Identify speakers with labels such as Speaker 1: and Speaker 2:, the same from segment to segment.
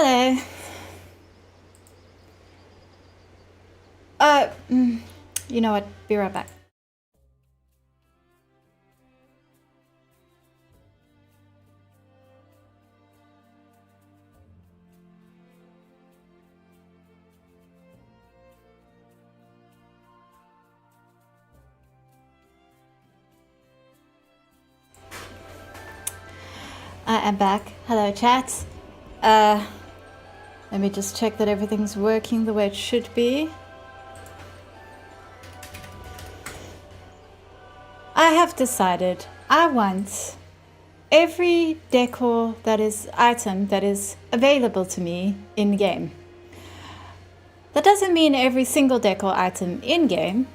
Speaker 1: Hello. Uh, mm, you know what? Be right back. I am back. Hello, chat. Let me just check that everything's working the way it should be. I have decided I want every decor item that is available to me in game. That doesn't mean every single decor item in game,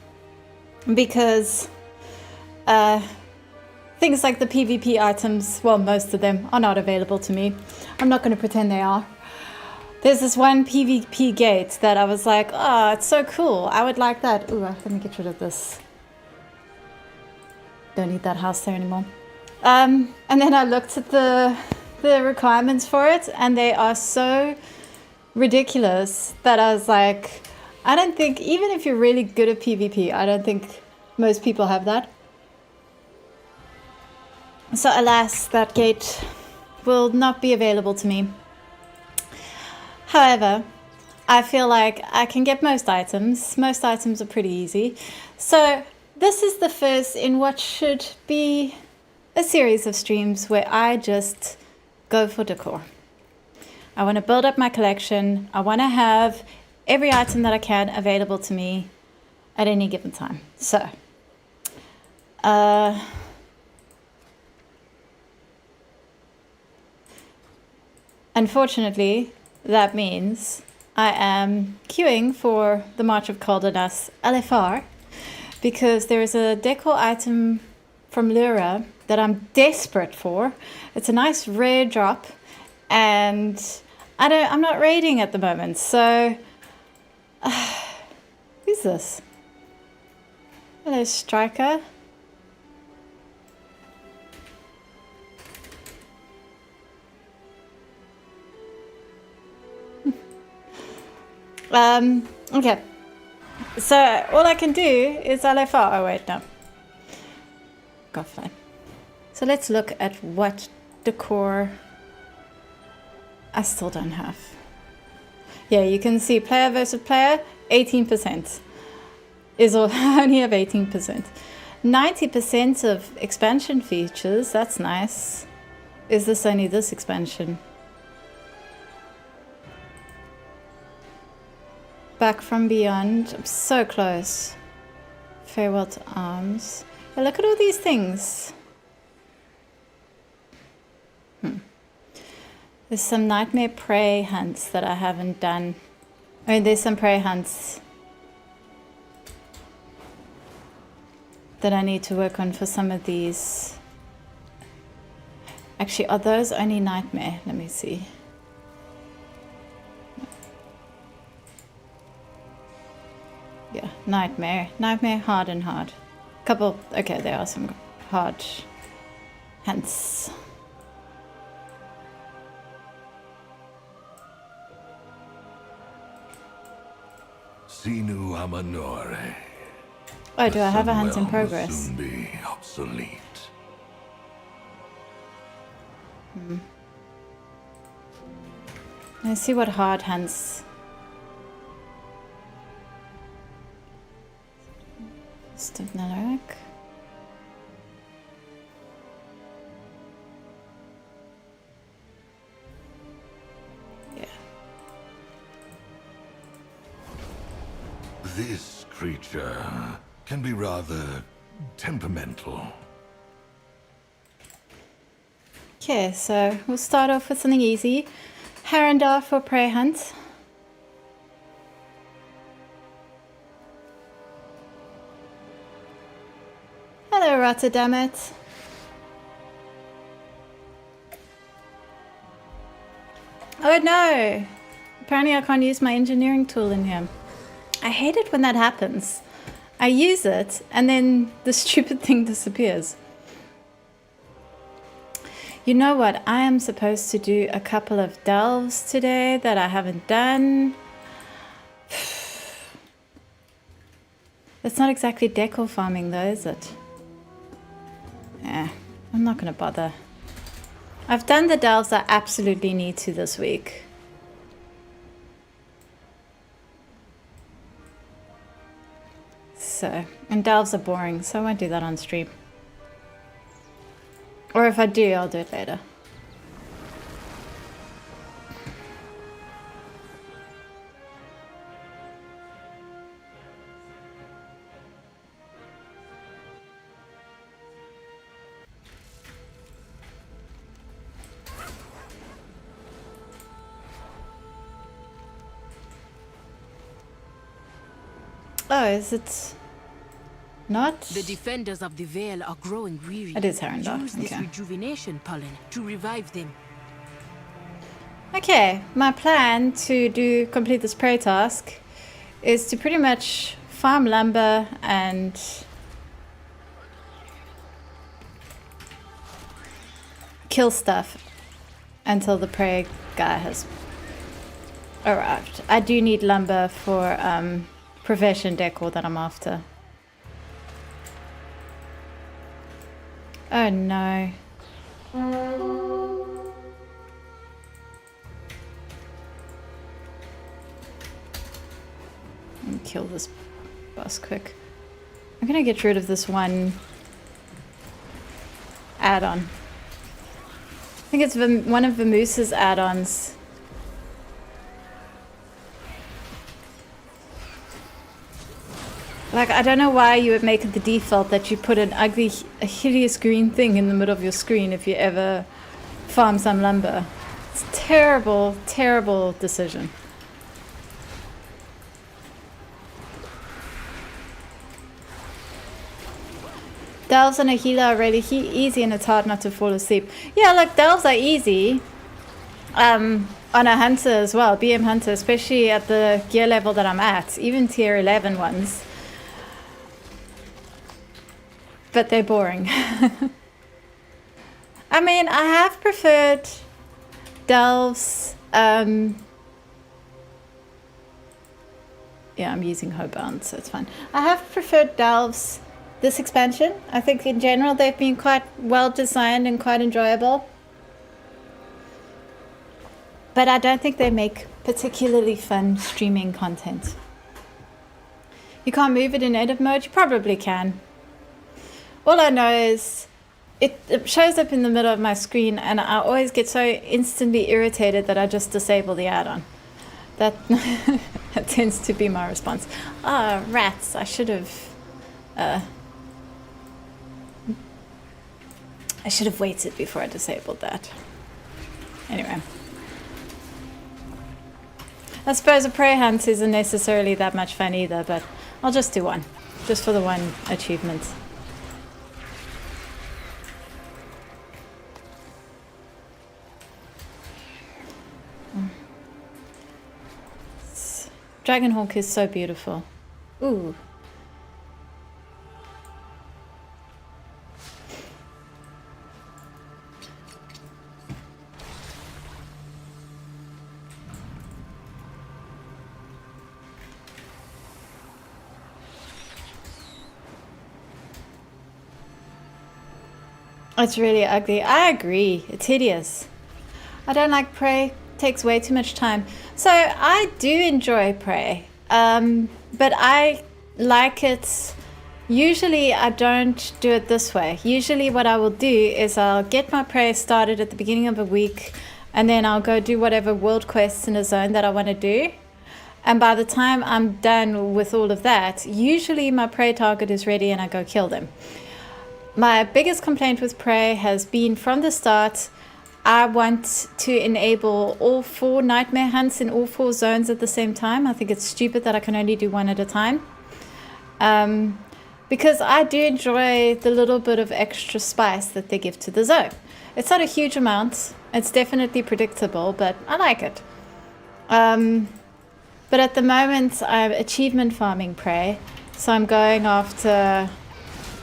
Speaker 1: because things like the PvP items, well, most of them are not available to me. I'm not going to pretend they are. There's this one PvP gate that I was like, oh, it's so cool. I would like that. Ooh, let me get rid of this. Don't need that house there anymore. And then I looked at the requirements for it, and they are so ridiculous that I was like, I don't think, even if you're really good at PvP, I don't think most people have that. So alas, that gate will not be available to me. However, I feel like I can get most items. Most items are pretty easy. So this is the first in what should be a series of streams where I just go for decor. I want to build up my collection. I want to have every item that I can available to me at any given time. So, unfortunately, that means I am queuing for the March of Caldenas LFR, because there is a decor item from Lura that I'm desperate for. It's a nice rare drop, and I'm not raiding at the moment, so who's this? Hello, Striker. Okay. So all I can do is LFR. Oh wait, no. Got fine. So let's look at what decor I still don't have. Yeah, you can see player versus player, 18% is all. I only have 18%. 90% of expansion features, that's nice. Is this only this expansion? Back from Beyond, I'm so close. Farewell to Arms. Yeah, look at all these things. There's some Nightmare Prey hunts that I haven't done. I mean, there's some prey hunts that I need to work on for some of these. Actually, are those only Nightmare? Let me see. Yeah, Nightmare. Nightmare, hard and hard. Couple, okay, there are some hard hunts.
Speaker 2: Sinu Amanore.
Speaker 1: Oh, do I have a hunt in progress?
Speaker 2: Soon be obsolete.
Speaker 1: Let's see what hard hunts. Stubnalaric. Yeah.
Speaker 2: This creature can be rather temperamental.
Speaker 1: Okay, so we'll start off with something easy. Harandar for prey hunt. Hello, Rotterdamit. Oh no! Apparently I can't use my engineering tool in here. I hate it when that happens. I use it and then the stupid thing disappears. You know what? I am supposed to do a couple of delves today that I haven't done. It's not exactly decor farming though, is it? Yeah, I'm not going to bother. I've done the delves I absolutely need to this week. So, and delves are boring, so I won't do that on stream. Or if I do, I'll do it later. Oh, is it not?
Speaker 3: The defenders of the Vale are growing weary.
Speaker 1: It is Herondor.
Speaker 3: Use this
Speaker 1: Okay.
Speaker 3: rejuvenation pollen to revive them.
Speaker 1: Okay, my plan to complete this prey task is to pretty much farm lumber and kill stuff until the prey guy has arrived. I do need lumber for profession decor that I'm after. Oh no. And kill this boss quick. I'm gonna get rid of this one add-on. I think it's one of Vamoose's add-ons. Like, I don't know why you would make it the default that you put an ugly, a hideous green thing in the middle of your screen if you ever farm some lumber. It's a terrible, terrible decision. Delves on a healer are really easy and it's hard not to fall asleep. Yeah, like delves are easy. On a hunter as well, BM hunter, especially at the gear level that I'm at, even tier 11 ones. But they're boring. I mean, I have preferred delves. Yeah, I'm using Hobbound, so it's fine. I have preferred delves this expansion. I think in general they've been quite well designed and quite enjoyable. But I don't think they make particularly fun streaming content. You can't move it in edit mode? You probably can. All I know is it shows up in the middle of my screen and I always get so instantly irritated that I just disable the add-on. That, that tends to be my response. Ah, rats. I should have waited before I disabled that. Anyway. I suppose a prey hunt isn't necessarily that much fun either, but I'll just do one. Just for the one achievement. Dragonhawk is so beautiful. Ooh. It's really ugly. I agree. It's hideous. I don't like prey. It takes way too much time. So I do enjoy prey, but I like it. Usually I don't do it this way. Usually what I will do is I'll get my prey started at the beginning of a week and then I'll go do whatever world quests in a zone that I want to do. And by the time I'm done with all of that, usually my prey target is ready and I go kill them. My biggest complaint with prey has been from the start, I want to enable all 4 nightmare hunts in all 4 zones at the same time. I think it's stupid that I can only do one at a time. Because I do enjoy the little bit of extra spice that they give to the zone. It's not a huge amount. It's definitely predictable, but I like it. But at the moment, I'm achievement farming prey. So I'm going after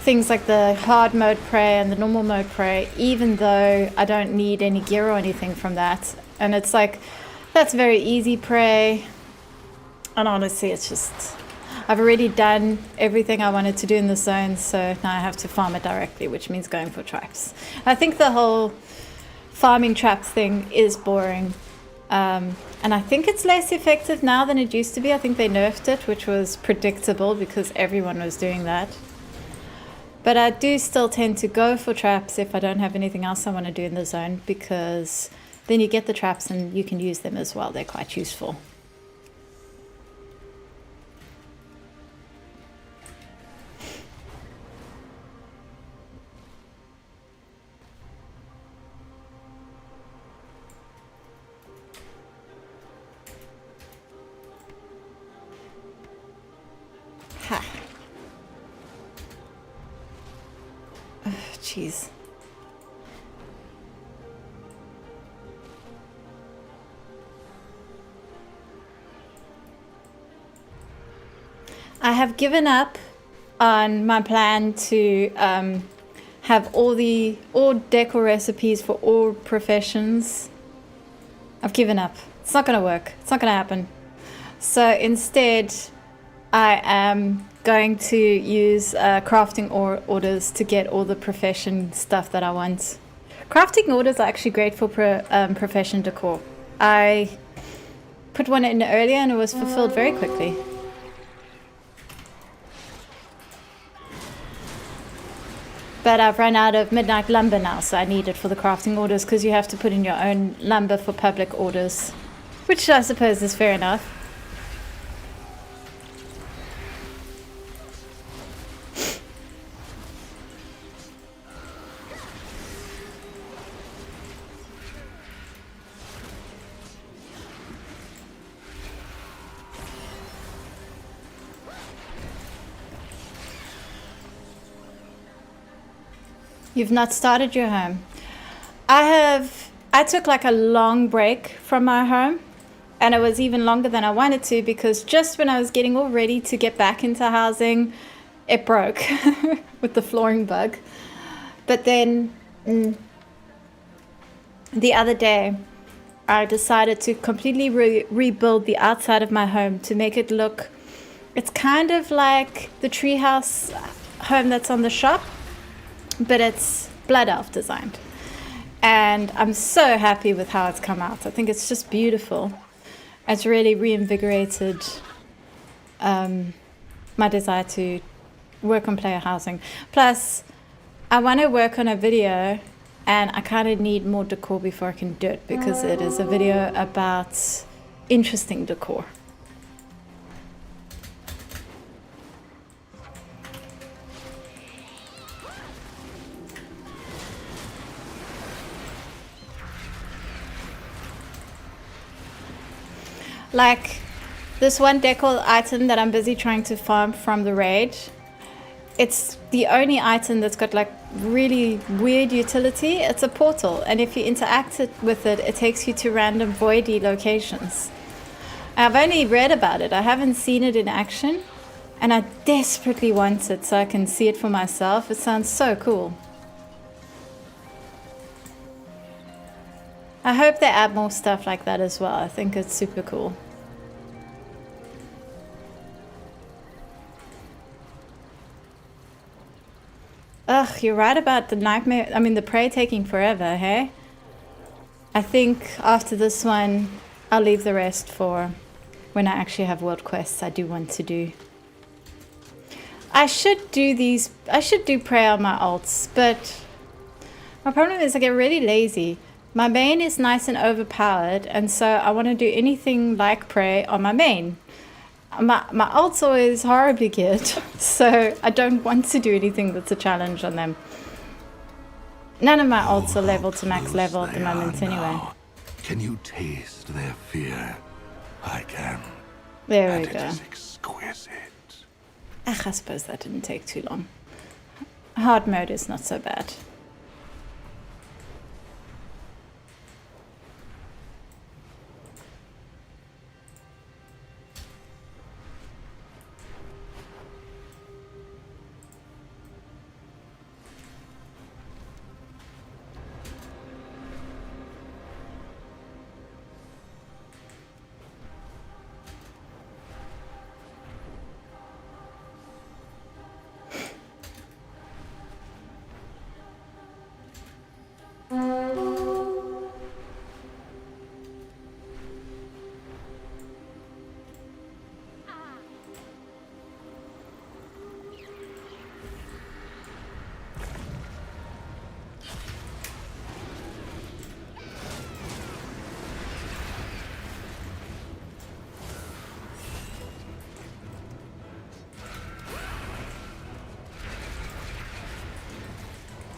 Speaker 1: things like the hard mode prey and the normal mode prey, even though I don't need any gear or anything from that. And it's like, that's very easy prey. And honestly, it's just, I've already done everything I wanted to do in the zone, so now I have to farm it directly, which means going for traps. I think the whole farming traps thing is boring. And I think it's less effective now than it used to be. I think they nerfed it, which was predictable because everyone was doing that. But I do still tend to go for traps if I don't have anything else I want to do in the zone, because then you get the traps and you can use them as well. They're quite useful. Ha. Oh, jeez. I have given up on my plan to have all decor recipes for all professions. I've given up. It's not going to work. It's not going to happen. So instead, I am going to use crafting orders to get all the profession stuff that I want. Crafting orders are actually great for profession decor. I put one in earlier and it was fulfilled very quickly. But I've run out of midnight lumber now, so I need it for the crafting orders, because you have to put in your own lumber for public orders, which I suppose is fair enough. You've not started your home. I took like a long break from my home, and it was even longer than I wanted to, because just when I was getting all ready to get back into housing, it broke with the flooring bug. But then the other day, I decided to completely rebuild the outside of my home to make it look, it's kind of like the treehouse home that's on the shop, but it's Blood Elf designed. And I'm so happy with how it's come out. I think it's just beautiful. It's really reinvigorated my desire to work on player housing. Plus, I want to work on a video, and I kind of need more decor before I can do it, because it is a video about interesting decor. Like this one decor item that I'm busy trying to farm from the raid. It's the only item that's got like really weird utility. It's a portal, and if you interact with it, it takes you to random voidy locations. I've only read about it. I haven't seen it in action, and I desperately want it so I can see it for myself. It sounds so cool. I hope they add more stuff like that as well. I think it's super cool. Ugh, you're right about the prey taking forever, hey? I think after this one, I'll leave the rest for when I actually have world quests I do want to do. I should do prey on my alts, but my problem is I get really lazy. My main is nice and overpowered, and so I want to do anything like prey on my main. My alt's always horribly geared, so I don't want to do anything that's a challenge on them. None of my alts are level to max level at the moment anyway.
Speaker 2: Can you taste their fear? I can.
Speaker 1: There we go.
Speaker 2: It is exquisite.
Speaker 1: Ach, I suppose that didn't take too long. Hard mode is not so bad.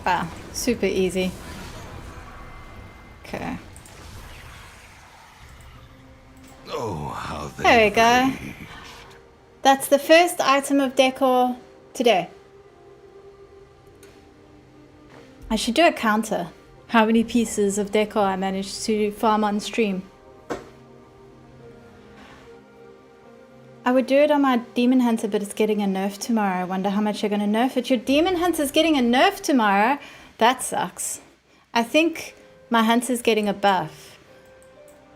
Speaker 1: Wow, super easy. Okay.
Speaker 2: Oh, how they
Speaker 1: There we go.
Speaker 2: raged.
Speaker 1: That's the first item of decor today. I should do a counter. How many pieces of decor I managed to farm on stream. I would do it on my Demon Hunter, but it's getting a nerf tomorrow. I wonder how much you're going to nerf it. Your Demon Hunter's getting a nerf tomorrow? That sucks. I think my Hunter's getting a buff.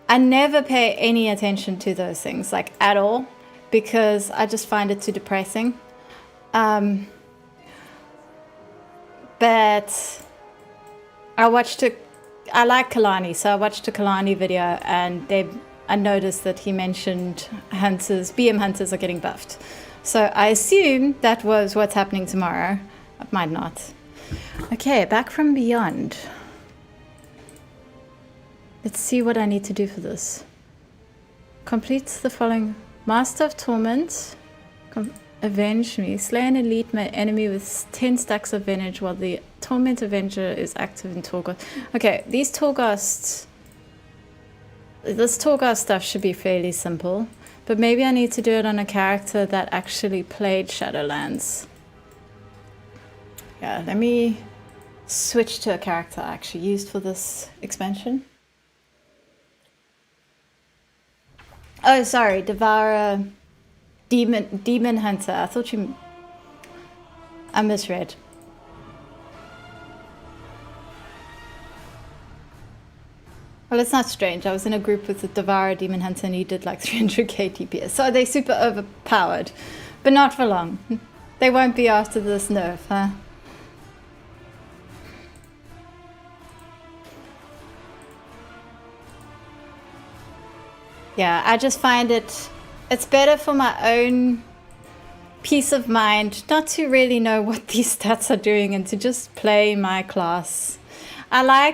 Speaker 1: I never pay any attention to those things, like at all, because I just find it too depressing. But I like Kalani, so I watched a Kalani video and I noticed that he mentioned hunters, BM hunters are getting buffed. So I assume that was what's happening tomorrow. It might not. Okay, back from beyond. Let's see what I need to do for this. Complete the following. Master of Torment. Avenge me. Slay an elite enemy with 10 stacks of Venage while the Torment Avenger is active in Torghast. Okay, these Torghasts... This Torghast stuff should be fairly simple. But maybe I need to do it on a character that actually played Shadowlands. Yeah, let me switch to a character I actually used for this expansion. Oh, sorry, Devourer... Demon Hunter. I thought you... I misread. Well, it's not strange. I was in a group with the Devourer Demon Hunter and he did like 300k DPS. So they're super overpowered. But not for long. They won't be after this nerf, huh? Yeah, I just find it's better for my own peace of mind not to really know what these stats are doing and to just play my class. I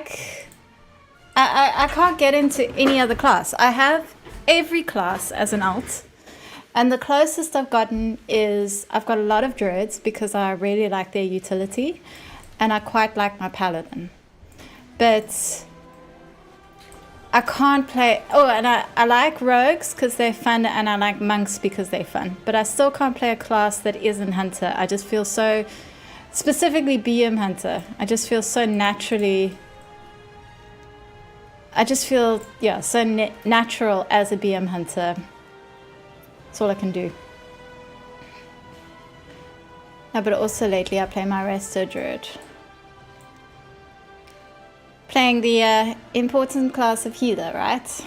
Speaker 1: can't get into any other class. I have every class as an alt, and the closest I've gotten is I've got a lot of druids because I really like their utility, and I quite like my paladin. But I can't play... Oh, and I like rogues because they're fun, and I like monks because they're fun. But I still can't play a class that isn't hunter. I just feel so... Specifically BM hunter. I just feel so naturally... I just feel, yeah, so natural as a BM hunter. That's all I can do. No, but also lately I play my Resto Druid. Playing the important class of healer, right?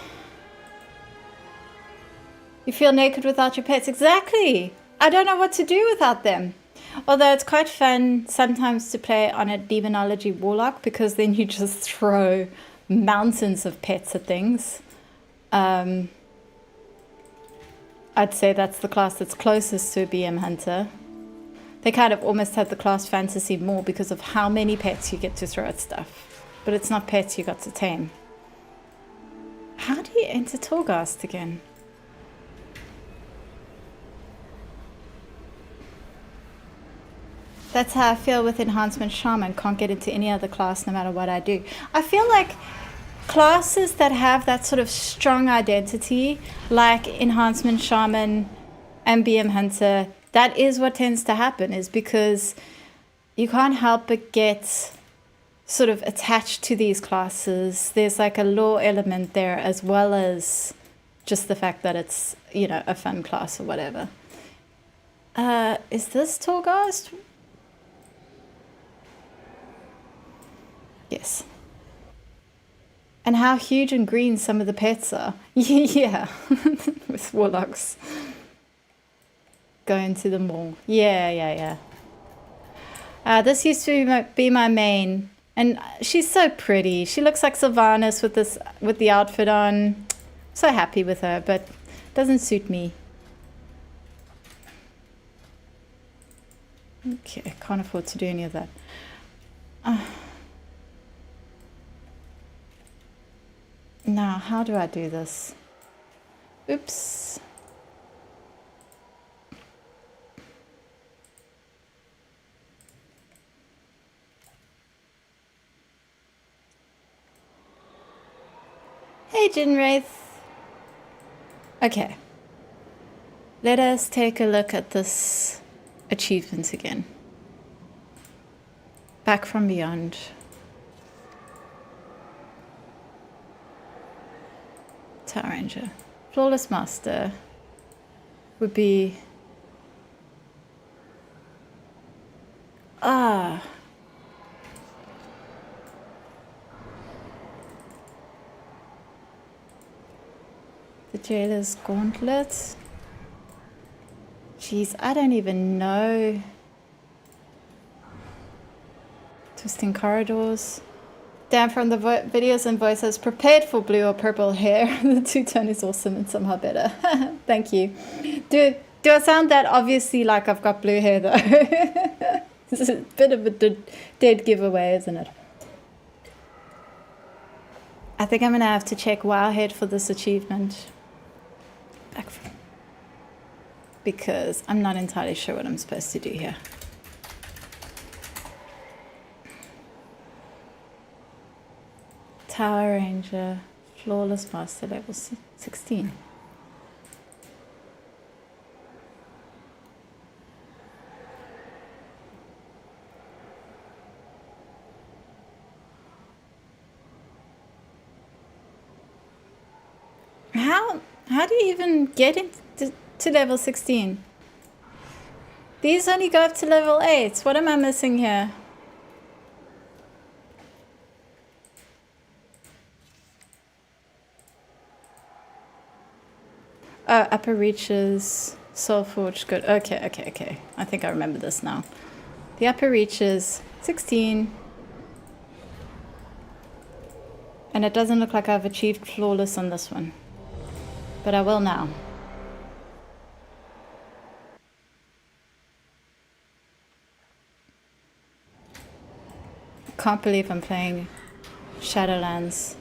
Speaker 1: You feel naked without your pets. Exactly! I don't know what to do without them. Although it's quite fun sometimes to play on a demonology warlock because then you just throw mountains of pets at things. I'd say that's the class that's closest to a BM hunter. They kind of almost have the class fantasy more because of how many pets you get to throw at stuff. But it's not pets you got to tame. How do you enter Torghast again? That's how I feel with Enhancement Shaman. Can't get into any other class no matter what I do. I feel like classes that have that sort of strong identity, like Enhancement Shaman and BM Hunter, that is what tends to happen, is because you can't help but get sort of attached to these classes. There's like a lore element there as well as just the fact that it's, you know, a fun class or whatever. Is this Torghast? Yes. And how huge and green some of the pets are. Yeah, with warlocks. Going to the mall. Yeah. This used to be my main. And she's so pretty. She looks like Sylvanas with the outfit on. So happy with her, but doesn't suit me. Okay, can't afford to do any of that. Now, how do I do this? Oops. Hey, Jinwraith. Okay. Let us take a look at this achievement again. Back from Beyond. Tower Ranger. Flawless Master would be... Ah. The Jailer's Gauntlet. Jeez, I don't even know. Twisting Corridors. Dan from the videos and voices, prepared for blue or purple hair. The two-tone is awesome and somehow better. Thank you. Do I sound that obviously like I've got blue hair though? It's a bit of a dead giveaway, isn't it? I think I'm gonna have to check Wowhead for this achievement. Back from, because I'm not entirely sure what I'm supposed to do here. Tower Ranger, Flawless Master, level 16. How do you even get to level 16? These only go up to level 8. What am I missing here? Oh, upper reaches, Soulforge, good. Okay. I think I remember this now. The upper reaches, 16. And it doesn't look like I've achieved flawless on this one. But I will now. Can't believe I'm playing Shadowlands.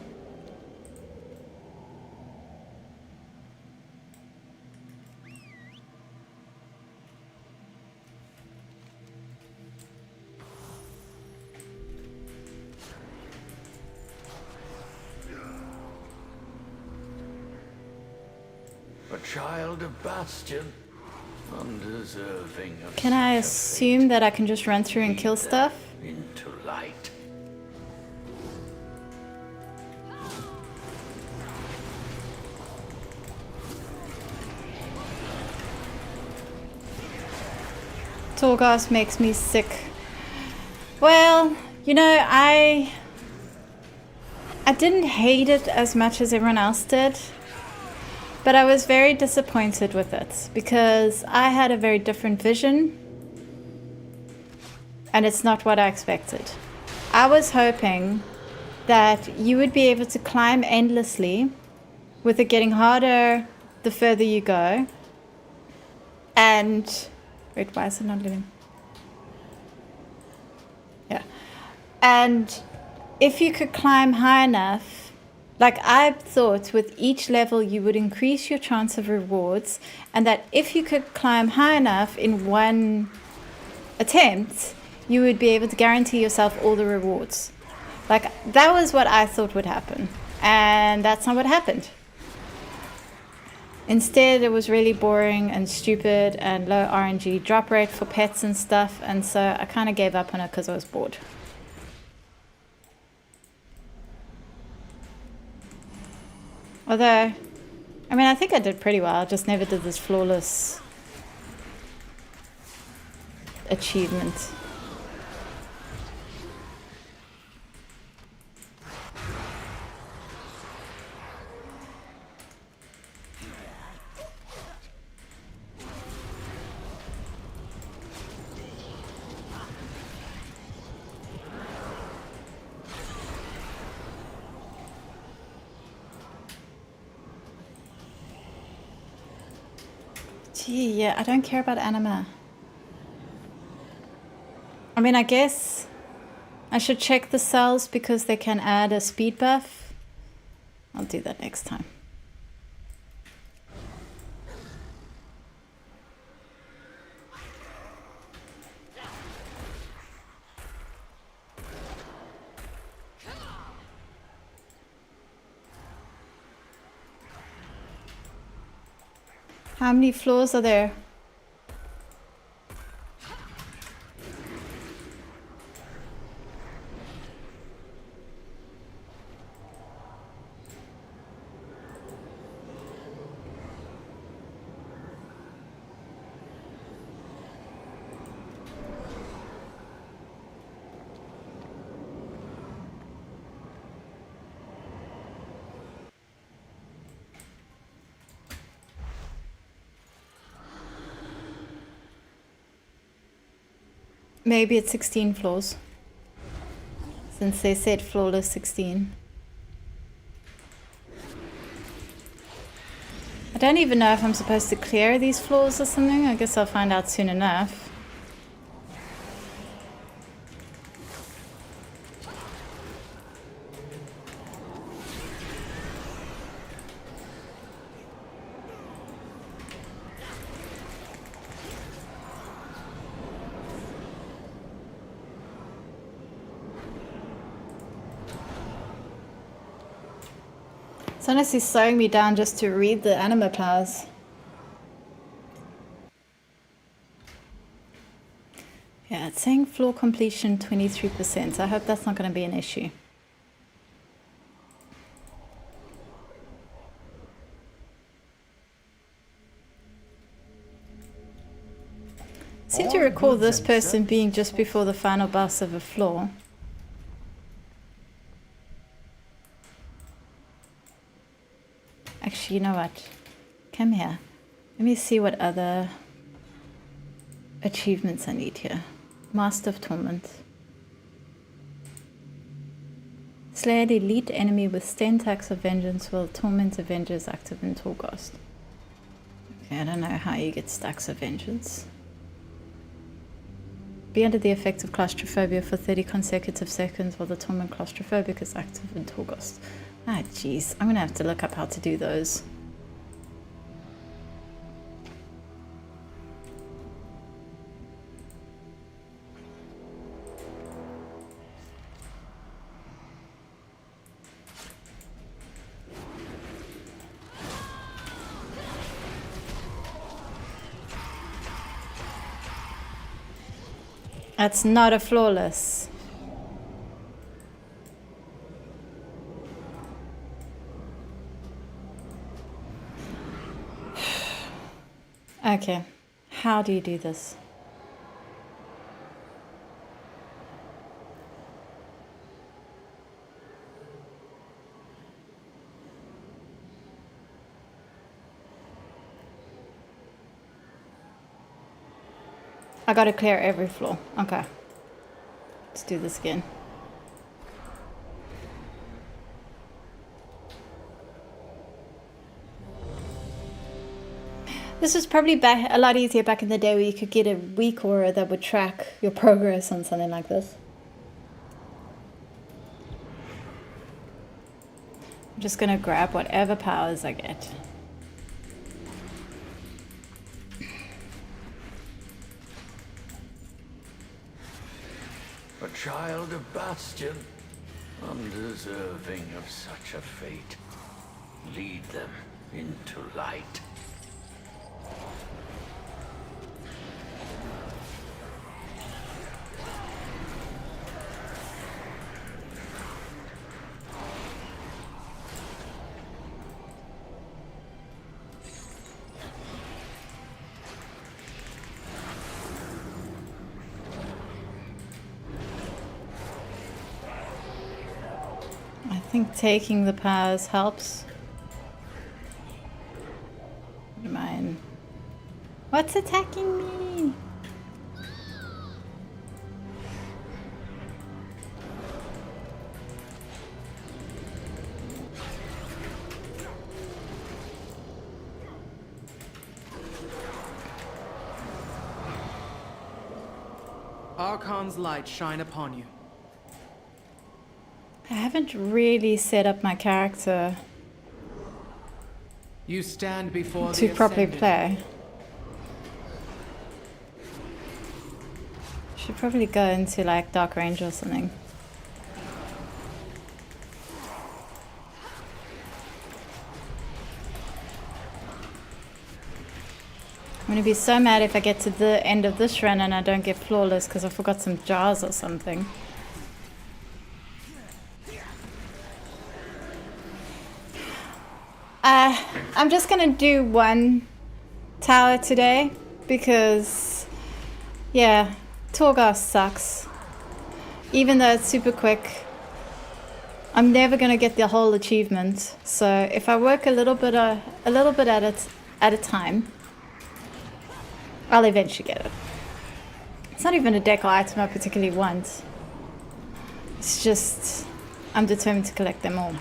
Speaker 4: A child of Bastion, undeserving of
Speaker 1: Can I assume that I can just run through and kill stuff?
Speaker 4: into light.
Speaker 1: Torghast makes me sick. Well, you know, I didn't hate it as much as everyone else did. But I was very disappointed with it because I had a very different vision and it's not what I expected. I was hoping that you would be able to climb endlessly with it getting harder the further you go. And wait, why is it not living? Yeah. And if you could climb high enough, like I thought with each level you would increase your chance of rewards, and that if you could climb high enough in one attempt, you would be able to guarantee yourself all the rewards. Like that was what I thought would happen, and that's not what happened. Instead, it was really boring and stupid and low RNG drop rate for pets and stuff, and so I kind of gave up on it because I was bored. Although, I mean, I think I did pretty well. I just never did this flawless achievement. Gee, yeah, I don't care about anima. I mean, I guess I should check the cells because they can add a speed buff. I'll do that next time. How many floors are there? Maybe it's 16 floors. Since they said flawless 16. I don't even know if I'm supposed to clear these floors or something. I guess I'll find out soon enough. It's honestly slowing me down just to read the anima powers. Yeah, it's saying floor completion 23%. I hope that's not going to be an issue. I seem to recall this person being just before the final boss of a floor. Actually, you know what? Come here. Let me see what other achievements I need here. Master of Torment. Slay an elite enemy with 10 attacks of vengeance while Torment Avenger is active in Torghast. Okay, I don't know how you get stacks of vengeance. Be under the effect of claustrophobia for 30 consecutive seconds while the Torment Claustrophobic is active in Torghast. Ah, jeez. I'm gonna have to look up how to do those. That's not a flawless. Okay, how do you do this? I gotta clear every floor. Okay, let's do this again. This was probably a lot easier back in the day where you could get a weak aura that would track your progress on something like this. I'm just gonna grab whatever powers I get.
Speaker 4: A child of Bastion, undeserving of such a fate. Lead them into light.
Speaker 1: I think taking the powers helps. Mine. What's attacking me?
Speaker 5: Archon's light shine upon you.
Speaker 1: I haven't really set up my character
Speaker 5: You stand before
Speaker 1: to
Speaker 5: the
Speaker 1: properly
Speaker 5: Ascended.
Speaker 1: play. Should probably go into like Dark Range or something. I'm gonna be so mad if I get to the end of this run and I don't get flawless because I forgot some jars or something. I'm just gonna do one tower today because, yeah, Torghast sucks. Even though it's super quick, I'm never gonna get the whole achievement. So if I work a little bit at a time, I'll eventually get it. It's not even a decor item I particularly want. It's just I'm determined to collect them all.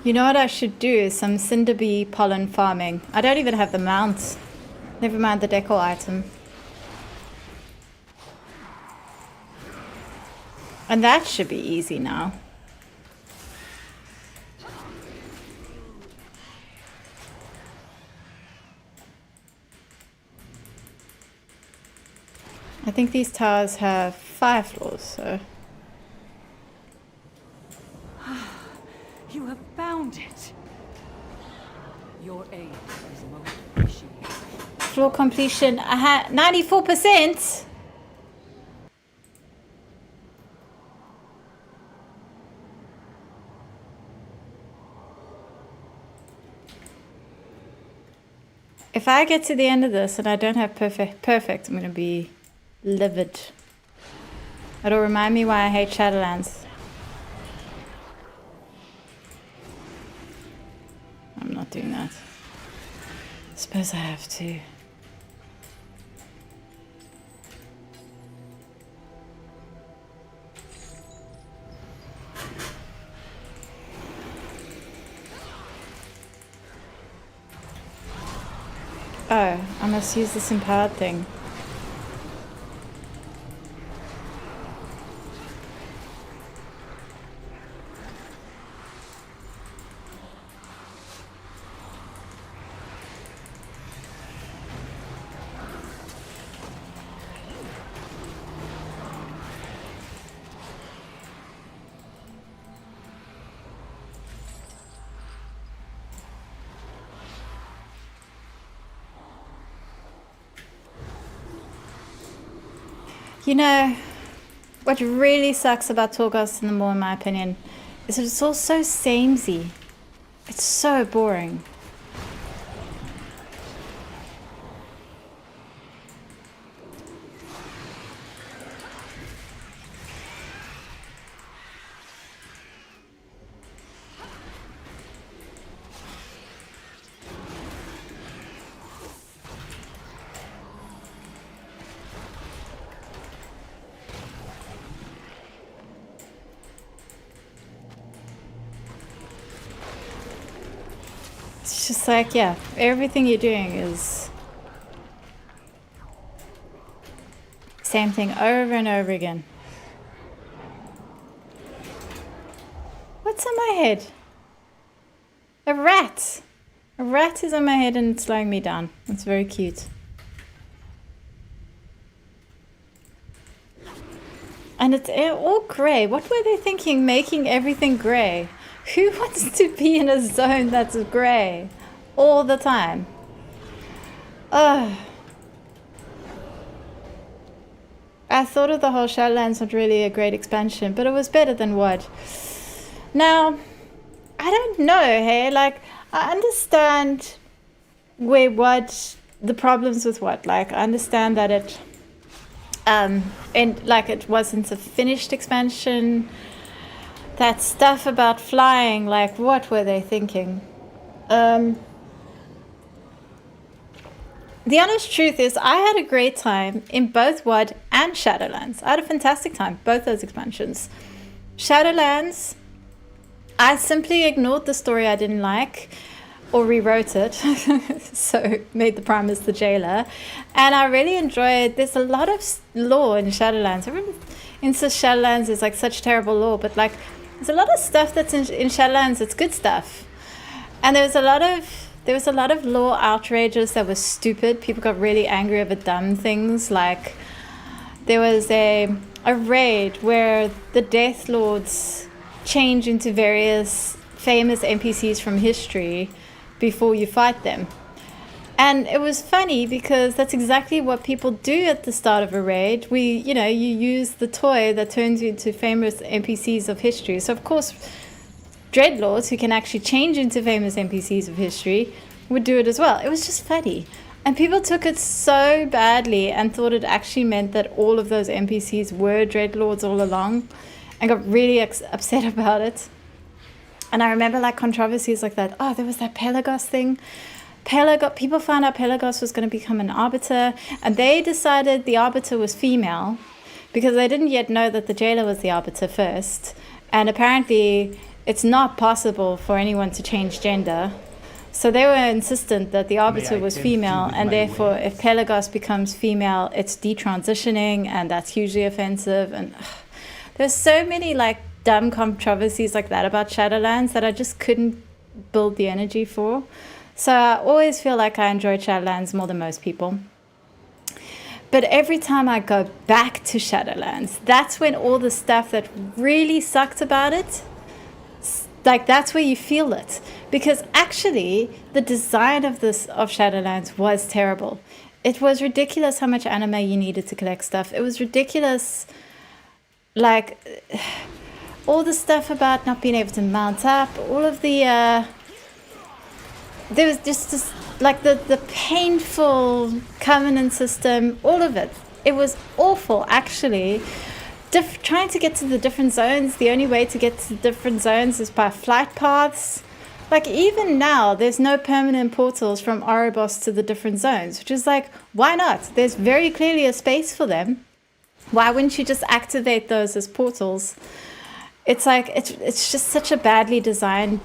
Speaker 1: You know what I should do is some cinder bee pollen farming. I don't even have the mount. Never mind the decor item. And that should be easy now. I think these towers have 5 floors, so...
Speaker 6: You have found it. Your aid is most appreciated.
Speaker 1: Floor completion, I had 94%. If I get to the end of this and I don't have perfect, I'm gonna be livid. It'll remind me why I hate Shadowlands. I'm not doing that. Suppose I have to. Oh, I must use this empowered thing. You know, what really sucks about Torghast in the Maw, in my opinion, is that it's all so samey. It's so boring. It's just like, yeah, everything you're doing is same thing over and over again. What's on my head? A rat! A rat is on my head and it's slowing me down. It's very cute. And it's all grey. What were they thinking, making everything grey? Who wants to be in a zone that's grey all the time? Ugh. I thought of the whole Shadowlands not really a great expansion, but it was better than what? Now, I don't know, hey? Like, I understand the problems with what? Like, I understand that it, and like it wasn't a finished expansion. That stuff about flying, like, what were they thinking? The honest truth is, I had a great time in both WoD and Shadowlands. I had a fantastic time, both those expansions. Shadowlands, I simply ignored the story I didn't like, or rewrote it, so made the Primus the jailer. And I really enjoyed, there's a lot of lore in Shadowlands. Everyone insists Shadowlands is like such terrible lore, but like, there's a lot of stuff that's in Shadowlands, it's good stuff. And there was a lot of law outrages that were stupid. People got really angry over dumb things. Like there was a raid where the Death Lords change into various famous NPCs from history before you fight them. And it was funny because that's exactly what people do at the start of a raid. You use the toy that turns you into famous NPCs of history. So of course, Dreadlords, who can actually change into famous NPCs of history, would do it as well. It was just funny. And people took it so badly and thought it actually meant that all of those NPCs were Dreadlords all along and got really upset about it. And I remember like controversies like that. Oh, there was that Pelagos thing. People found out Pelagos was going to become an arbiter, and they decided the arbiter was female because they didn't yet know that the jailer was the arbiter first. And apparently it's not possible for anyone to change gender. So they were insistent that the arbiter was female, and therefore if Pelagos becomes female, it's detransitioning, and that's hugely offensive. And there's so many like dumb controversies like that about Shadowlands that I just couldn't build the energy for. So I always feel like I enjoy Shadowlands more than most people. But every time I go back to Shadowlands, that's when all the stuff that really sucked about it, like that's where you feel it. Because actually, the design of Shadowlands was terrible. It was ridiculous how much anime you needed to collect stuff. It was ridiculous, like all the stuff about not being able to mount up, all of the... there was just this, like the painful covenant system, all of it. It was awful, actually. Trying to get to the different zones, the only way to get to the different zones is by flight paths. Like even now, there's no permanent portals from Oribos to the different zones, which is like, why not? There's very clearly a space for them. Why wouldn't you just activate those as portals? It's like, it's just such a badly designed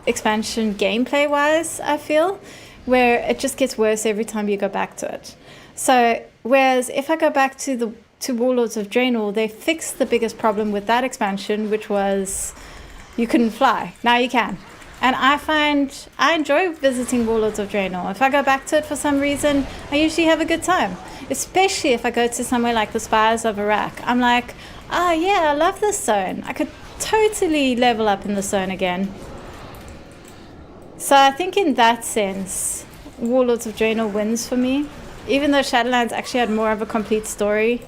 Speaker 1: expansion gameplay wise, I feel, where it just gets worse every time you go back to it. So whereas if I go back to Warlords of Draenor, they fixed the biggest problem with that expansion, which was you couldn't fly. Now you can. And I enjoy visiting Warlords of Draenor. If I go back to it for some reason, I usually have a good time, especially if I go to somewhere like the Spires of Iraq. I'm like, oh yeah, I love this zone. I could totally level up in the zone again. So I think in that sense, Warlords of Draenor wins for me, even though Shadowlands actually had more of a complete story.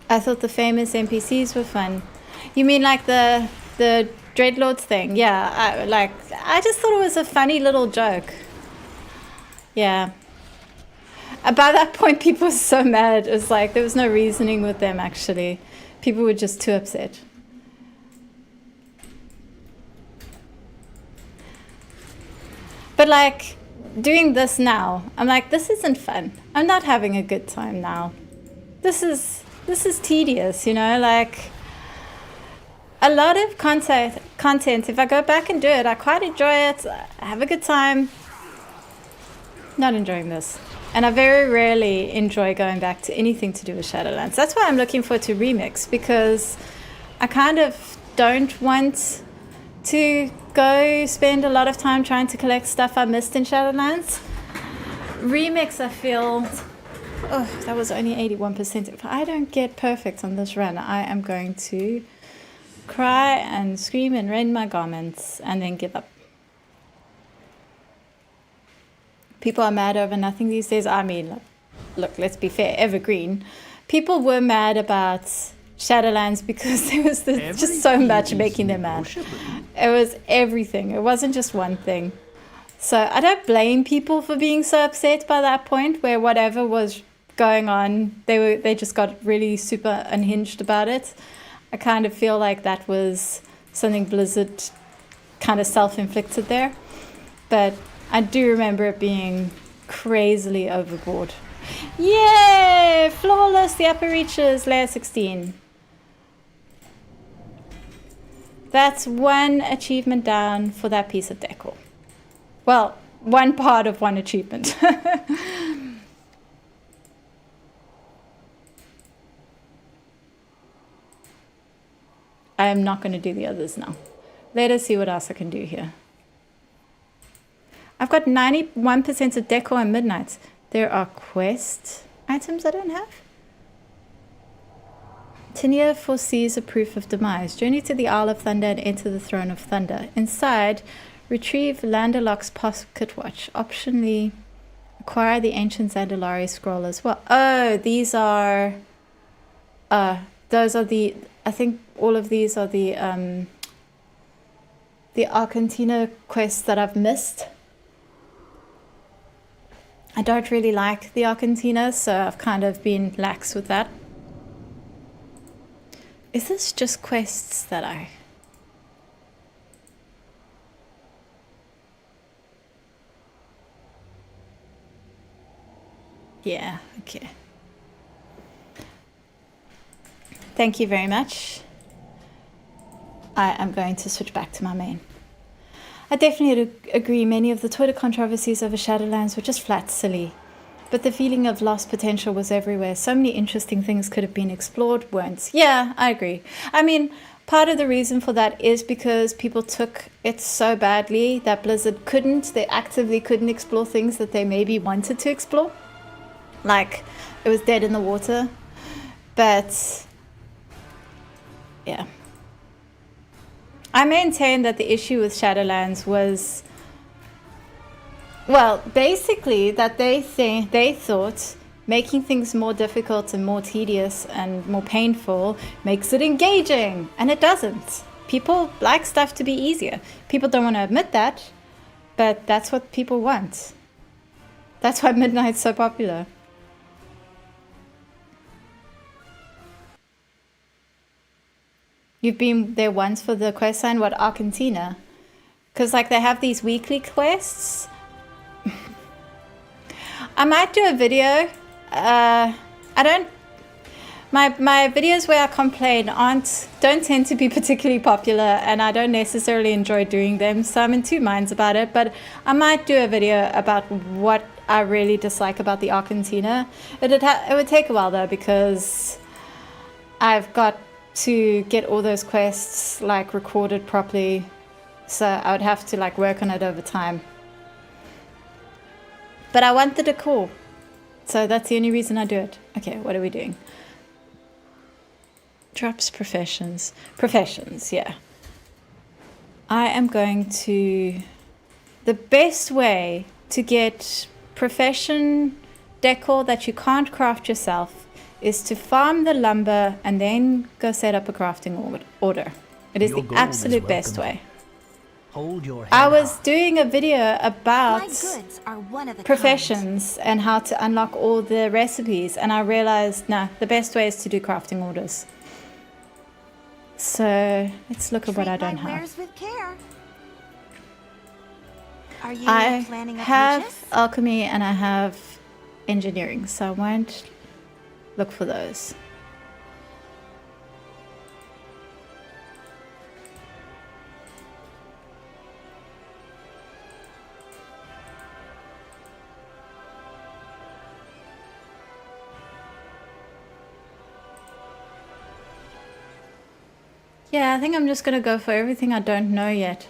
Speaker 1: I thought the famous NPCs were fun. You mean like the Dreadlords thing? Yeah, I just thought it was a funny little joke. Yeah. By that point, people were so mad. It was like there was no reasoning with them, actually. People were just too upset. But like doing this now, I'm like, this isn't fun. I'm not having a good time now. This is tedious, you know, like a lot of content, if I go back and do it, I quite enjoy it. I have a good time. Not enjoying this. And I very rarely enjoy going back to anything to do with Shadowlands. That's why I'm looking forward to Remix, because I kind of don't want to go spend a lot of time trying to collect stuff I missed in Shadowlands. Remix, I feel... Oh, that was only 81%. If I don't get perfect on this run, I am going to cry and scream and rend my garments and then give up. People are mad over nothing these days. I mean, look, let's be fair, Evergreen. People were mad about Shadowlands because there was just so much making them mad. It was everything. It wasn't just one thing. So I don't blame people for being so upset by that point where whatever was going on, they just got really super unhinged about it. I kind of feel like that was something Blizzard kind of self-inflicted there. But I do remember it being crazily overboard. Yay! Flawless, the upper reaches, layer 16. That's one achievement down for that piece of decor. Well, one part of one achievement. I am not going to do the others now. Let us see what else I can do here. I've got 91% of Decor and Midnight. There are quest items I don't have. Tinia foresees a proof of demise. Journey to the Isle of Thunder and enter the Throne of Thunder. Inside, retrieve Landerlock's pocket watch. Optionally, acquire the ancient Zandalari scroll as well. Oh, these are... those are the... I think all of these are the Argentina quests that I've missed. I don't really like the Argentina, so I've kind of been lax with that. Is this just quests that I... Yeah, okay. Thank you very much. I am going to switch back to my main. I definitely agree many of the Twitter controversies over Shadowlands were just flat silly. But the feeling of lost potential was everywhere. So many interesting things could have been explored, weren't. Yeah, I agree. I mean, part of the reason for that is because people took it so badly that Blizzard they actively couldn't explore things that they maybe wanted to explore. Like, it was dead in the water. But, yeah. I maintain that the issue with Shadowlands was, well, basically that they thought making things more difficult and more tedious and more painful makes it engaging, and it doesn't. People like stuff to be easier. People don't want to admit that, but that's what people want. That's why Midnight's so popular. You've been there once for the quest line, what, Argentina? Because, like, they have these weekly quests. I might do a video. My videos where I complain don't tend to be particularly popular, and I don't necessarily enjoy doing them, so I'm in two minds about it. But I might do a video about what I really dislike about the Argentina. It would take a while, though, because I've got to get all those quests like recorded properly, so I would have to like work on it over time. But I want the decor, so that's the only reason I do it. Okay, what are we doing? Drops professions. Professions, yeah. I am going to... The best way to get profession decor that you can't craft yourself is to farm the lumber and then go set up a crafting order. It is the absolute best way.
Speaker 7: Hold your head
Speaker 1: I was
Speaker 7: high.
Speaker 1: doing a video about
Speaker 8: My goods are one of a
Speaker 1: professions and how to unlock all the recipes, and I realized, nah, the best way is to do crafting orders. So let's look at what I don't have.
Speaker 8: Wares with care. Are you
Speaker 1: I
Speaker 8: planning a
Speaker 1: have
Speaker 8: purchase?
Speaker 1: alchemy and I have engineering, so I won't look for those. Yeah, I think I'm just gonna go for everything I don't know yet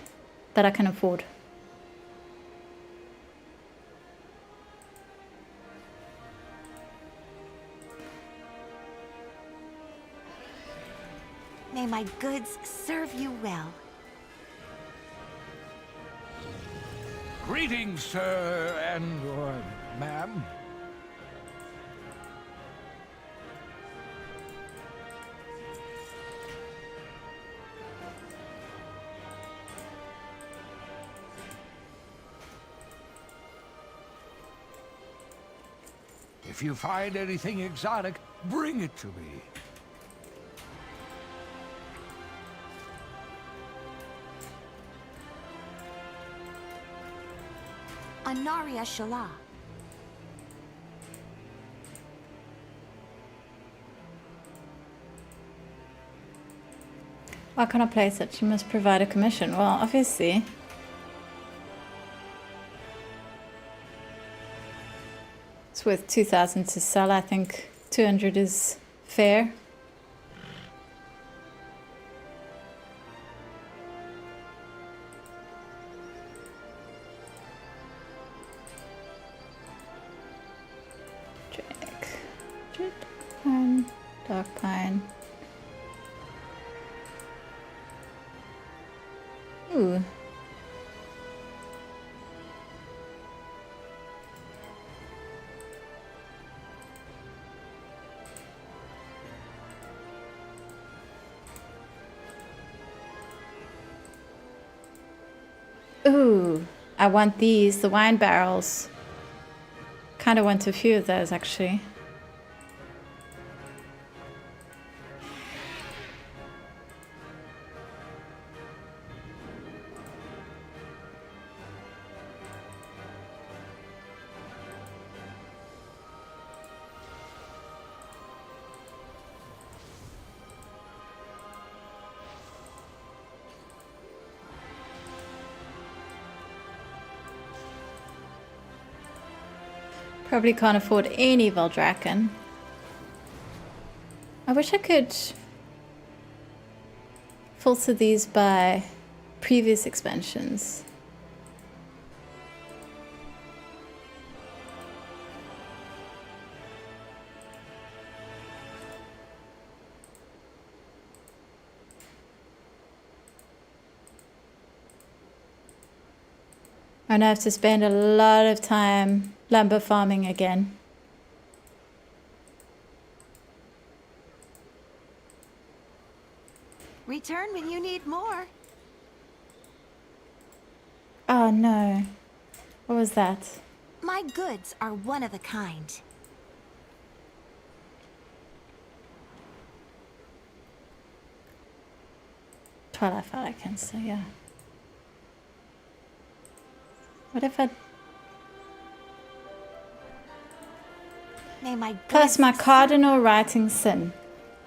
Speaker 1: that I can afford.
Speaker 8: May my goods serve you well.
Speaker 4: Greetings, sir or ma'am. If you find anything exotic, bring it to me.
Speaker 8: Anaria Shala.
Speaker 1: Why can't I place it? You must provide a commission. Well, obviously. It's worth 2,000 to sell. I think 200 is fair. Pine, dark pine. Ooh. Ooh, I want these, the wine barrels. Kind of want a few of those actually. Probably can't afford any Veldraken. I wish I could filter these by previous expansions. And I have to spend a lot of time lumber farming again.
Speaker 8: Return when you need more.
Speaker 1: Oh no. What was that?
Speaker 8: My goods are one of a kind.
Speaker 1: Twilight Cancer, yeah. What if I...
Speaker 8: May my
Speaker 1: Plus my
Speaker 8: goods
Speaker 1: cardinal writing sin.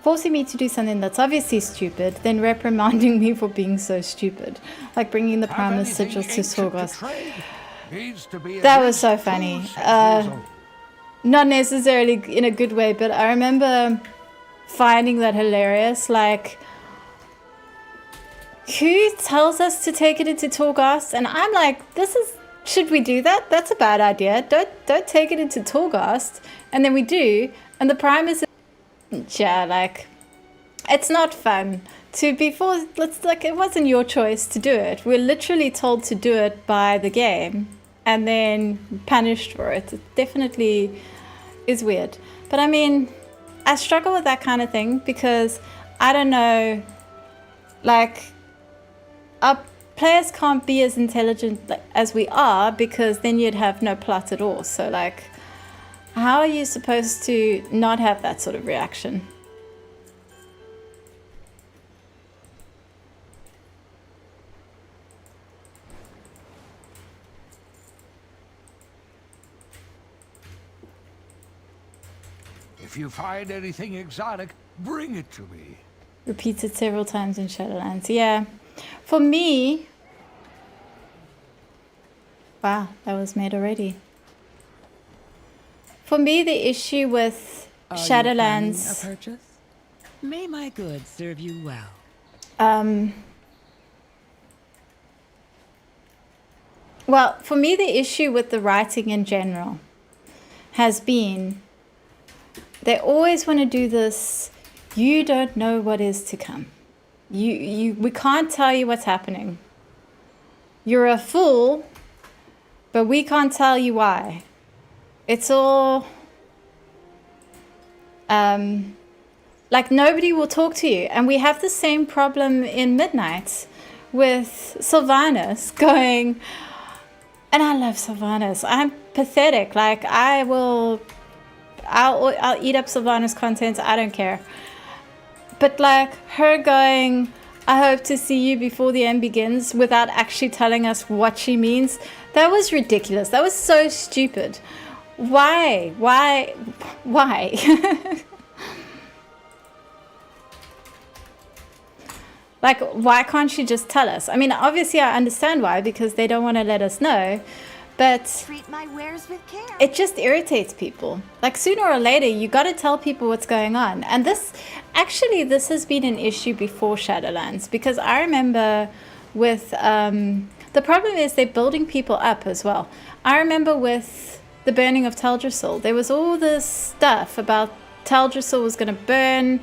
Speaker 1: Forcing me to do something that's obviously stupid, then reprimanding me for being so stupid. Like bringing the Primus sigils to Sorgos. That was so funny. Not necessarily in a good way, but I remember finding that hilarious. Like, who tells us to take it into Torghast? And I'm like, this is... Should we do that? That's a bad idea. Don't take it into Torghast. And then we do. And the Primus... Yeah, like... It's not fun. To be forced... Like, it wasn't your choice to do it. We're literally told to do it by the game. And then punished for it. It definitely is weird. But I mean... I struggle with that kind of thing. Because I don't know... Like... Our players can't be as intelligent as we are, because then you'd have no plot at all. So like, how are you supposed to not have that sort of reaction?
Speaker 4: If you find anything exotic, bring it to me.
Speaker 1: Repeated several times in Shadowlands. Yeah. For me... Wow, that was made already. For me, the issue with Shadowlands...
Speaker 9: A purchase? May my goods serve you well.
Speaker 1: Well, for me, the issue with the writing in general has been... They always want to do this, you don't know what is to come. We can't tell you what's happening. You're a fool, but we can't tell you why. It's all... like nobody will talk to you. And we have the same problem in Midnight with Sylvanas going... And I love Sylvanas. I'm pathetic. Like, I'll eat up Sylvanas' content. I don't care. But like her going, I hope to see you before the end begins, without actually telling us what she means. That was ridiculous. That was so stupid. Why? Like, why can't she just tell us? I mean, obviously I understand why, because they don't want to let us know. But
Speaker 8: treat my wares with care.
Speaker 1: It just irritates people. Like, sooner or later, you got to tell people what's going on. And this has been an issue before Shadowlands, because I remember with the problem is they're building people up as well. I remember with the burning of Teldrassil, there was all this stuff about Teldrassil was going to burn,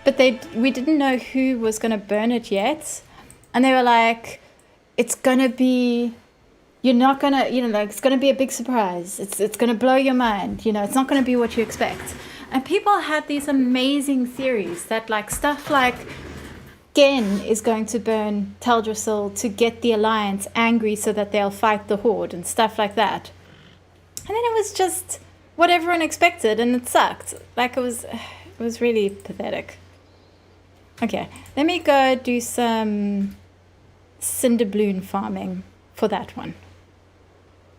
Speaker 1: but we didn't know who was going to burn it yet. And they were like, it's going to be, you're not going to, like, it's going to be a big surprise. It's going to blow your mind. It's not going to be what you expect. And people had these amazing theories that, like, stuff like Gen is going to burn Teldrassil to get the Alliance angry so that they'll fight the Horde and stuff like that. And then it was just what everyone expected, and it sucked. Like, it was really pathetic. Okay, let me go do some Cinderbloon farming for that one.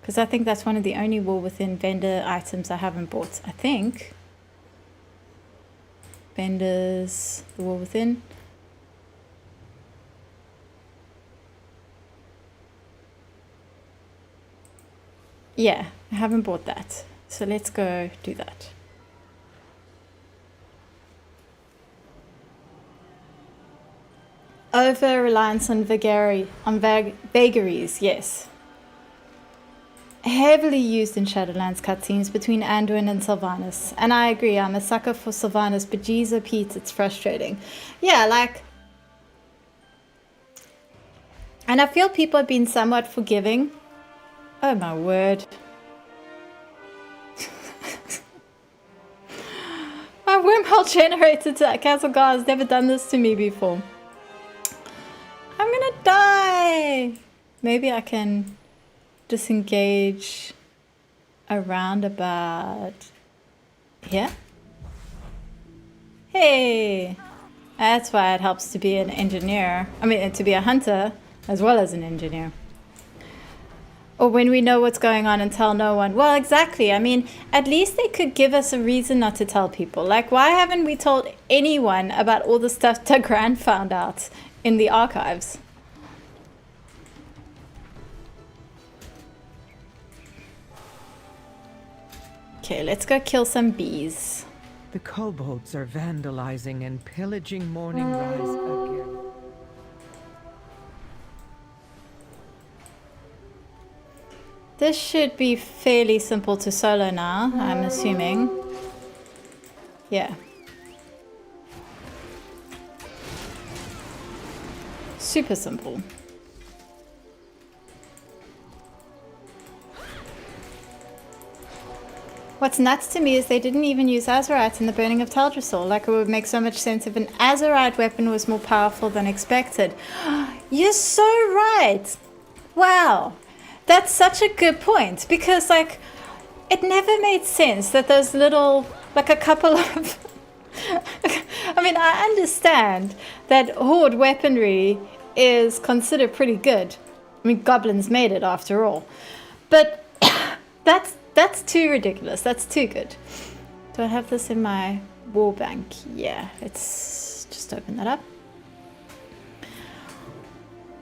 Speaker 1: Because I think that's one of the only War Within vendor items I haven't bought. I think. Vendors, the War Within. Yeah, I haven't bought that. So let's go do that. Over reliance on vagaries, yes. Heavily used in Shadowlands cutscenes between Anduin and Sylvanas. And I agree, I'm a sucker for Sylvanas, but geez, Pete, it's frustrating. Yeah, like... And I feel people have been somewhat forgiving. Oh my word. My wormhole generator to Castle Guard has never done this to me before. I'm gonna die! Maybe I can disengage around about here. Hey! That's why it helps to be an engineer. I mean, to be a hunter as well as an engineer. Or when we know what's going on and tell no one. Well, exactly. I mean, at least they could give us a reason not to tell people. Like, why haven't we told anyone about all the stuff Tagran found out in the archives? Okay, let's go kill some bees.
Speaker 10: The kobolds are vandalizing and pillaging Morning Rise again.
Speaker 1: This should be fairly simple to solo now, I'm assuming. Yeah. Super simple. What's nuts to me is they didn't even use Azerite in the burning of Teldrassil. Like, it would make so much sense if an Azerite weapon was more powerful than expected. You're so right! Wow! That's such a good point, because, like, it never made sense that those little, like, a couple of... I mean, I understand that Horde weaponry is considered pretty good. I mean, goblins made it after all. But that's too ridiculous. That's too good. Do I have this in my war bank? Yeah, let's just open that up.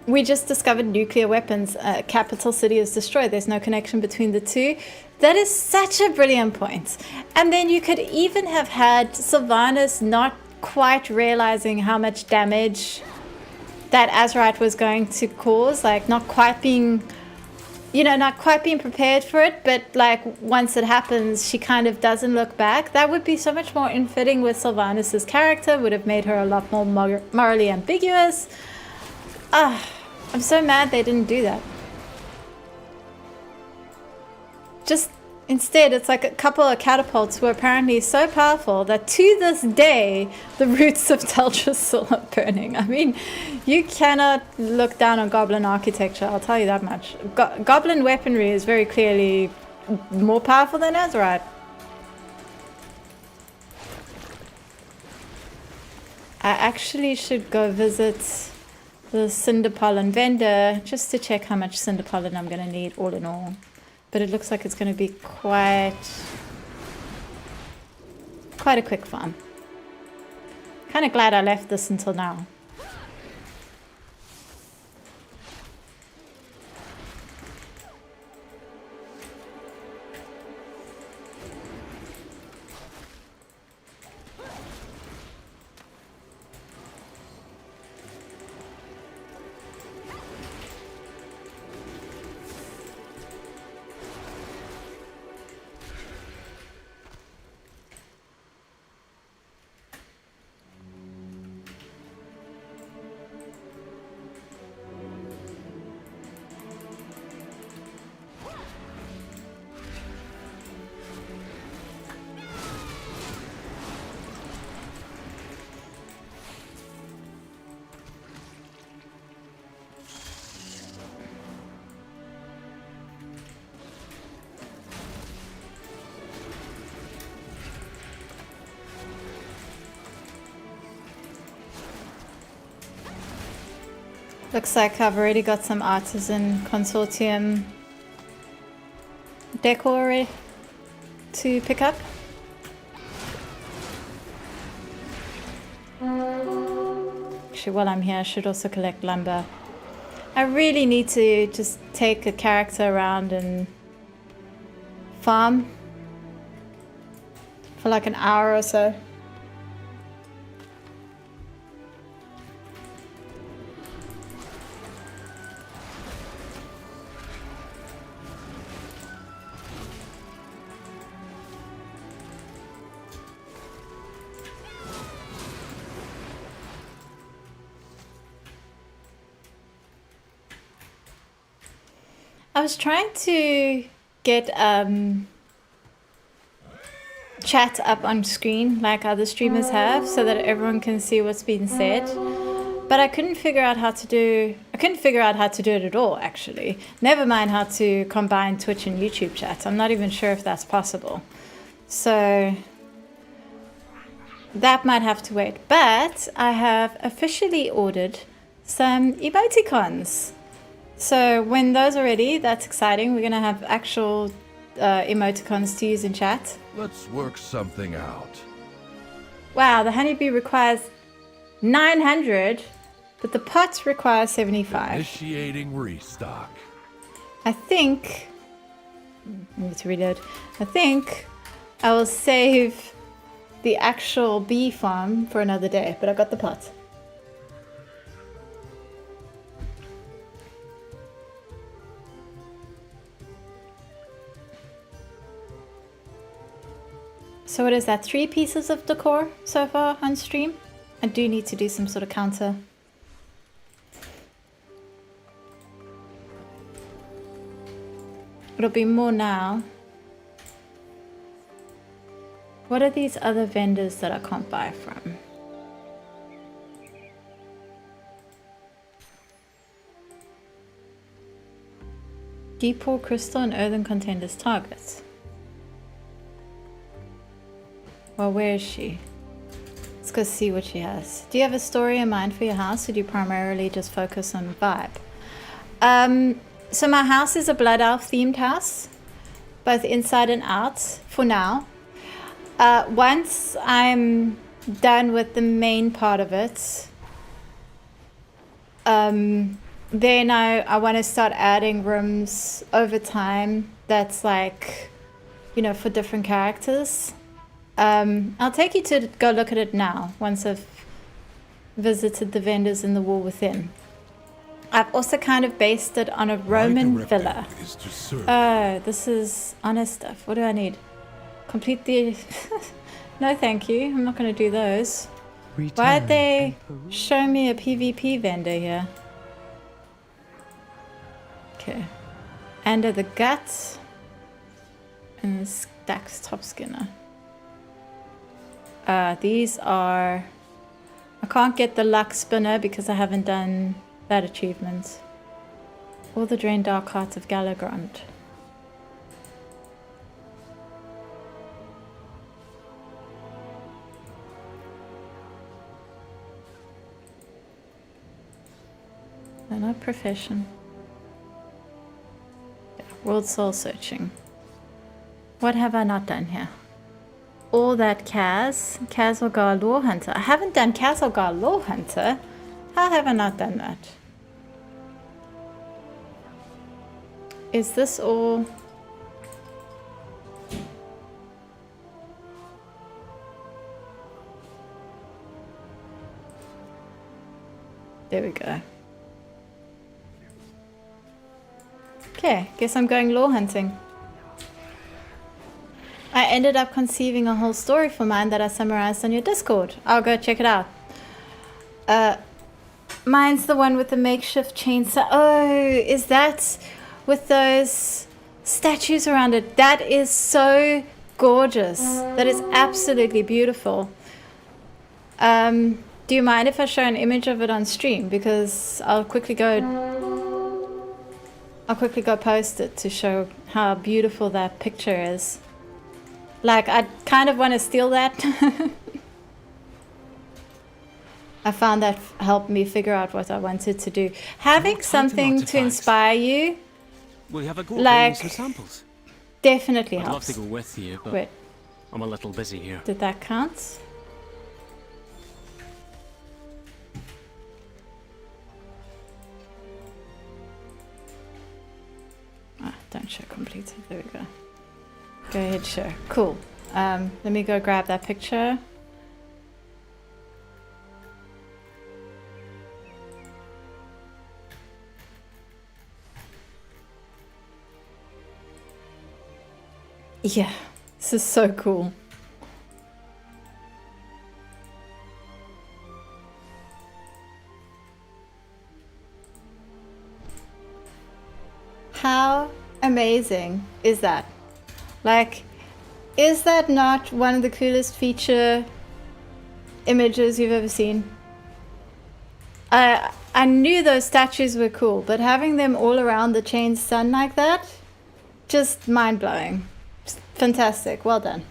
Speaker 1: We just discovered nuclear weapons. Capital City is destroyed. There's no connection between the two. That is such a brilliant point. And then you could even have had Sylvanas not quite realizing how much damage that Azerite was going to cause. Like, not quite being, not quite being prepared for it. But, like, once it happens, she kind of doesn't look back. That would be so much more in fitting with Sylvanas' character. Would have made her a lot more morally ambiguous. I'm so mad they didn't do that. Just instead, it's like a couple of catapults who are apparently so powerful that to this day, the roots of Teldrassil are burning. I mean, you cannot look down on Goblin architecture, I'll tell you that much. Goblin weaponry is very clearly more powerful than Azerite. I actually should go visit the Cinder Pollen vendor just to check how much Cinder Pollen I'm going to need all in all. But it looks like it's going to be quite a quick farm. Kind of glad I left this until now. Looks like I've already got some artisan consortium decor to pick up. Actually, while I'm here, I should also collect lumber. I really need to just take a character around and farm for like an hour or so. I was trying to get chat up on screen like other streamers have so that everyone can see what's being said. But I couldn't figure out how to do it at all, actually. Never mind how to combine Twitch and YouTube chat. I'm not even sure if that's possible. So that might have to wait. But I have officially ordered some emoticons. So when those are ready, that's exciting. We're going to have actual emoticons to use in chat.
Speaker 2: Let's work something out.
Speaker 1: Wow, the honeybee requires 900, but the pot requires 75.
Speaker 2: Initiating restock.
Speaker 1: I think... I need to reload. I think I will save the actual bee farm for another day, but I got the pot. So what is that, 3 pieces of decor so far on stream? I do need to do some sort of counter. It'll be more now. What are these other vendors that I can't buy from? Decor, crystal, and earthen contenders targets. Well, where is she? Let's go see what she has. Do you have a story in mind for your house, or do you primarily just focus on vibe? So my house is a Blood Elf themed house, both inside and out, for now. Once I'm done with the main part of it, then I want to start adding rooms over time that's like, you know, for different characters. I'll take you to go look at it now, once I've visited the vendors in the wall within. I've also kind of based it on a Roman villa. Oh, this is honest stuff. What do I need? Complete the... No, thank you. I'm not going to do those. Why'd they show me a PvP vendor here? Okay. Under the gut. And the Stacks Top Skinner. These are... I can't get the luck spinner because I haven't done that achievement. Or the Drained Dark Heart of Galagrond. No, not profession. Yeah, World Soul Searching. What have I not done here? All that Kazalgar Lore Hunter. I haven't done Kazalgar Lore Hunter. How have I not done that? Is this all? There we go. Okay, guess I'm going lore hunting. I ended up conceiving a whole story for mine that I summarized on your Discord. I'll go check it out. Mine's the one with the makeshift chainsaw. Oh, is that with those statues around it? That is so gorgeous. That is absolutely beautiful. Do you mind if I show an image of it on stream? Because I'll quickly go post it to show how beautiful that picture is. Like, I kind of want to steal that. I found that helped me figure out what I wanted to do. Having something to inspire you,
Speaker 11: We have a go
Speaker 1: like,
Speaker 11: some samples.
Speaker 1: definitely
Speaker 11: I'd love
Speaker 1: helps.
Speaker 11: to go with you, but
Speaker 1: Wait,
Speaker 11: I'm a little busy here.
Speaker 1: did that count? Don't show completed. There we go. Go ahead, show. Cool. Let me go grab that picture. Yeah, this is so cool. How amazing is that? Like, is that not one of the coolest feature images you've ever seen? I knew those statues were cool, but having them all around the chained sun like that, just mind-blowing. Fantastic. Well done.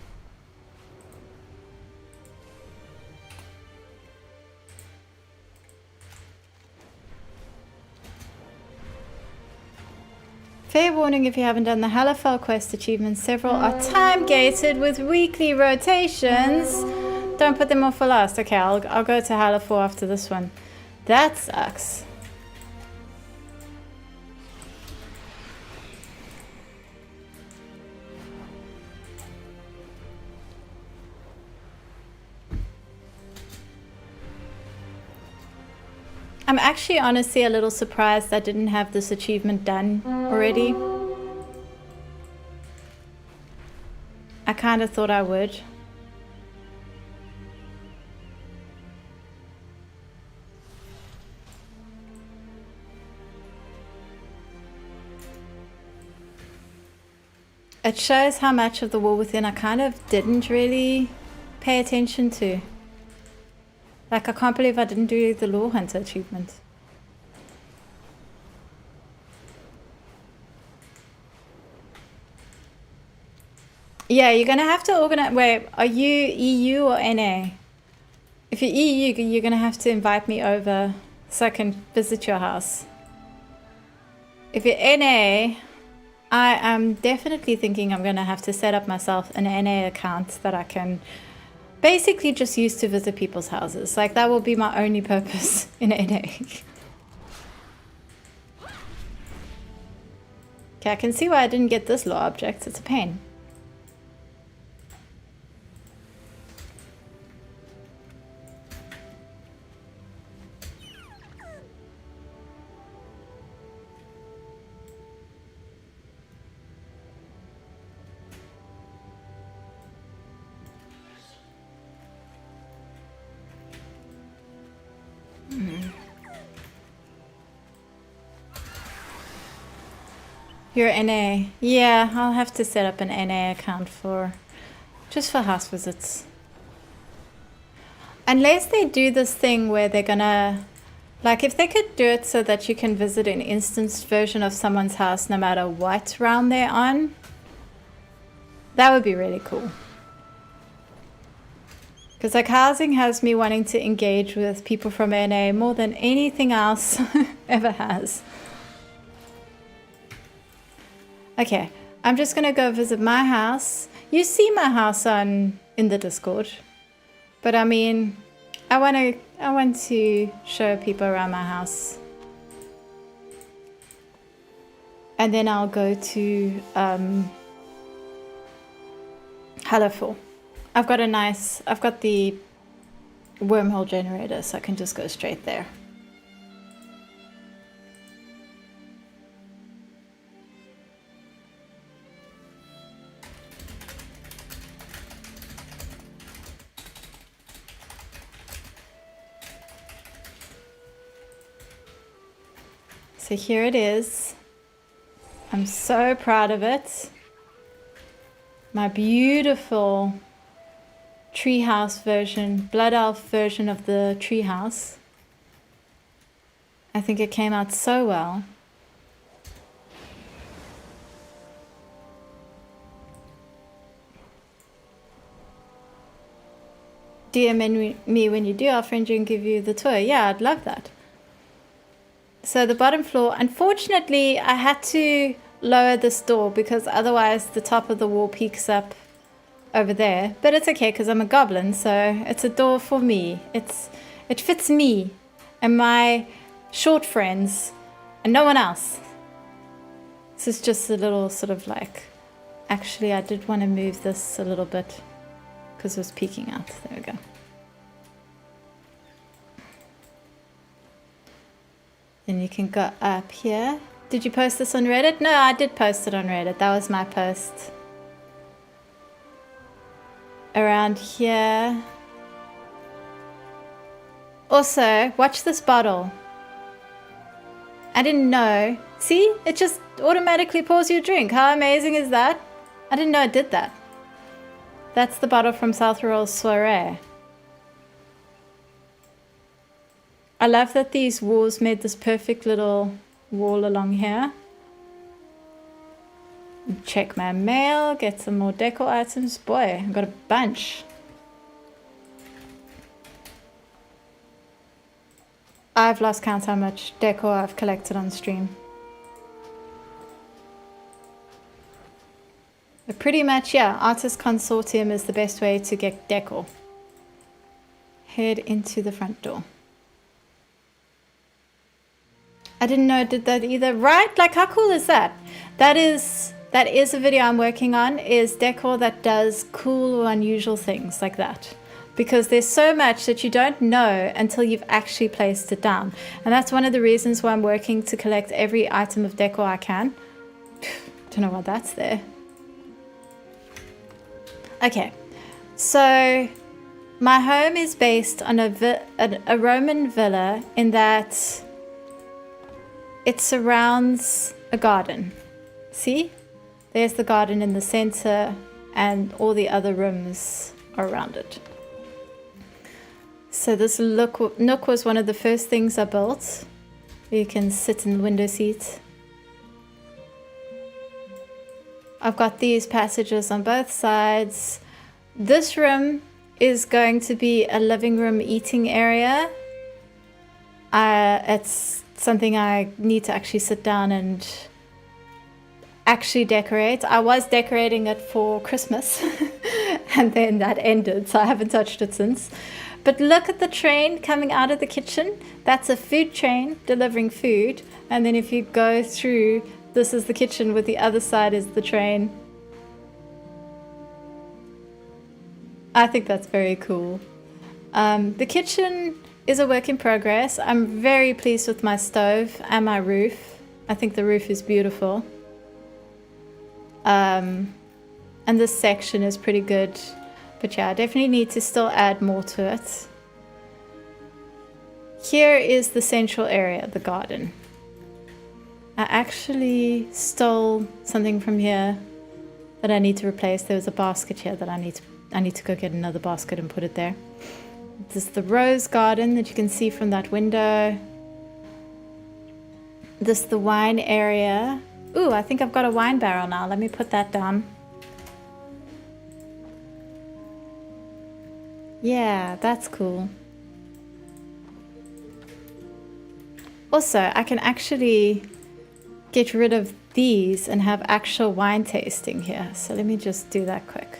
Speaker 1: Fair warning if you haven't done the Hallerfell quest achievements, several are time-gated with weekly rotations. Don't put them off for last. Okay, I'll go to Hallerfell after this one. That sucks. I'm actually honestly a little surprised I didn't have this achievement done already. I kind of thought I would. It shows how much of the War Within I kind of didn't really pay attention to. Like, I can't believe I didn't do the Lore Hunter achievement. Yeah, you're gonna have to organize. Wait, are you EU or NA? If you're EU, you're gonna have to invite me over so I can visit your house. If you're NA, I am definitely thinking I'm gonna have to set up myself an NA account that I can basically just use to visit people's houses. Like, that will be my only purpose in NA. Okay, I can see why I didn't get this lore object. It's a pain. You're NA. Yeah, I'll have to set up an NA account just for house visits. Unless they do this thing where they're gonna, like, if they could do it so that you can visit an instanced version of someone's house no matter what round they're on, that would be really cool. Because, like, housing has me wanting to engage with people from NA more than anything else ever has. Okay, I'm just gonna go visit my house. You see my house in the Discord, but I mean, I want to show people around my house, and then I'll go to Hallerfall. I've got the wormhole generator, so I can just go straight there. So here it is. I'm so proud of it. My beautiful treehouse version, blood elf version of the treehouse. I think it came out so well. DM me when you do. I'll friend you and give you the tour. Yeah, I'd love that. So the bottom floor, unfortunately, I had to lower this door because otherwise the top of the wall peeks up over there. But it's okay because I'm a goblin, so it's a door for me. It fits me and my short friends and no one else. This is just a little sort of like... Actually, I did want to move this a little bit because it was peeking out. There we go. Then you can go up here. Did you post this on Reddit? No, I did post it on Reddit. That was my post. Around here. Also, watch this bottle. I didn't know. See? It just automatically pours you a drink. How amazing is that? I didn't know it did that. That's the bottle from South Royal Soiree. I love that these walls made this perfect little wall along here. Check my mail, get some more decor items. Boy, I've got a bunch. I've lost count how much decor I've collected on stream. But pretty much, yeah, Artist Consortium is the best way to get decor. Head into the front door. I didn't know it did that either. Right? Like, how cool is that? That is a video I'm working on, is decor that does cool or unusual things like that. Because there's so much that you don't know until you've actually placed it down. And that's one of the reasons why I'm working to collect every item of decor I can. Don't know why that's there. Okay, so my home is based on a Roman villa in that it surrounds a garden. See? There's the garden in the center and all the other rooms are around it. So this nook was one of the first things I built. You can sit in the window seat. I've got these passages on both sides. This room is going to be a living room eating area. It's something I need to actually sit down and actually decorate. I was decorating it for Christmas and then that ended, so I haven't touched it since. But look at the train coming out of the kitchen. That's a food train delivering food. And then if you go through, this is the kitchen with the other side is the train. I think that's very cool. The kitchen is a work in progress. I'm very pleased with my stove and my roof. I think the roof is beautiful. And this section is pretty good. But yeah, I definitely need to still add more to it. Here is the central area, the garden. I actually stole something from here that I need to replace. There was a basket here that I need to go get another basket and put it there. This is the rose garden that you can see from that window. This is the wine area. Ooh, I think I've got a wine barrel now. Let me put that down. Yeah, that's cool. Also, I can actually get rid of these and have actual wine tasting here. So let me just do that quick.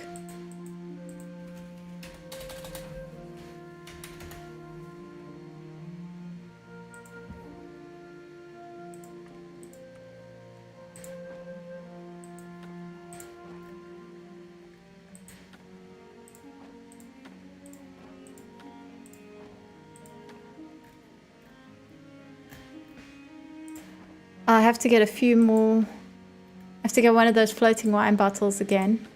Speaker 1: I have to get a few more. I have to get one of those floating wine bottles again.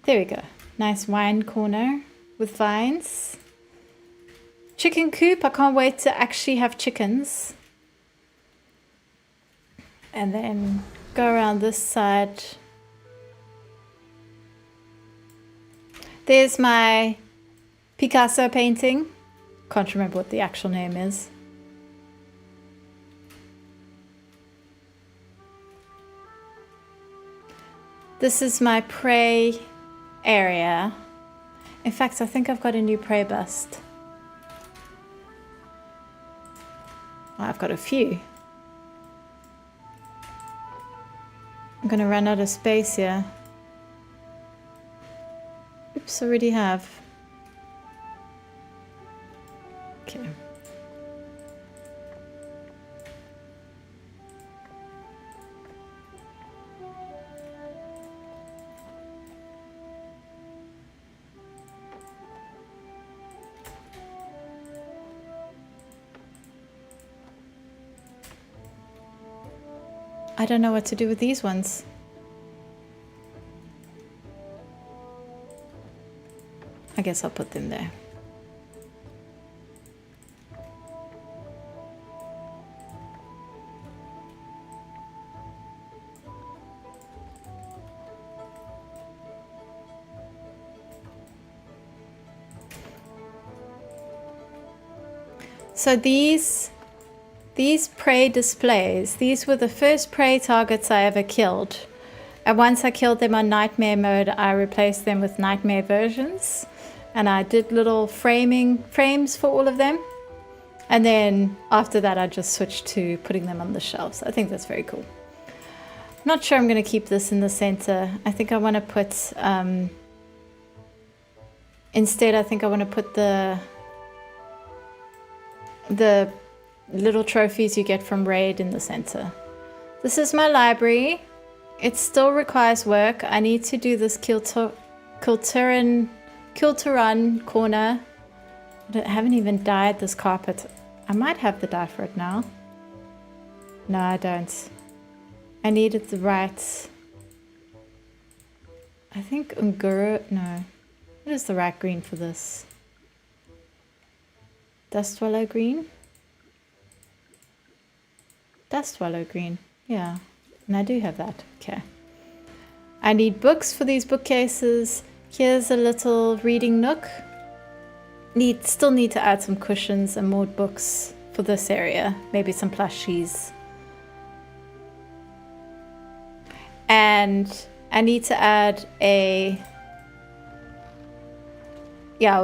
Speaker 1: There we go. Nice wine corner with vines. Chicken coop. I can't wait to actually have chickens. And then go around this side. There's my Picasso painting. Can't remember what the actual name is. This is my prey area. In fact, I think I've got a new prey bust. I've got a few. I'm gonna run out of space here. Oops, already have. Okay. I don't know what to do with these ones. I guess I'll put them there. So these prey displays, these were the first prey targets I ever killed. And once I killed them on nightmare mode, I replaced them with nightmare versions. And I did little frames for all of them. And then after that, I just switched to putting them on the shelves. I think that's very cool. Not sure I'm going to keep this in the center. I think I want to put, instead, I think I want to put the little trophies you get from Raid in the center. This is my library. It still requires work. I need to do this Kilturran corner. I haven't even dyed this carpet. I might have the dye for it now. No, I don't. I needed the right... I think Unguro... No. What is the right green for this? Dust Wallow green? Dust Wallow green. Yeah. And I do have that. Okay. I need books for these bookcases. Here's a little reading nook. Still need to add some cushions and more books for this area. Maybe some plushies. And I need to add a... Yeah,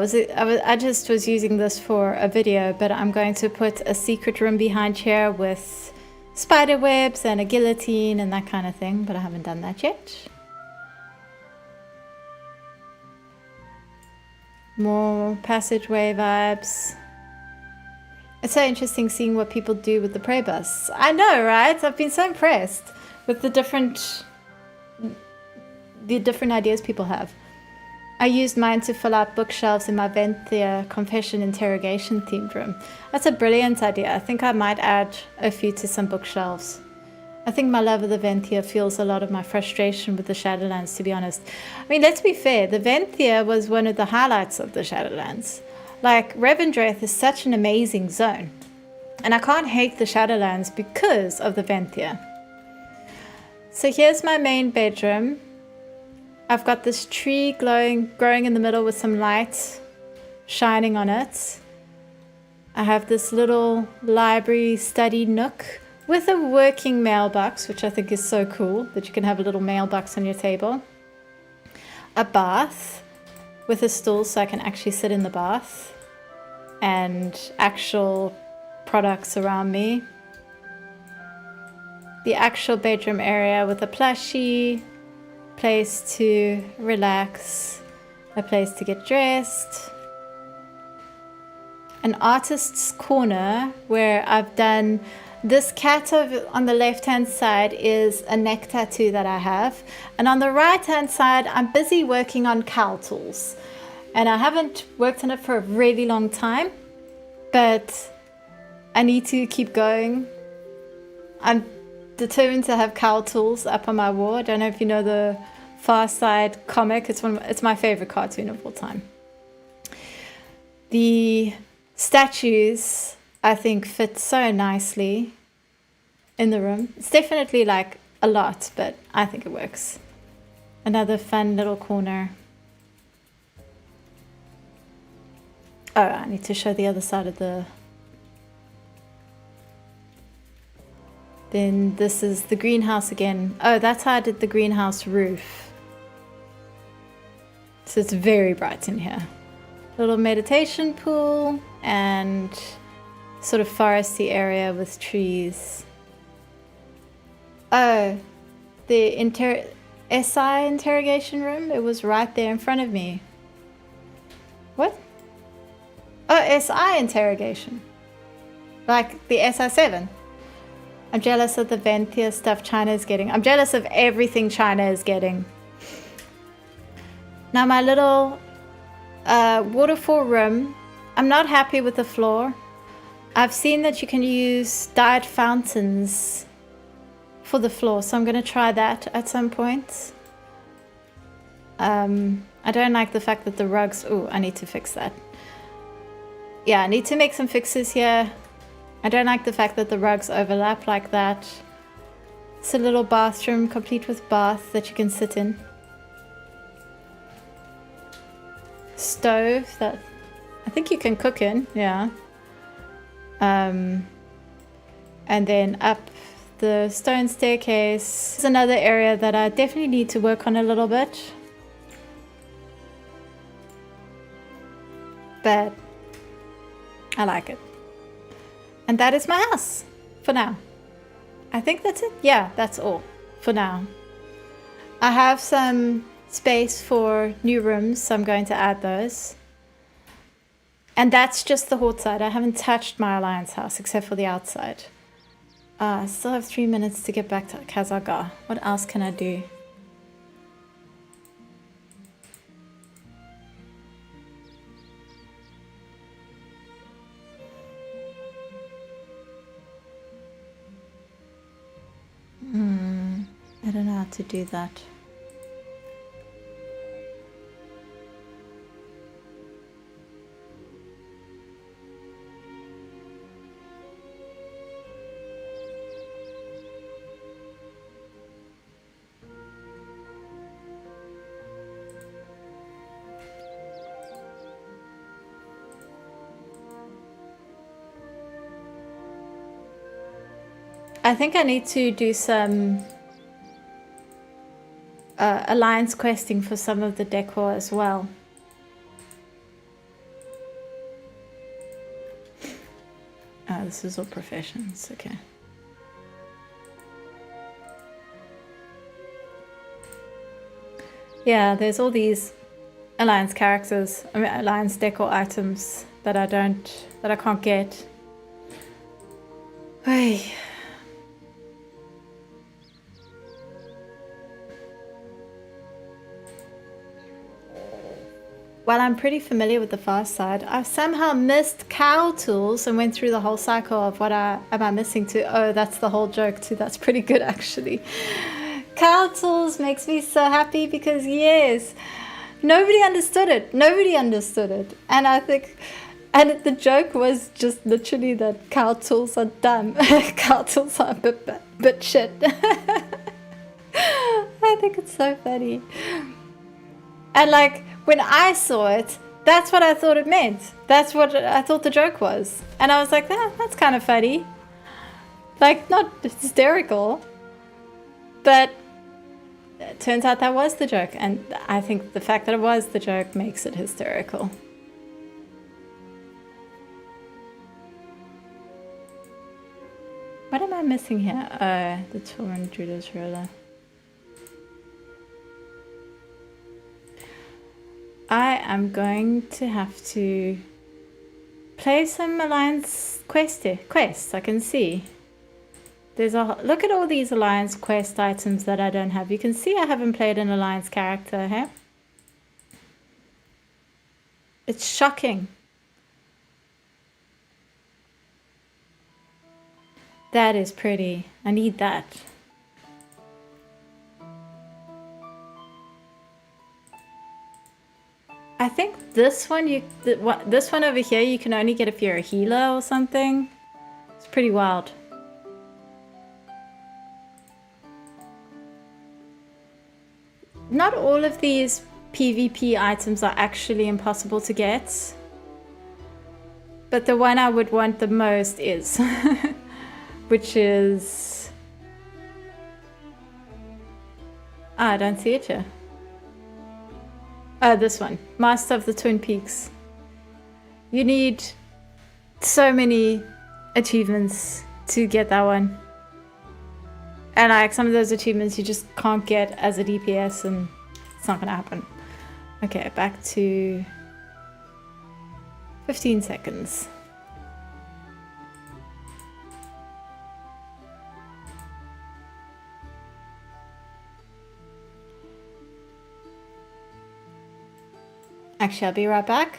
Speaker 1: I just was using this for a video, but I'm going to put a secret room behind here with spider webs and a guillotine and that kind of thing, but I haven't done that yet. More passageway vibes. It's so interesting seeing what people do with the prey busts. I know, right? I've been so impressed with the different ideas people have. I used mine to fill out bookshelves in my Venthia confession interrogation themed room. That's a brilliant idea. I think I might add a few to some bookshelves. I think my love of the Venthia fuels a lot of my frustration with the Shadowlands, to be honest. I mean, let's be fair. The Venthia was one of the highlights of the Shadowlands. Like, Revendreth is such an amazing zone. And I can't hate the Shadowlands because of the Venthia. So here's my main bedroom. I've got this tree growing in the middle with some light shining on it. I have this little library study nook with a working mailbox, which I think is so cool that you can have a little mailbox on your table. A bath with a stool so I can actually sit in the bath, and actual products around me. The actual bedroom area with a plushie, place to relax, a place to get dressed. An artist's corner where I've done this cat on the left hand side is a neck tattoo that I have, and on the right hand side I'm busy working on cowl tools, and I haven't worked on it for a really long time, but I need to keep going. I'm determined to have cowl tools up on my wall. I don't know if you know the Far Side comic. It's my favorite cartoon of all time. The statues, I think, fit so nicely in the room. It's definitely like a lot, but I think it works. Another fun little corner. Oh, I need to show the other side of the... Then this is the greenhouse again. Oh, that's how I did the greenhouse roof. So it's very bright in here. Little meditation pool and sort of foresty area with trees. Oh, the SI interrogation room. It was right there in front of me. What? Oh, SI interrogation. Like the SI7. I'm jealous of the Ventia stuff China is getting. I'm jealous of everything China is getting. Now my little waterfall room, I'm not happy with the floor. I've seen that you can use dyed fountains for the floor, so I'm going to try that at some point. I don't like the fact that the rugs... Oh, I need to fix that. Yeah, I need to make some fixes here. I don't like the fact that the rugs overlap like that. It's a little bathroom complete with bath that you can sit in. Stove that I think you can cook in, yeah. And then up the stone staircase. It's another area that I definitely need to work on a little bit. But I like it. And that is my house for now. I think that's it. Yeah, that's all for now. I have some space for new rooms, so I'm going to add those. And that's just the Horde side. I haven't touched my Alliance house except for the outside. I still have 3 minutes to get back to Kazaga. What else can I do? I don't know how to do that. I think I need to do some alliance questing for some of the decor as well. Oh, this is all professions, okay. Yeah, there's all these alliance characters, I mean alliance decor items that I can't get. Hey. While I'm pretty familiar with the fast side, I've somehow missed cow tools and went through the whole cycle of what am I missing to? Oh, that's the whole joke too. That's pretty good actually. Cow tools makes me so happy because yes, nobody understood it. Nobody understood it. And I think, and the joke was just literally that cow tools are dumb. Cow tools are a bit shit. I think it's so funny. And like, when I saw it, that's what I thought it meant. That's what I thought the joke was. And I was like, that's kind of funny. Like, not hysterical. But it turns out that was the joke. And I think the fact that it was the joke makes it hysterical. What am I missing here? The Torn Judas roller. I am going to have to play some Alliance quests. I can see. There's a look at all these Alliance quest items that I don't have. You can see I haven't played an Alliance character here. It's shocking. That is pretty. I need that. I think this one, this one over here, you can only get if you're a healer or something. It's pretty wild. Not all of these PvP items are actually impossible to get. But the one I would want the most is, which is... Oh, I don't see it here. This one. Master of the Twin Peaks. You need so many achievements to get that one. And like some of those achievements you just can't get as a DPS and it's not gonna happen. Okay, back to 15 seconds. Actually, I'll be right back.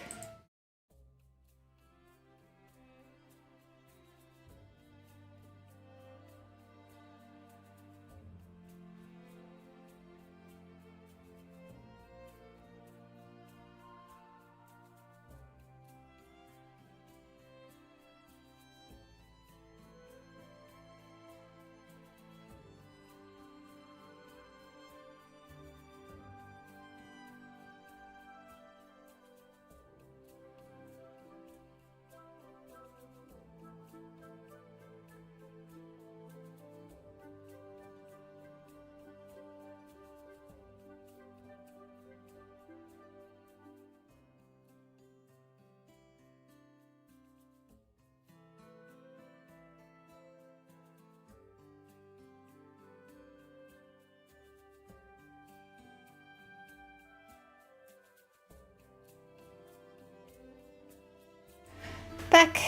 Speaker 1: Back.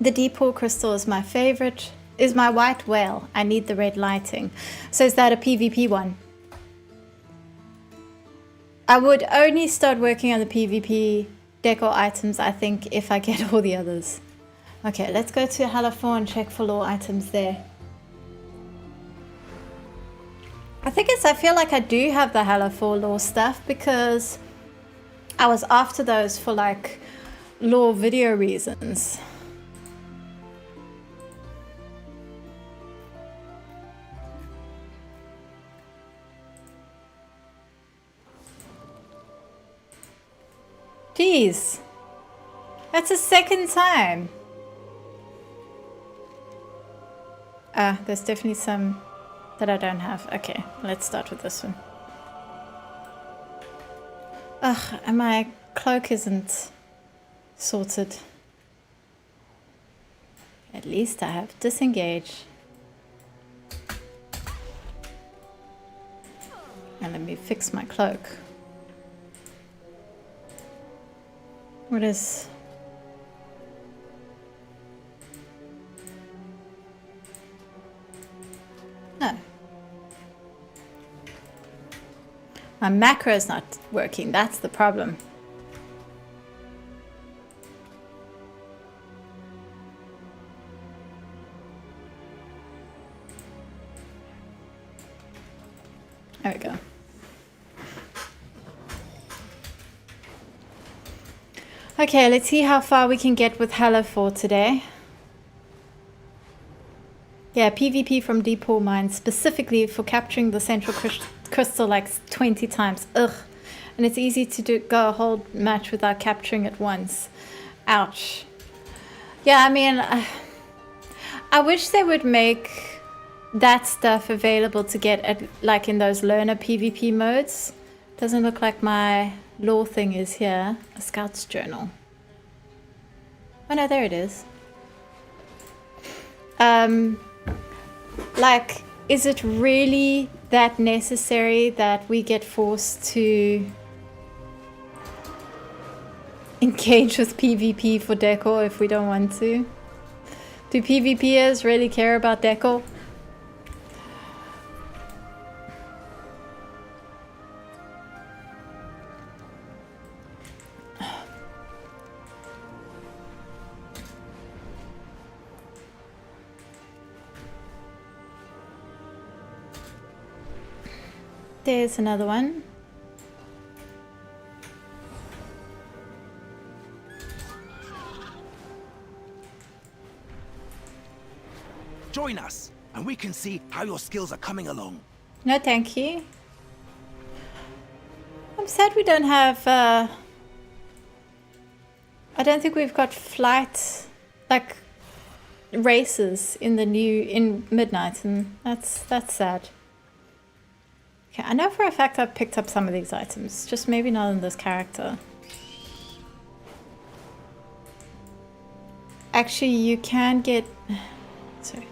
Speaker 1: The Decor crystal is my favorite. Is my white whale. I need the red lighting. So is that a PvP one? I would only start working on the PvP decor items, I think, if I get all the others. Okay, let's go to Halafor and check for lore items there. I feel like I do have the Halafor lore stuff because I was after those for like lore video reasons. Jeez, that's the second time. There's definitely some that I don't have. Okay, let's start with this one. Ugh, and my cloak isn't sorted. At least I have disengage. And let me fix my cloak. What is... No. My macro is not working, that's the problem. There we go. Okay, let's see how far we can get with Halafor today. Yeah, PvP from Decor Mine, specifically for capturing the central crystal like 20 times. Ugh. And it's easy to go a whole match without capturing it once. Ouch. Yeah, I mean, I wish they would make that stuff available to get at, like in those learner PvP modes. Doesn't look like my lore thing is here. A scout's journal. Oh no, there it is. Like, is it really that necessary that we get forced to engage with PvP for Decor if we don't want to? Do PvPers really care about Decor? There's another one.
Speaker 12: Join us, and we can see how your skills are coming along.
Speaker 1: No, thank you. I'm sad we don't have... I don't think we've got flight, like, races in the new... in Midnight, and that's sad. Okay, I know for a fact I've picked up some of these items, just maybe not in this character. Actually, you can get... Sorry.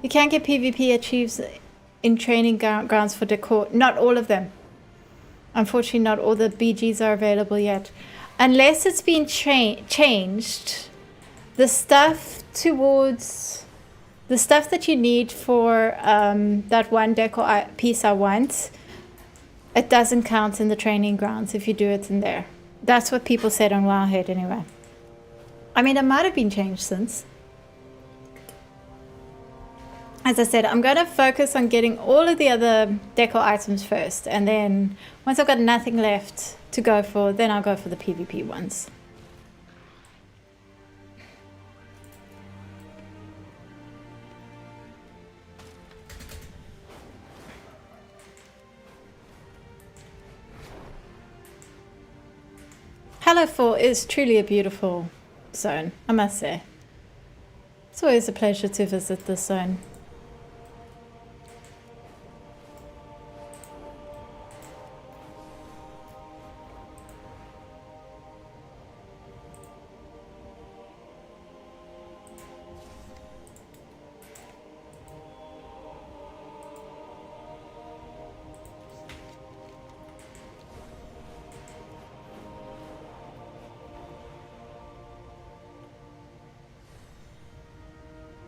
Speaker 1: You can get PvP achieves in training grounds for Decor. Not all of them. Unfortunately, not all the BGs are available yet. Unless it's been changed, the stuff towards... The stuff that you need for that one Decor piece I want, it doesn't count in the training grounds if you do it in there. That's what people said on Wowhead anyway. I mean, it might have been changed since. As I said, I'm going to focus on getting all of the other Decor items first. And then once I've got nothing left to go for, then I'll go for the PvP ones. Hello 4 is truly a beautiful zone, I must say. It's always a pleasure to visit this zone.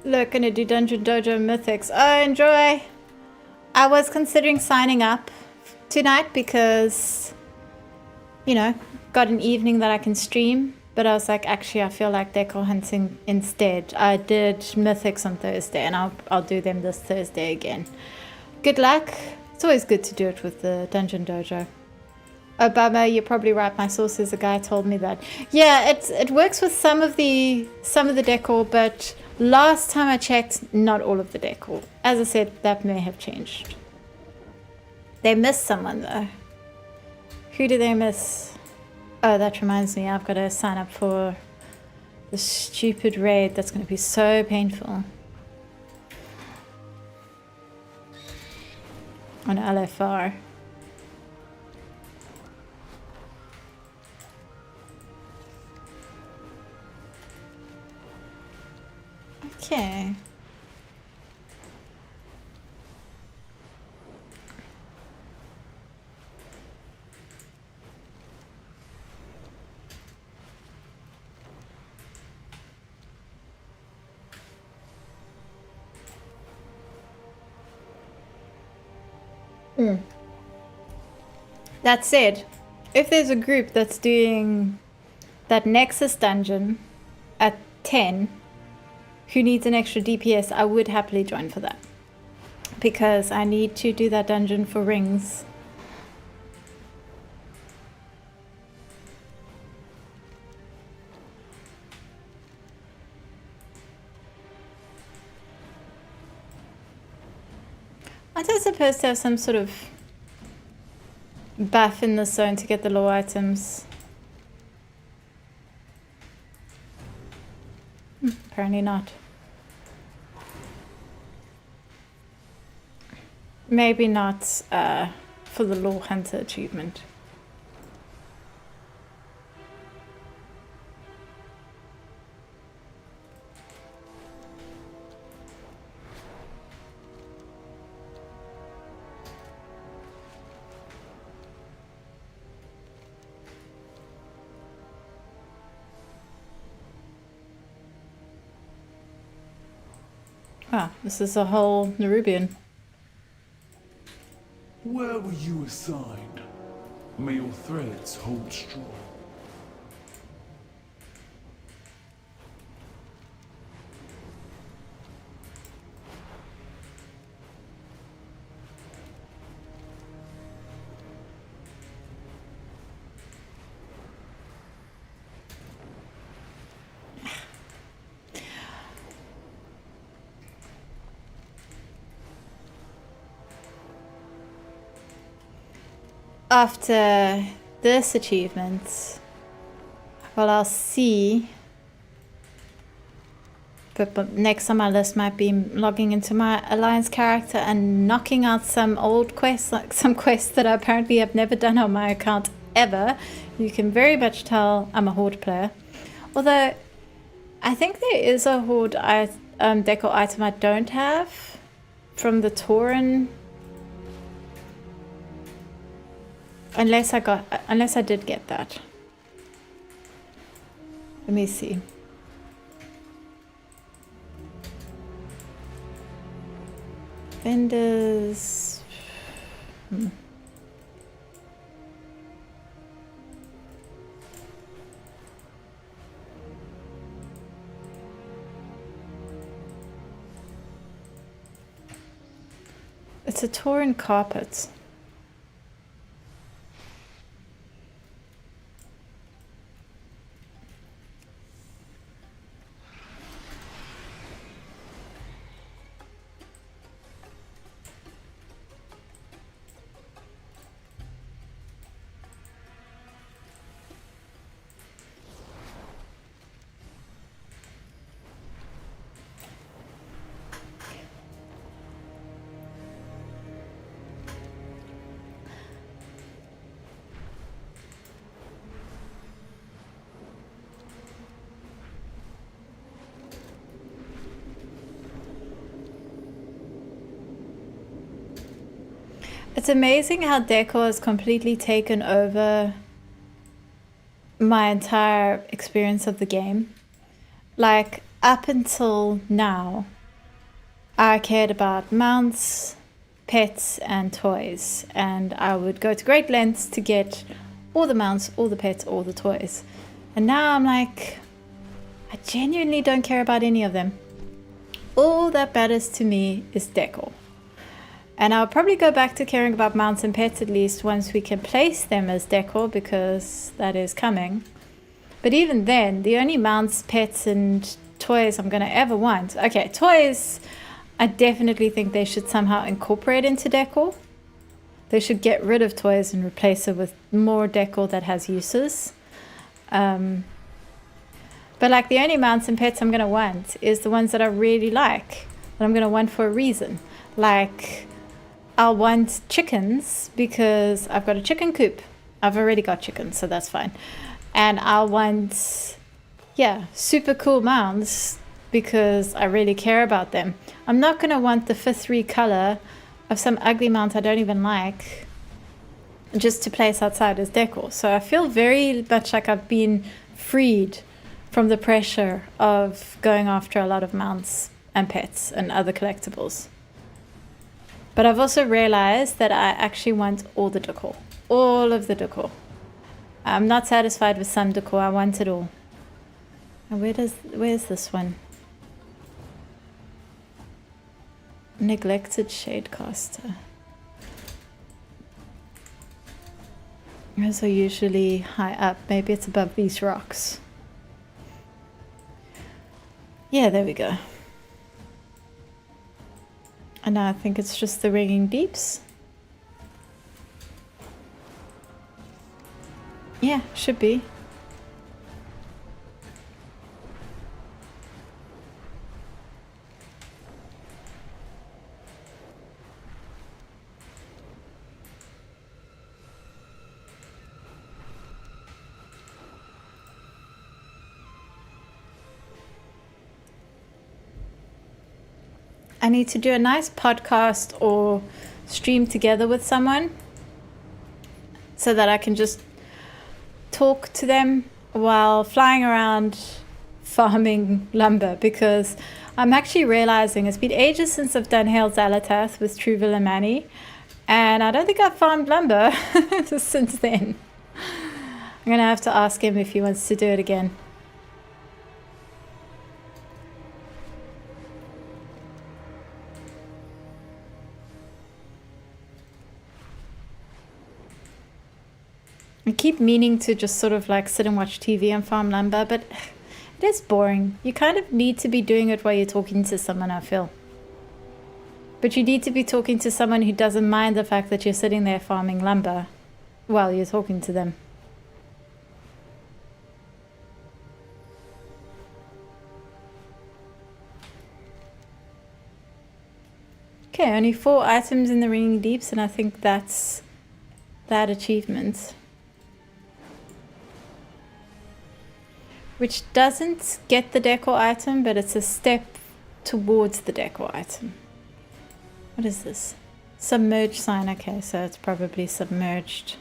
Speaker 1: Look, gonna do Dungeon Dojo Mythics. Oh, enjoy! I was considering signing up tonight because, you know, got an evening that I can stream. But I was like, actually, I feel like Decor hunting instead. I did Mythics on Thursday, and I'll do them this Thursday again. Good luck. It's always good to do it with the Dungeon Dojo. Obama, you're probably right. My sources, a guy told me that. Yeah, it works with some of the Decor, but last time I checked, not all of the Decor. As I said, that may have changed. They missed someone though. Who did they miss? Oh, that reminds me. I've got to sign up for the stupid raid. That's going to be so painful. On LFR. Okay. That said, if there's a group that's doing that Nexus dungeon at 10 who needs an extra DPS, I would happily join for that. Because I need to do that dungeon for rings. Aren't I supposed to have some sort of buff in the zone to get the law items? Apparently not. Maybe not for the law hunter achievement. Ah, this is a whole Nerubian.
Speaker 2: Where were you assigned? May your threads hold strong.
Speaker 1: After this achievement, well, I'll see. But next on my list might be logging into my Alliance character and knocking out some old quests, like some quests that I apparently have never done on my account ever. You can very much tell I'm a Horde player. Although, I think there is a Horde decor item I don't have from the Tauren. Unless I did get that. Let me see. Vendors. It's a Tauren carpet. It's amazing how Decor has completely taken over my entire experience of the game. Like, up until now, I cared about mounts, pets, and toys. And I would go to great lengths to get all the mounts, all the pets, all the toys. And now I'm like, I genuinely don't care about any of them. All that matters to me is Decor. And I'll probably go back to caring about mounts and pets at least once we can place them as decor, because that is coming. But even then, the only mounts, pets, and toys I'm going to ever want... Okay, toys, I definitely think they should somehow incorporate into decor. They should get rid of toys and replace it with more decor that has uses. But like the only mounts and pets I'm going to want is the ones that I really like, that I'm going to want for a reason. Like... I'll want chickens because I've got a chicken coop. I've already got chickens, so that's fine. And I'll want, yeah, super cool mounts because I really care about them. I'm not going to want the fifth recolor of some ugly mount I don't even like just to place outside as decor. So I feel very much like I've been freed from the pressure of going after a lot of mounts and pets and other collectibles. But I've also realized that I actually want all the decor. All of the decor. I'm not satisfied with some decor. I want it all. And where's this one? Neglected Shadecaster. Those are usually high up. Maybe it's above these rocks. Yeah, there we go. And now I think it's just the Ringing Deeps. Yeah, should be. I need to do a nice podcast or stream together with someone so that I can just talk to them while flying around farming lumber, because I'm actually realizing it's been ages since I've done Hail Zalatath with True Villamani, and I don't think I've farmed lumber since then. I'm going to have to ask him if he wants to do it again. I keep meaning to just sort of like sit and watch TV and farm lumber, but it is boring. You kind of need to be doing it while you're talking to someone, I feel. But you need to be talking to someone who doesn't mind the fact that you're sitting there farming lumber while you're talking to them. Okay, only 4 items in the Ringing Deeps, and I think that's that achievement. Which doesn't get the decor item, but it's a step towards the decor item. What is this? Submerged sign. Okay, so it's probably submerged.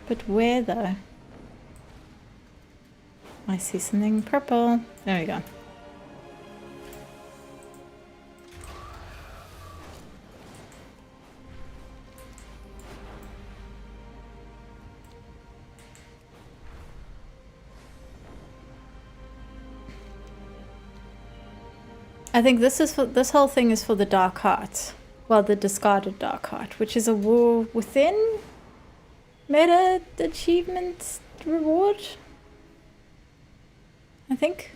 Speaker 1: But where though? I see something purple. There we go. I think this whole thing is for the Dark Heart. Well, the discarded Dark Heart, which is a War Within meta achievement reward, I think.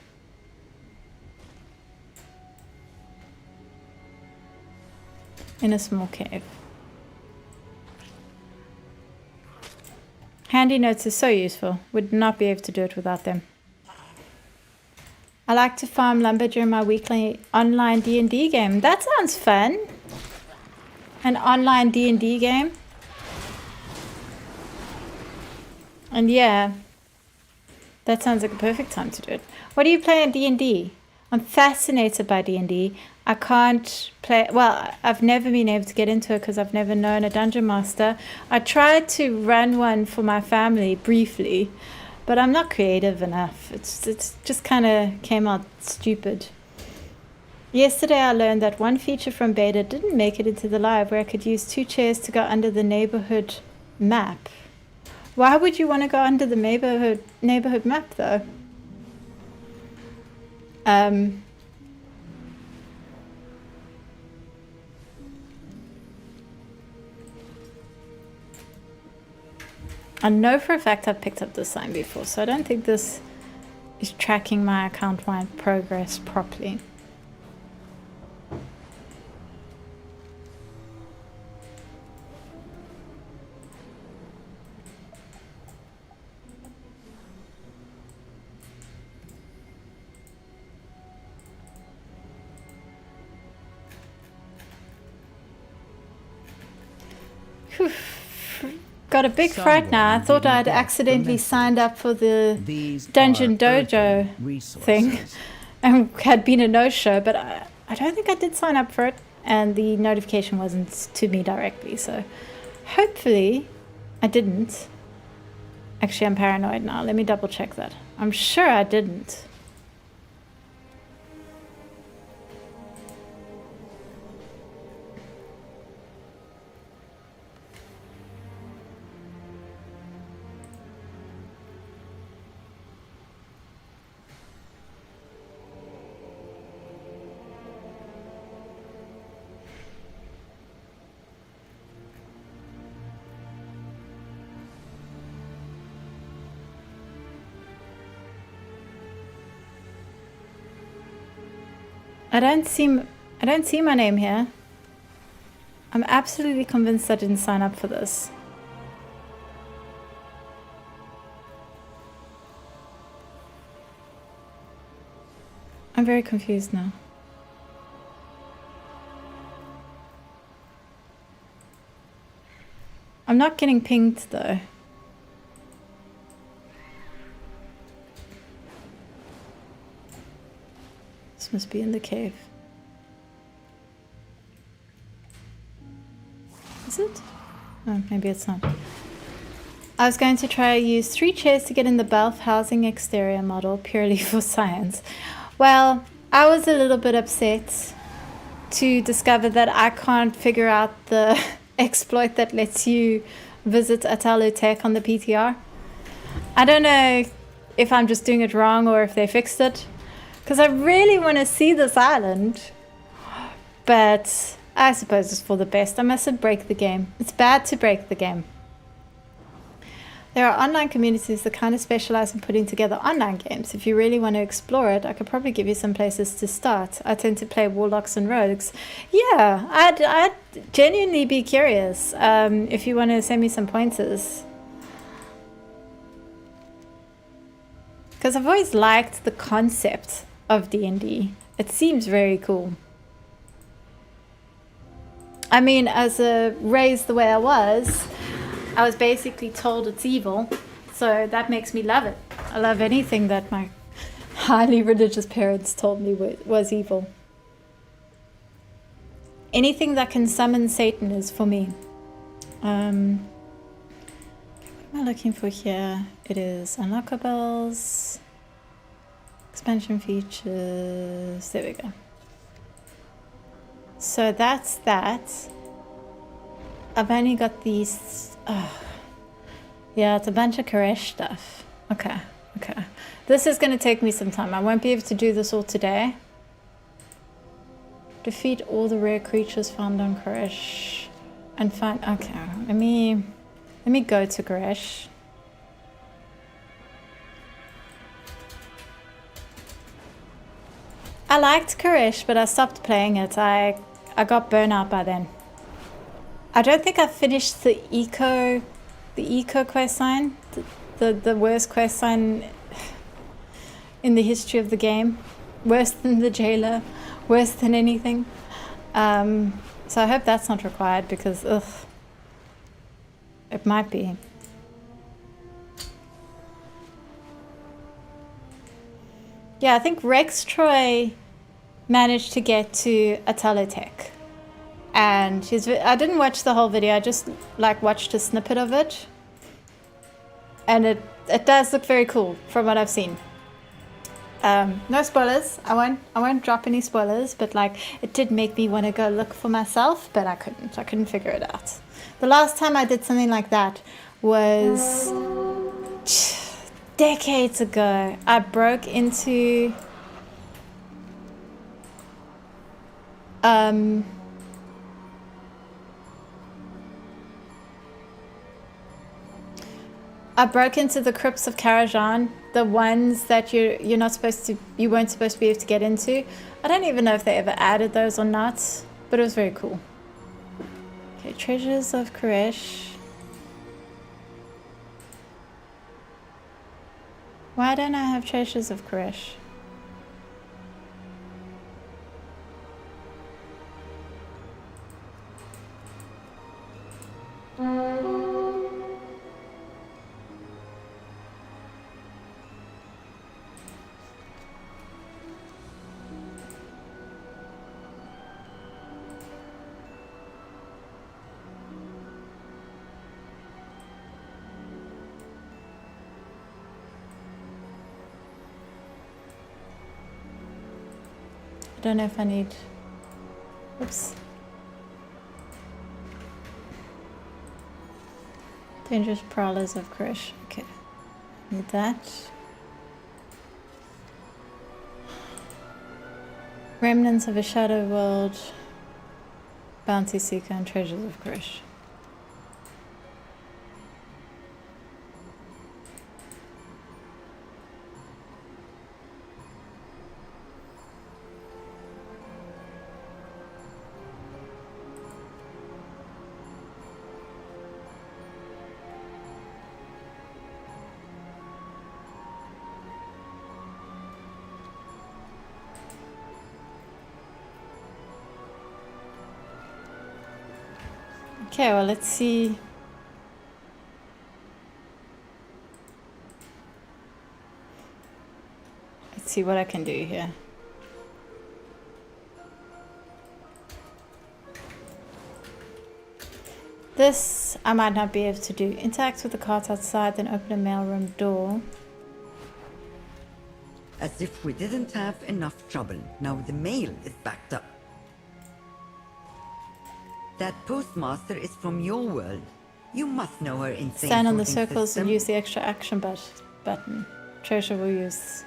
Speaker 1: In a small cave. Handy notes is so useful. Would not be able to do it without them. I like to farm lumber during my weekly online D&D game. That sounds fun. An online D&D game. And yeah, that sounds like a perfect time to do it. What do you play in D&D? I'm fascinated by D&D. I can't play, well, I've never been able to get into it because I've never known a dungeon master. I tried to run one for my family briefly, but I'm not creative enough. It's just kind of came out stupid. Yesterday I learned that one feature from beta didn't make it into the live, where I could use 2 chairs to go under the neighborhood map. Why would you want to go under the neighborhood map though? I know for a fact I've picked up this sign before, so I don't think this is tracking my account-wide progress properly. Whew. Got a big fright now. I thought I'd accidentally signed up for the Dungeon Dojo thing and had been a no-show, but I don't think I did sign up for it, and the notification wasn't to me directly, so hopefully I didn't. Actually, I'm paranoid now. Let me double check that. I'm sure I didn't. I don't see my name here. I'm absolutely convinced I didn't sign up for this. I'm very confused now. I'm not getting pinged though. This must be in the cave. Is it? Oh, maybe it's not. I was going to try to use 3 chairs to get in the Belf housing exterior model purely for science. Well, I was a little bit upset to discover that I can't figure out the exploit that lets you visit Atalu Tech on the PTR. I don't know if I'm just doing it wrong or if they fixed it, because I really want to see this island, but I suppose it's for the best. I mustn't break the game. It's bad to break the game. There are online communities that kind of specialize in putting together online games. If you really want to explore it, I could probably give you some places to start. I tend to play warlocks and rogues. Yeah, I'd genuinely be curious if you want to send me some pointers. Because I've always liked the concept of D&D. It seems very cool. I mean, as raised the way I was basically told it's evil, so that makes me love it. I love anything that my highly religious parents told me was evil. Anything that can summon Satan is for me. What am I looking for here? It is unlockables, expansion features. There we go. So that's that. I've only got these. Yeah, it's a bunch of Koresh stuff. Okay. This is going to take me some time. I won't be able to do this all today. Defeat all the rare creatures found on Koresh and find. Okay, let me go to Koresh. I liked Koresh, but I stopped playing it. I got burnt out by then. I don't think I finished the eco quest sign, the worst quest sign in the history of the game, worse than the jailer, worse than anything. So I hope that's not required because it might be. Yeah, I think Rex Troy managed to get to Atalotech. And I didn't watch the whole video, I just like watched a snippet of it. And it does look very cool from what I've seen. No spoilers. I won't drop any spoilers, but like it did make me want to go look for myself, but I couldn't figure it out. The last time I did something like that was decades ago. I broke into the crypts of Karajan, the ones that you weren't supposed to be able to get into. I don't even know if they ever added those or not, but it was very cool. Okay, treasures of Koresh. Why don't I have treasures of Koresh? I don't know if I need. Oops. Dangerous prowlers of Koresh. Okay. Need that. Remnants of a Shadow World. Bounty Seeker and Treasures of Koresh. Okay, well, let's see. Let's see what I can do here. This I might not be able to do. Interact with the cart outside, then open a mailroom door.
Speaker 13: As if we didn't have enough trouble. Now the mail is backed up. That postmaster is from your world. You must know her insane
Speaker 1: Stand on the
Speaker 13: sorting
Speaker 1: circles
Speaker 13: system.
Speaker 1: and use the extra action button. Treasure will use.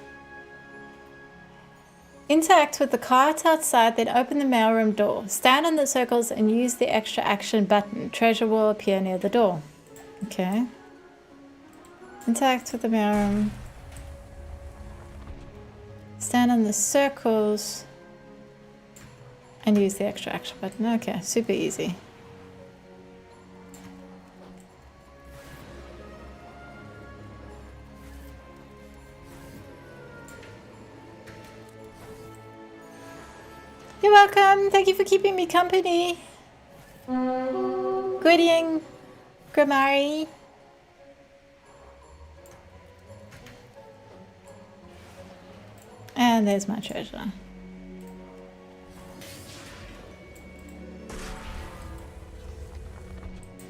Speaker 1: Interact with the cart outside, then open the mailroom door. Stand on the circles and use the extra action button. Treasure will appear near the door. Okay. Interact with the mailroom. Stand on the circles and use the extra action button. Okay, super easy. You're welcome. Thank you for keeping me company. Good evening, Grimari. And there's my treasure.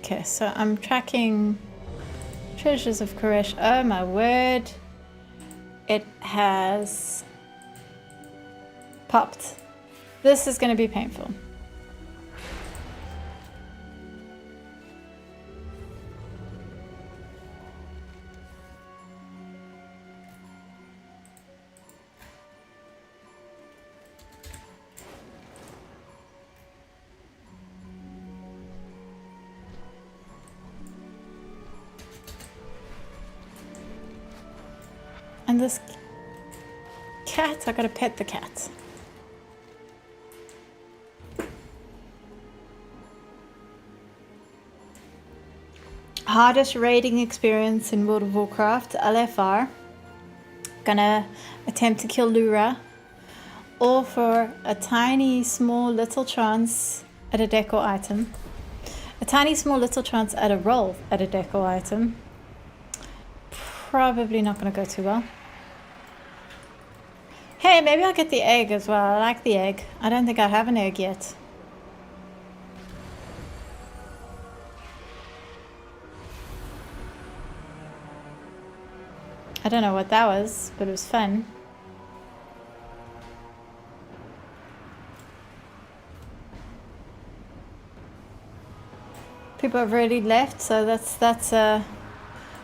Speaker 1: Okay, so I'm tracking Treasures of Koresh. Oh my word. It has popped. This is going to be painful. And this cat, I gotta pet the cat. Hardest raiding experience in World of Warcraft, LFR. Gonna attempt to kill Lura. All for a tiny, small, little chance at a decor item. A tiny, small, little chance at a roll at a decor item. Probably not gonna go too well. Hey, maybe I'll get the egg as well. I like the egg. I don't think I have an egg yet. I don't know what that was, but it was fun. People have already left, so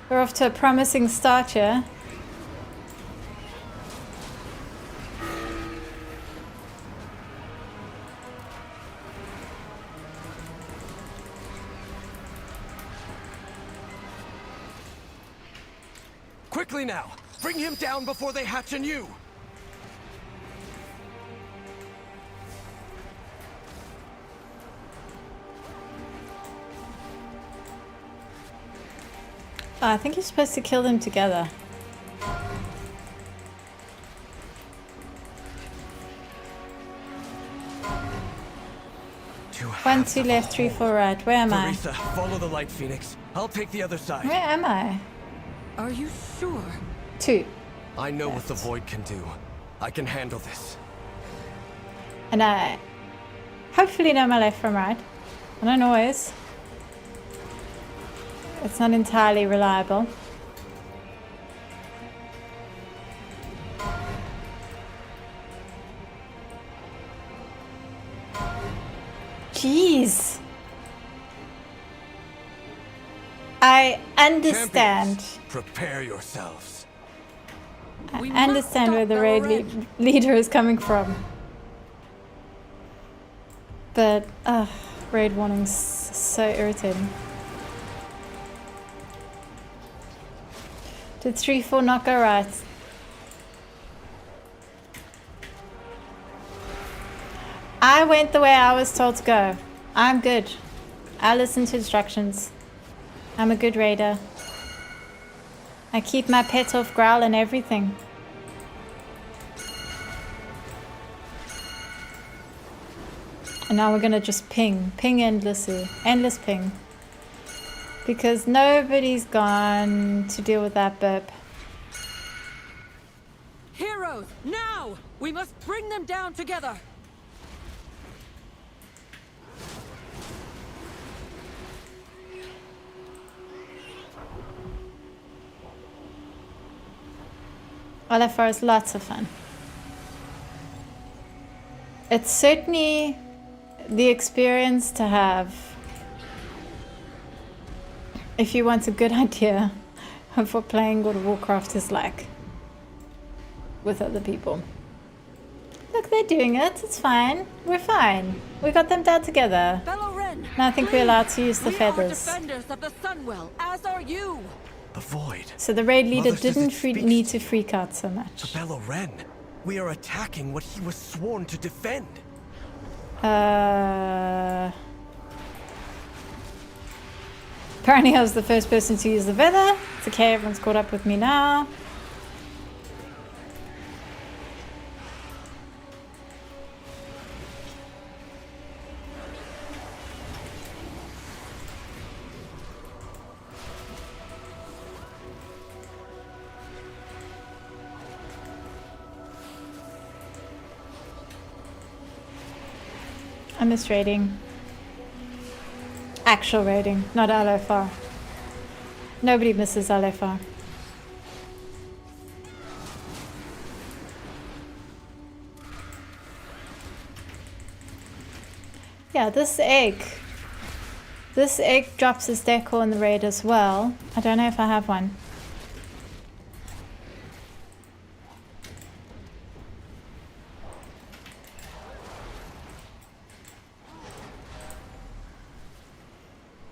Speaker 1: we're off to a promising start here.
Speaker 12: Quickly now! Bring him down before they hatch anew!
Speaker 1: Oh, I think you're supposed to kill them together. 1, 2 left, 3, 4 right. Where am I?
Speaker 12: Teresa, follow the light, Phoenix. I'll take the other side.
Speaker 1: Where am I?
Speaker 6: Are you sure?
Speaker 1: 2.
Speaker 12: I know what the Void can do. I can handle this.
Speaker 1: And I hopefully know my left from right. I don't always. It's not entirely reliable. Jeez. I understand.
Speaker 12: Champions, prepare yourselves.
Speaker 1: I understand where the raid leader is coming from. But, raid warnings so irritating. Did 3, 4 not go right? I went the way I was told to go. I'm good. I listen to instructions. I'm a good raider. I keep my pet off growl and everything. And now we're gonna just ping endlessly. Endless ping. Because nobody's gone to deal with that burp.
Speaker 6: Heroes, now! We must bring them down together!
Speaker 1: LFR is lots of fun. It's certainly the experience to have if you want a good idea of what playing World of Warcraft is like with other people. Look, they're doing it. It's fine. We're fine. We got them down together. Now I think we're allowed to use the feathers.
Speaker 6: We are defenders of the Sunwell, as are you.
Speaker 12: The Void.
Speaker 1: So the raid leader
Speaker 12: Mother says
Speaker 1: didn't
Speaker 12: it
Speaker 1: need to freak out so much.
Speaker 12: Bello Ren. We are attacking what he was sworn to defend.
Speaker 1: Apparently I was the first person to use the feather. It's okay, everyone's caught up with me now. I miss raiding. Actual raiding, not LFR. Nobody misses LFR. Yeah, this egg drops his decor in the raid as well. I don't know if I have one.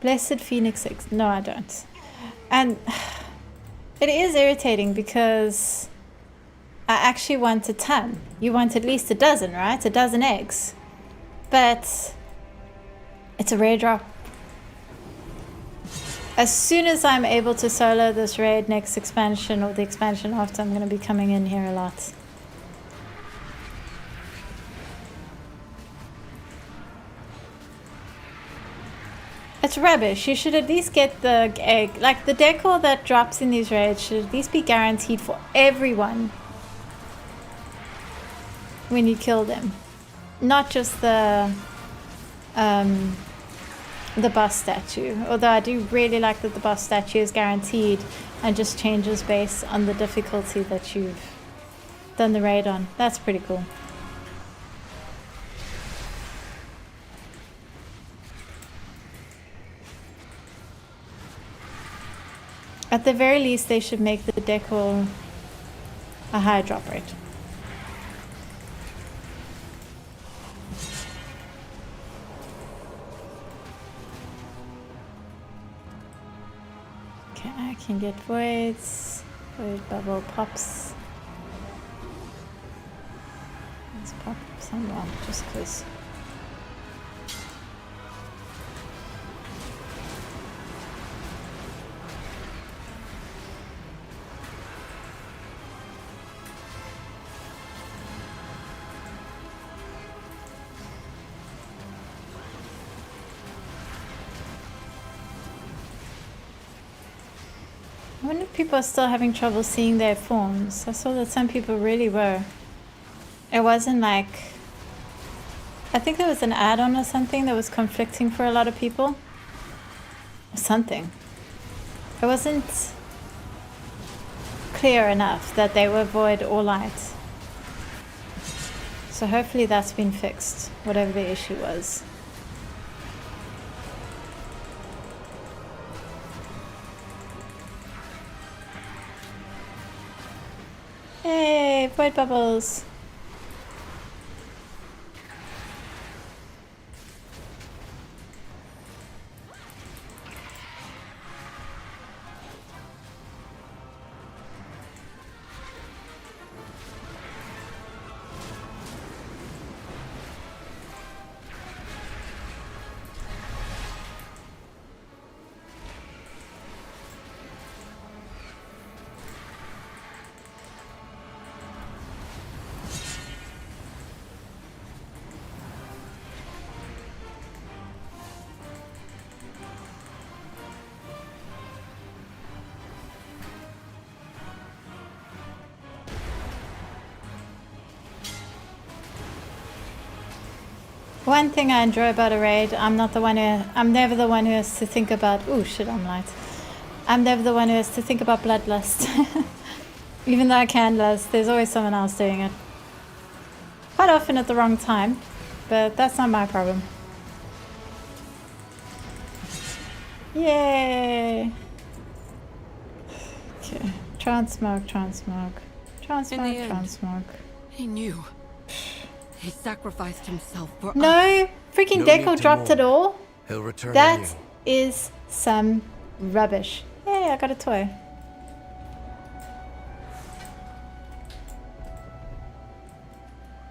Speaker 1: Blessed Phoenix eggs. No, I don't. And it is irritating because I actually want a ton. You want at least a dozen, right? A dozen eggs. But it's a rare drop. As soon as I'm able to solo this raid next expansion or the expansion after, I'm going to be coming in here a lot. It's rubbish. You should at least get the egg. Like, the decor that drops in these raids should at least be guaranteed for everyone when you kill them. Not just the boss statue. Although I do really like that the boss statue is guaranteed and just changes based on the difficulty that you've done the raid on. That's pretty cool. At the very least, they should make the decor a high drop rate. Okay, I can get voids. Void bubble pops. Let's pop some more, just because. I wonder if people are still having trouble seeing their forms. I saw that some people really were. It wasn't like... I think there was an add-on or something that was conflicting for a lot of people. Or something. It wasn't clear enough that they were void or light. So hopefully that's been fixed, whatever the issue was. Hey, void bubbles. One thing I enjoy about a raid, I'm never the one who has to think about, oh shit, I'm light. I'm never the one who has to think about bloodlust. Even though I can lust, there's always someone else doing it. Quite often at the wrong time, but that's not my problem. Yay! Okay, transmog.
Speaker 6: He knew. He sacrificed himself for us.
Speaker 1: No, freaking Decor dropped it all.
Speaker 12: He'll return.
Speaker 1: That is some rubbish. Hey, I got a toy.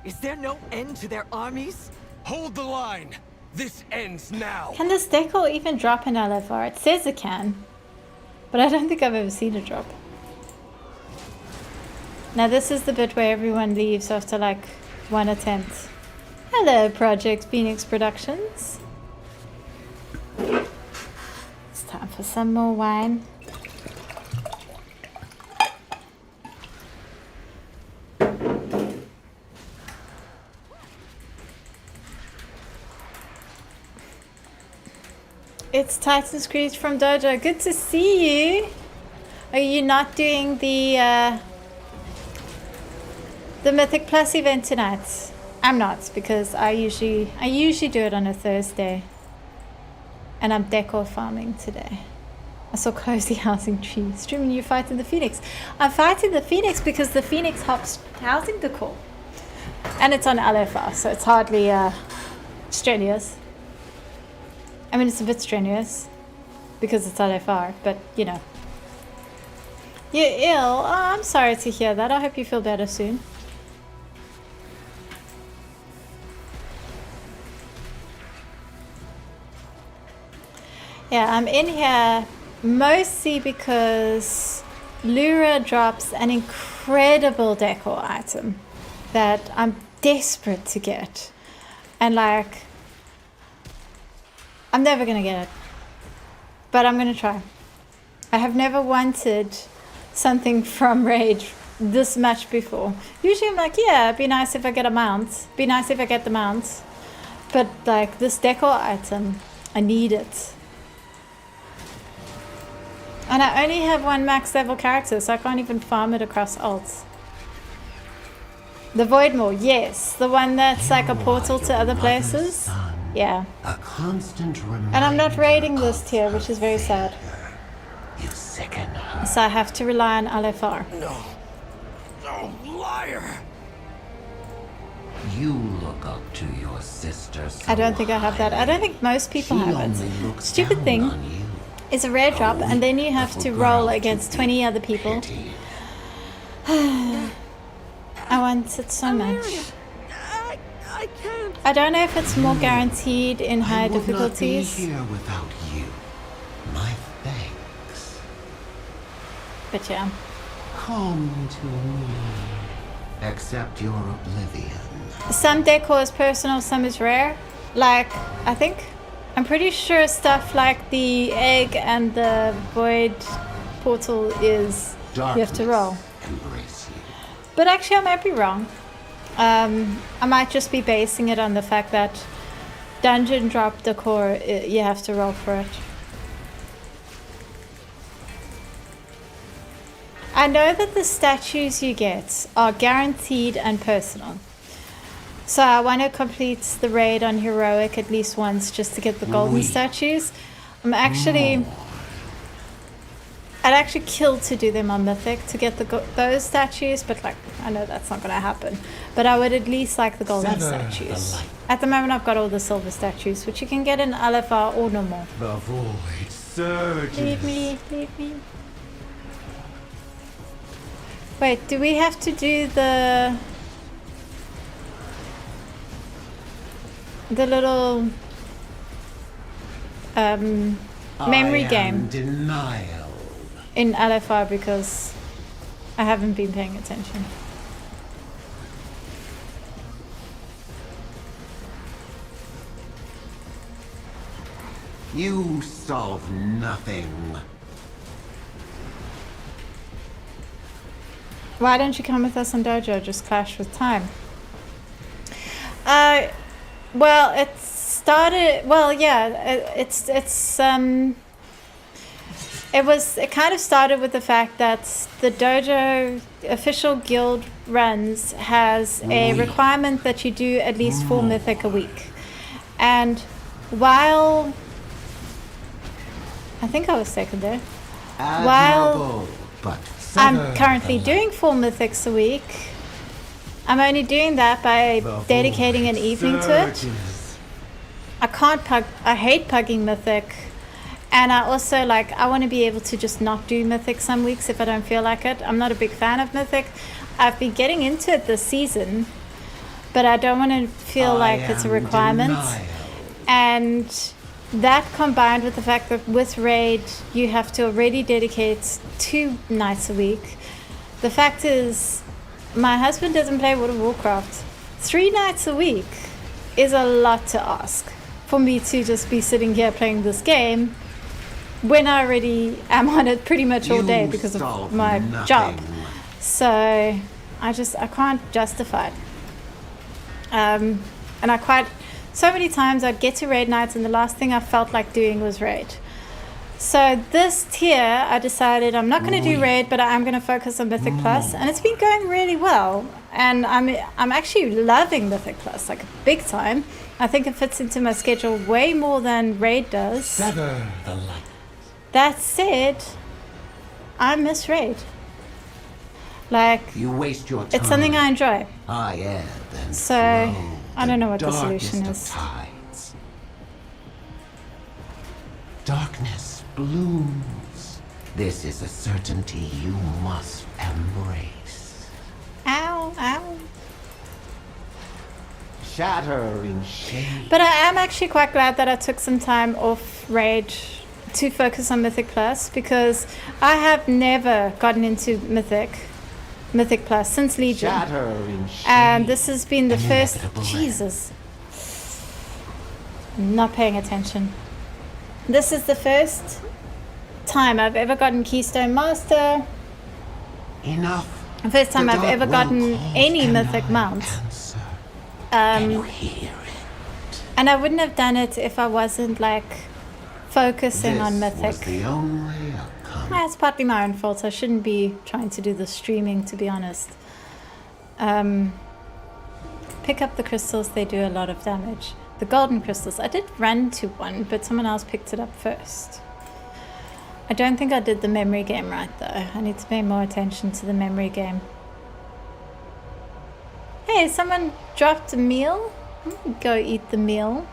Speaker 6: Is there no end to their armies?
Speaker 12: Hold the line. This ends now.
Speaker 1: Can this Decor even drop an LFR? It says it can, but I don't think I've ever seen it drop. Now this is the bit where everyone leaves after like one attempt. Hello, Project Phoenix Productions. It's time for some more wine. It's Titan Screech from Dojo. Good to see you. Are you not doing the Mythic Plus event tonight? I'm not, because I usually do it on a Thursday. And I'm decor farming today. I saw cozy housing trees. Streaming you fighting the Phoenix. I'm fighting the Phoenix because the Phoenix helps housing decor. And it's on LFR, so it's hardly strenuous. I mean, it's a bit strenuous because it's LFR, but you know. You're ill? Oh, I'm sorry to hear that. I hope you feel better soon. Yeah, I'm in here mostly because Lura drops an incredible decor item that I'm desperate to get. And like, I'm never gonna get it, but I'm gonna try. I have never wanted something from Raid this much before. Usually I'm like, yeah, it'd be nice if I get a mount. Be nice if I get the mount. But like this decor item, I need it. And I only have one max level character, so I can't even farm it across alts. The Voidmaw, yes. The one that's like a portal to other places. Yeah.
Speaker 14: A constant
Speaker 1: and I'm not raiding this tier, which is very sad.
Speaker 14: You sicken her.
Speaker 1: So I have to rely on LFR.
Speaker 12: No. No, liar.
Speaker 14: You look up to your sister.
Speaker 1: I don't think I have that. I don't think most people have it. Stupid thing is a rare drop, and then you have to roll against 20 other people. I want it so much.
Speaker 12: I can't.
Speaker 1: I don't know if it's more guaranteed in higher difficulties.
Speaker 14: I would not be here without you. My thanks.
Speaker 1: But yeah.
Speaker 14: Come to me. Accept your oblivion.
Speaker 1: Some decor is personal, some is rare. Like, I'm pretty sure stuff like the egg and the void portal is
Speaker 14: Darkness.
Speaker 1: you have to roll.
Speaker 14: Embrace you.
Speaker 1: But actually I might be wrong. I might just be basing it on the fact that dungeon drop decor, you have to roll for it. I know that the statues you get are guaranteed and personal. So I want to complete the raid on Heroic at least once just to get the golden statues. I'd actually kill to do them on Mythic to get those statues, but like, I know that's not going to happen. But I would at least like the golden statues. At the moment I've got all the silver statues, which you can get in LFR or normal.
Speaker 14: The void surges.
Speaker 1: Leave me, leave me. Wait, do we have to do the little memory game
Speaker 14: Denial.
Speaker 1: in LFR because I haven't been paying attention.
Speaker 14: You solve nothing.
Speaker 1: Why don't you come with us on Dojo? Just clash with time. Well, it started. Well, yeah. It kind of started with the fact that the Dojo official guild runs has a requirement that you do at least 4 mythic a week, and while I think I was second there, while I'm currently doing 4 mythics a week, I'm only doing that by dedicating an evening to it. I can't pug. I hate pugging mythic, and I also I want to be able to just not do mythic some weeks if I don't feel like it. I'm not a big fan of mythic. I've been getting into it this season, but I don't want to feel like it's a requirement. And that combined with the fact that with Raid you have to already dedicate 2 nights a week. The fact is, my husband doesn't play World of Warcraft. 3 nights a week is a lot to ask for me to just be sitting here playing this game when I already am on it pretty much all day because of my job. So I can't justify it. And I quite so many times I'd get to raid nights and the last thing I felt like doing was raid. So this tier, I decided I'm not going to do raid, but I am going to focus on Mythic Plus, and it's been going really well. And I'm actually loving Mythic Plus, like big time. I think it fits into my schedule way more than raid does.
Speaker 14: Sever the light.
Speaker 1: That said, I miss raid. Like,
Speaker 14: You waste your time.
Speaker 1: it's something I enjoy.
Speaker 14: I ebb and
Speaker 1: So
Speaker 14: flow,
Speaker 1: I don't know what the
Speaker 14: darkest
Speaker 1: solution
Speaker 14: of
Speaker 1: is.
Speaker 14: tides. Darkness blooms. This is a certainty you must embrace.
Speaker 1: Ow, ow.
Speaker 14: Shatter in shade.
Speaker 1: But I am actually quite glad that I took some time off raid to focus on Mythic Plus, because I have never gotten into Mythic Plus since Legion.
Speaker 14: Shatter in shade.
Speaker 1: And this has been the first...
Speaker 14: Inevitable
Speaker 1: Jesus. I'm not paying attention. This is the first time I've ever gotten Keystone Master.
Speaker 14: Enough.
Speaker 1: The first time
Speaker 14: The
Speaker 1: I've
Speaker 14: dark
Speaker 1: ever
Speaker 14: will
Speaker 1: gotten
Speaker 14: cause
Speaker 1: any
Speaker 14: an
Speaker 1: Mythic mount.
Speaker 14: answer. Can you
Speaker 1: Um,
Speaker 14: hear it?
Speaker 1: and I wouldn't have done it if I wasn't like focusing on
Speaker 14: This
Speaker 1: Mythic.
Speaker 14: was the only outcome.
Speaker 1: It's partly my own fault. I shouldn't be trying to do the streaming, to be honest. Pick up the crystals, they do a lot of damage. The golden crystals. I did run to one, but someone else picked it up first. I don't think I did the memory game right, though. I need to pay more attention to the memory game. Hey, someone dropped a meal? Go eat the meal.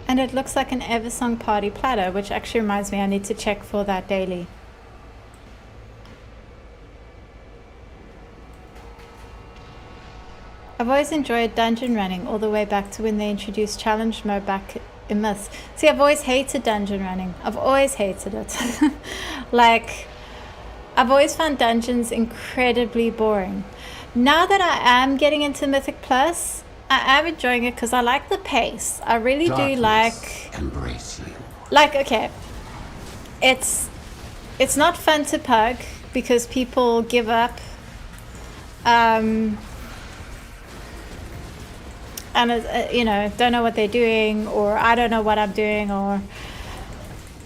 Speaker 1: And it looks like an Eversong party platter, which actually reminds me I need to check for that daily. I've always enjoyed dungeon running all the way back to when they introduced challenge mode back in Myths. See, I've always hated dungeon running. I've always hated it. Like, I've always found dungeons incredibly boring. Now that I am getting into Mythic Plus, I am enjoying it because I like the pace. I really do like...
Speaker 14: Embrace you.
Speaker 1: Like, okay, it's not fun to pug because people give up. And you know, don't know what they're doing, or I don't know what I'm doing, or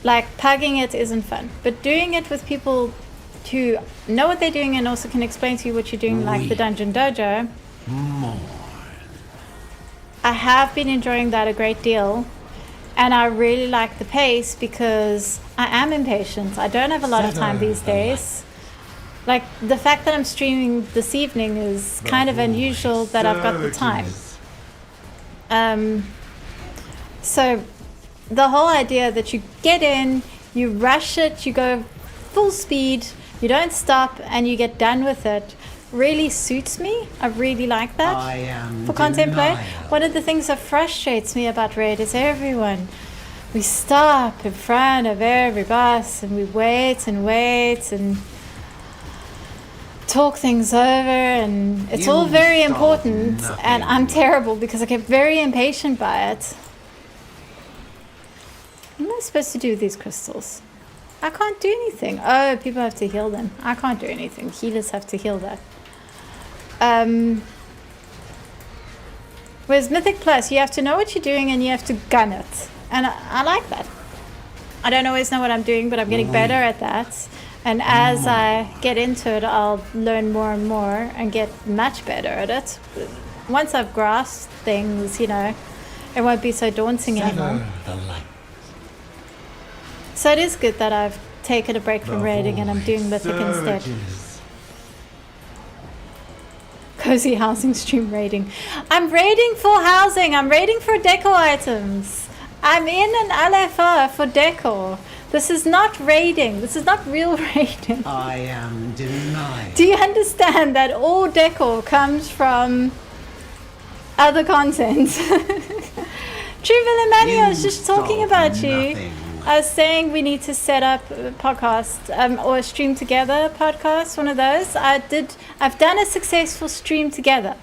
Speaker 1: like pugging it isn't fun. But doing it with people who know what they're doing and also can explain to you what you're doing, like the Dungeon Dojo, I have been enjoying that a great deal. And I really like the pace because I am impatient. I don't have a lot of time these days. Like, the fact that I'm streaming this evening is kind of unusual that I've got the time. So the whole idea that you get in, you rush it, you go full speed, you don't stop, and you get done with it really suits me. I really like that for content play. One of the things that frustrates me about Raid is everyone. We stop in front of every boss and we wait and talk things over, and it's all very important, and I'm terrible because I get very impatient by it. What am I supposed to do with these crystals? I can't do anything. Oh, people have to heal them. I can't do anything. Healers have to heal that. Whereas Mythic Plus, you have to know what you're doing and you have to gun it. And I like that. I don't always know what I'm doing, but I'm getting better at that. And as I get into it, I'll learn more and more and get much better at it. Once I've grasped things, you know, it won't be so daunting anymore. So it is good that I've taken a break from raiding and I'm doing Mythic instead. Cozy housing stream raiding. I'm raiding for housing. I'm raiding for decor items. I'm in an LFR for decor. This is not raiding. This is not real raiding.
Speaker 14: I am denied.
Speaker 1: Do you understand that all decor comes from other content? True Emmanuel was just talking about you. I was saying we need to set up a podcast or a stream together podcast, one of those. I've done a successful stream together.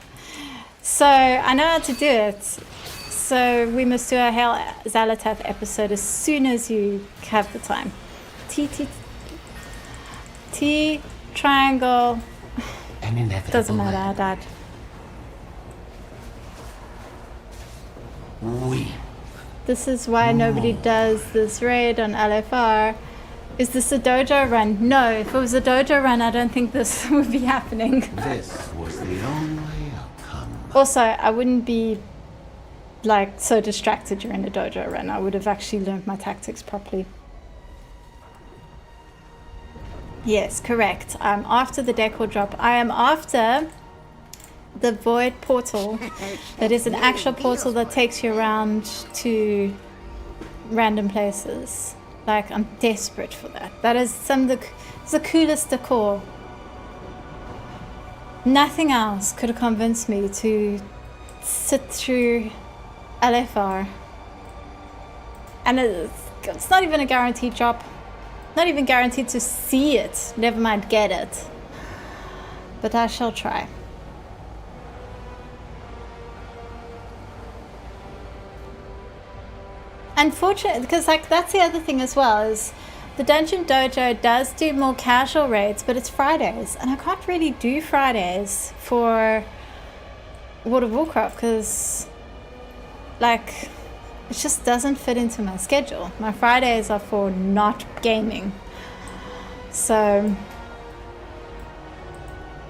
Speaker 1: So I know how to do it. So we must do a Hail Xalatath episode as soon as you have the time. T triangle
Speaker 14: an inevitable
Speaker 1: Doesn't matter, I died.
Speaker 14: Weep.
Speaker 1: This is why nobody does this raid on LFR. Is this a dojo run? No, if it was a dojo run, I don't think this would be happening.
Speaker 14: This was the only outcome.
Speaker 1: Also, I wouldn't be like so distracted during a dojo run. I would have actually learned my tactics properly. Yes, correct. I'm after the Decor drop. I am after the Void portal. That is an actual portal that takes you around to random places. Like, I'm desperate for that. That is it's the coolest decor. Nothing else could have convinced me to sit through LFR. And it's not even a guaranteed drop. Not even guaranteed to see it, never mind get it. But I shall try. Unfortunately, because like that's the other thing as well, is the Dungeon Dojo does do more casual raids, but it's Fridays, and I can't really do Fridays for World of Warcraft because like it just doesn't fit into my schedule. My Fridays are for not gaming. So,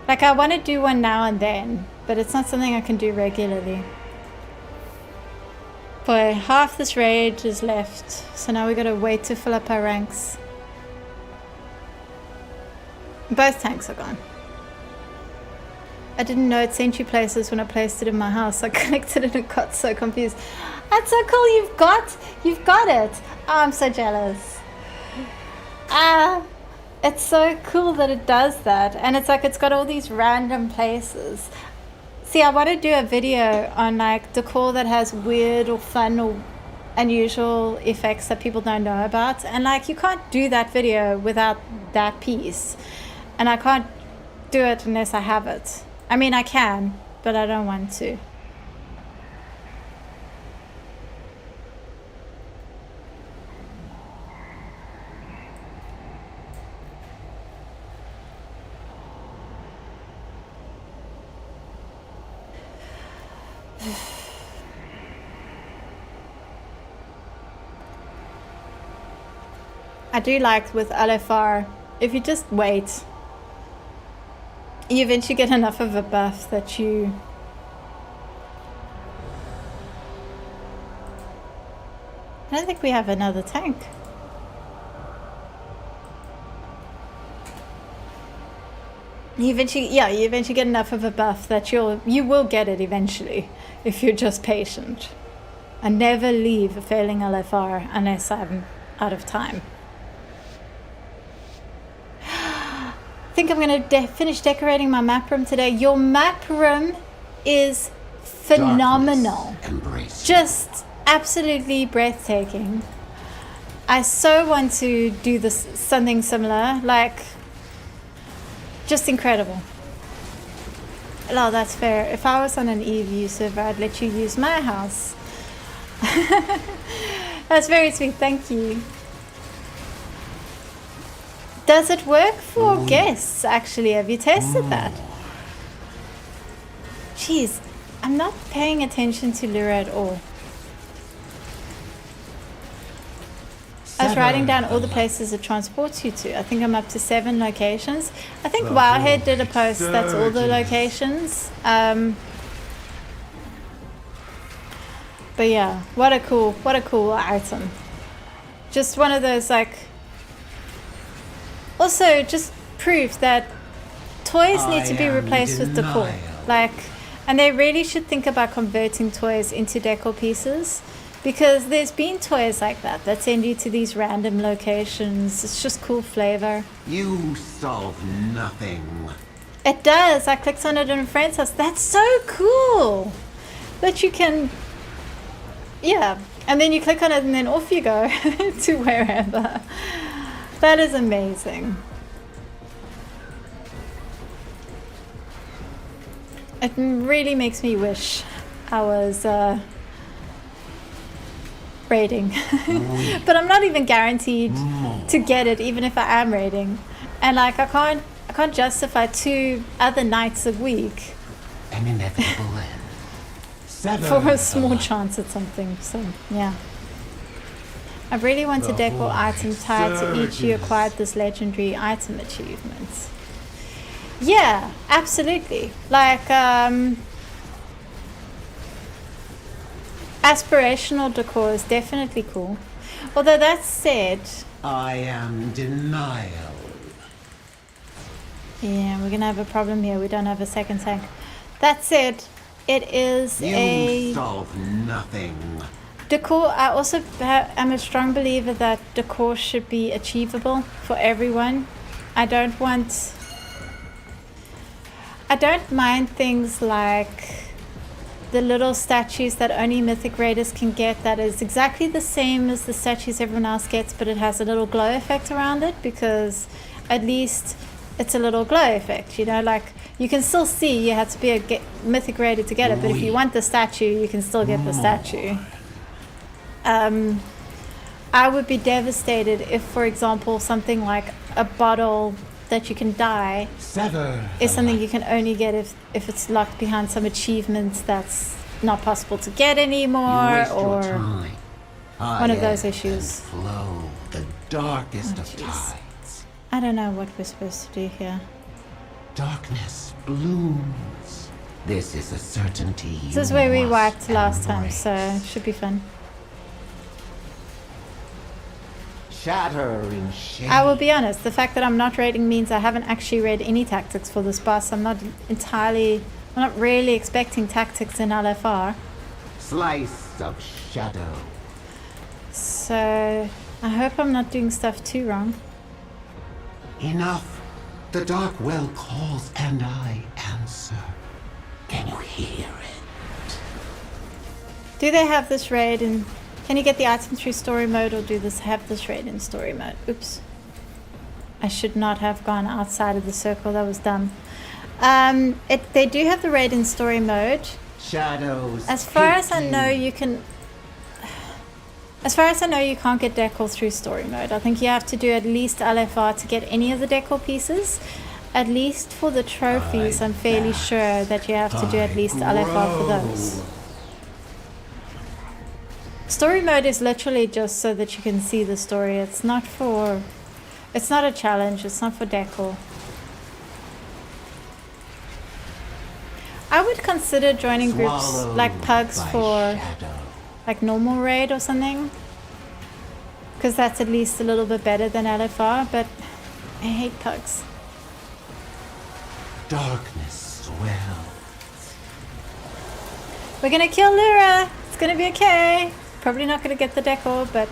Speaker 1: like I want to do one now and then, but it's not something I can do regularly. But half this raid is left, so now we gotta wait to fill up our ranks. Both tanks are gone. I didn't know it sent you places when I placed it in my house. I collected it and got so confused. That's so cool, you've got it. Oh, I'm so jealous. It's so cool that it does that. And it's like, it's got all these random places. See, I want to do a video on like decor that has weird or fun or unusual effects that people don't know about. And like, you can't do that video without that piece. And I can't do it unless I have it. I mean, I can, but I don't want to. I do like with LFR, if you just wait, you eventually get enough of a buff that you I don't think we have another tank. You eventually get enough of a buff that you will get it eventually if you're just patient. I never leave a failing LFR unless I'm out of time. I think I'm going to finish decorating my map room today. Your map room is phenomenal. Just absolutely breathtaking. I so want to do this something similar, like just incredible. Oh, that's fair. If I was on an EU server, I'd let you use my house. That's very sweet, thank you. Does it work for guests, actually? Have you tested that? Jeez, I'm not paying attention to Lyra at all. I was writing down all the places it transports you to. I think I'm up to 7 locations. I think Wowhead did a post that's all the locations. But yeah, what a cool item. Just one of those like. Also, just proof that toys need to be replaced with decor. Like, and they really should think about converting toys into decor pieces. Because there's been toys like that send you to these random locations. It's just cool flavor.
Speaker 14: You solve nothing.
Speaker 1: It does. I clicked on it in a friend's house. That's so cool. That you can... Yeah. And then you click on it and then off you go to wherever. That is amazing. It really makes me wish I was... raiding. But I'm not even guaranteed to get it even if I am raiding. And like I can't can't justify 2 other nights a week
Speaker 14: An inevitable end. Sever
Speaker 1: for a
Speaker 14: the
Speaker 1: small
Speaker 14: line.
Speaker 1: chance at something. So yeah. I really want a decor item tied to each you acquired this legendary item achievement. Yeah, absolutely. Like, aspirational decor is definitely cool. Although that said...
Speaker 14: I am denial.
Speaker 1: Yeah, we're gonna have a problem here. We don't have a second tank. That said, it is
Speaker 14: You solve nothing.
Speaker 1: Decor, I also am a strong believer that decor should be achievable for everyone. I don't mind things like the little statues that only mythic raiders can get that is exactly the same as the statues everyone else gets, but it has a little glow effect around it, because at least it's a little glow effect, you know, like you can still see you have to be a mythic raider to get it, but if you want the statue, you can still get the statue. I would be devastated if, for example, something like a bottle that you can dye is something you can only get if it's locked behind some achievements that's not possible to get anymore, or one of those issues.
Speaker 14: Flow the darkest of tides.
Speaker 1: I don't know what we're supposed to do here.
Speaker 14: Darkness blooms. This is a certainty.
Speaker 1: This is where we wiped last time, so it should be fun.
Speaker 14: Shatter in shade.
Speaker 1: I will be honest, the fact that I'm not raiding means I haven't actually read any tactics for this boss. I'm not really expecting tactics in LFR.
Speaker 14: Slice of shadow.
Speaker 1: So I hope I'm not doing stuff too wrong.
Speaker 14: Enough. The dark well calls and I answer. Can you hear it?
Speaker 1: Do they have this raid in... Can you get the item through story mode, or do this have this raid in story mode? Oops. I should not have gone outside of the circle. That was dumb. They do have the raid in story mode.
Speaker 14: Shadows.
Speaker 1: As far as I know, you can... As far as I know, you can't get decor through story mode. I think you have to do at least LFR to get any of the decor pieces. At least for the trophies, I'm fairly sure that you have to do at least LFR for those. Story mode is literally just so that you can see the story. It's not for... It's not a challenge. It's not for decor. I would consider joining groups like Pugs for like normal raid or something, because that's at least a little bit better than LFR, but I hate Pugs.
Speaker 14: Darkness swells.
Speaker 1: We're gonna kill Lyra. It's gonna be okay. Probably not gonna get the decor, but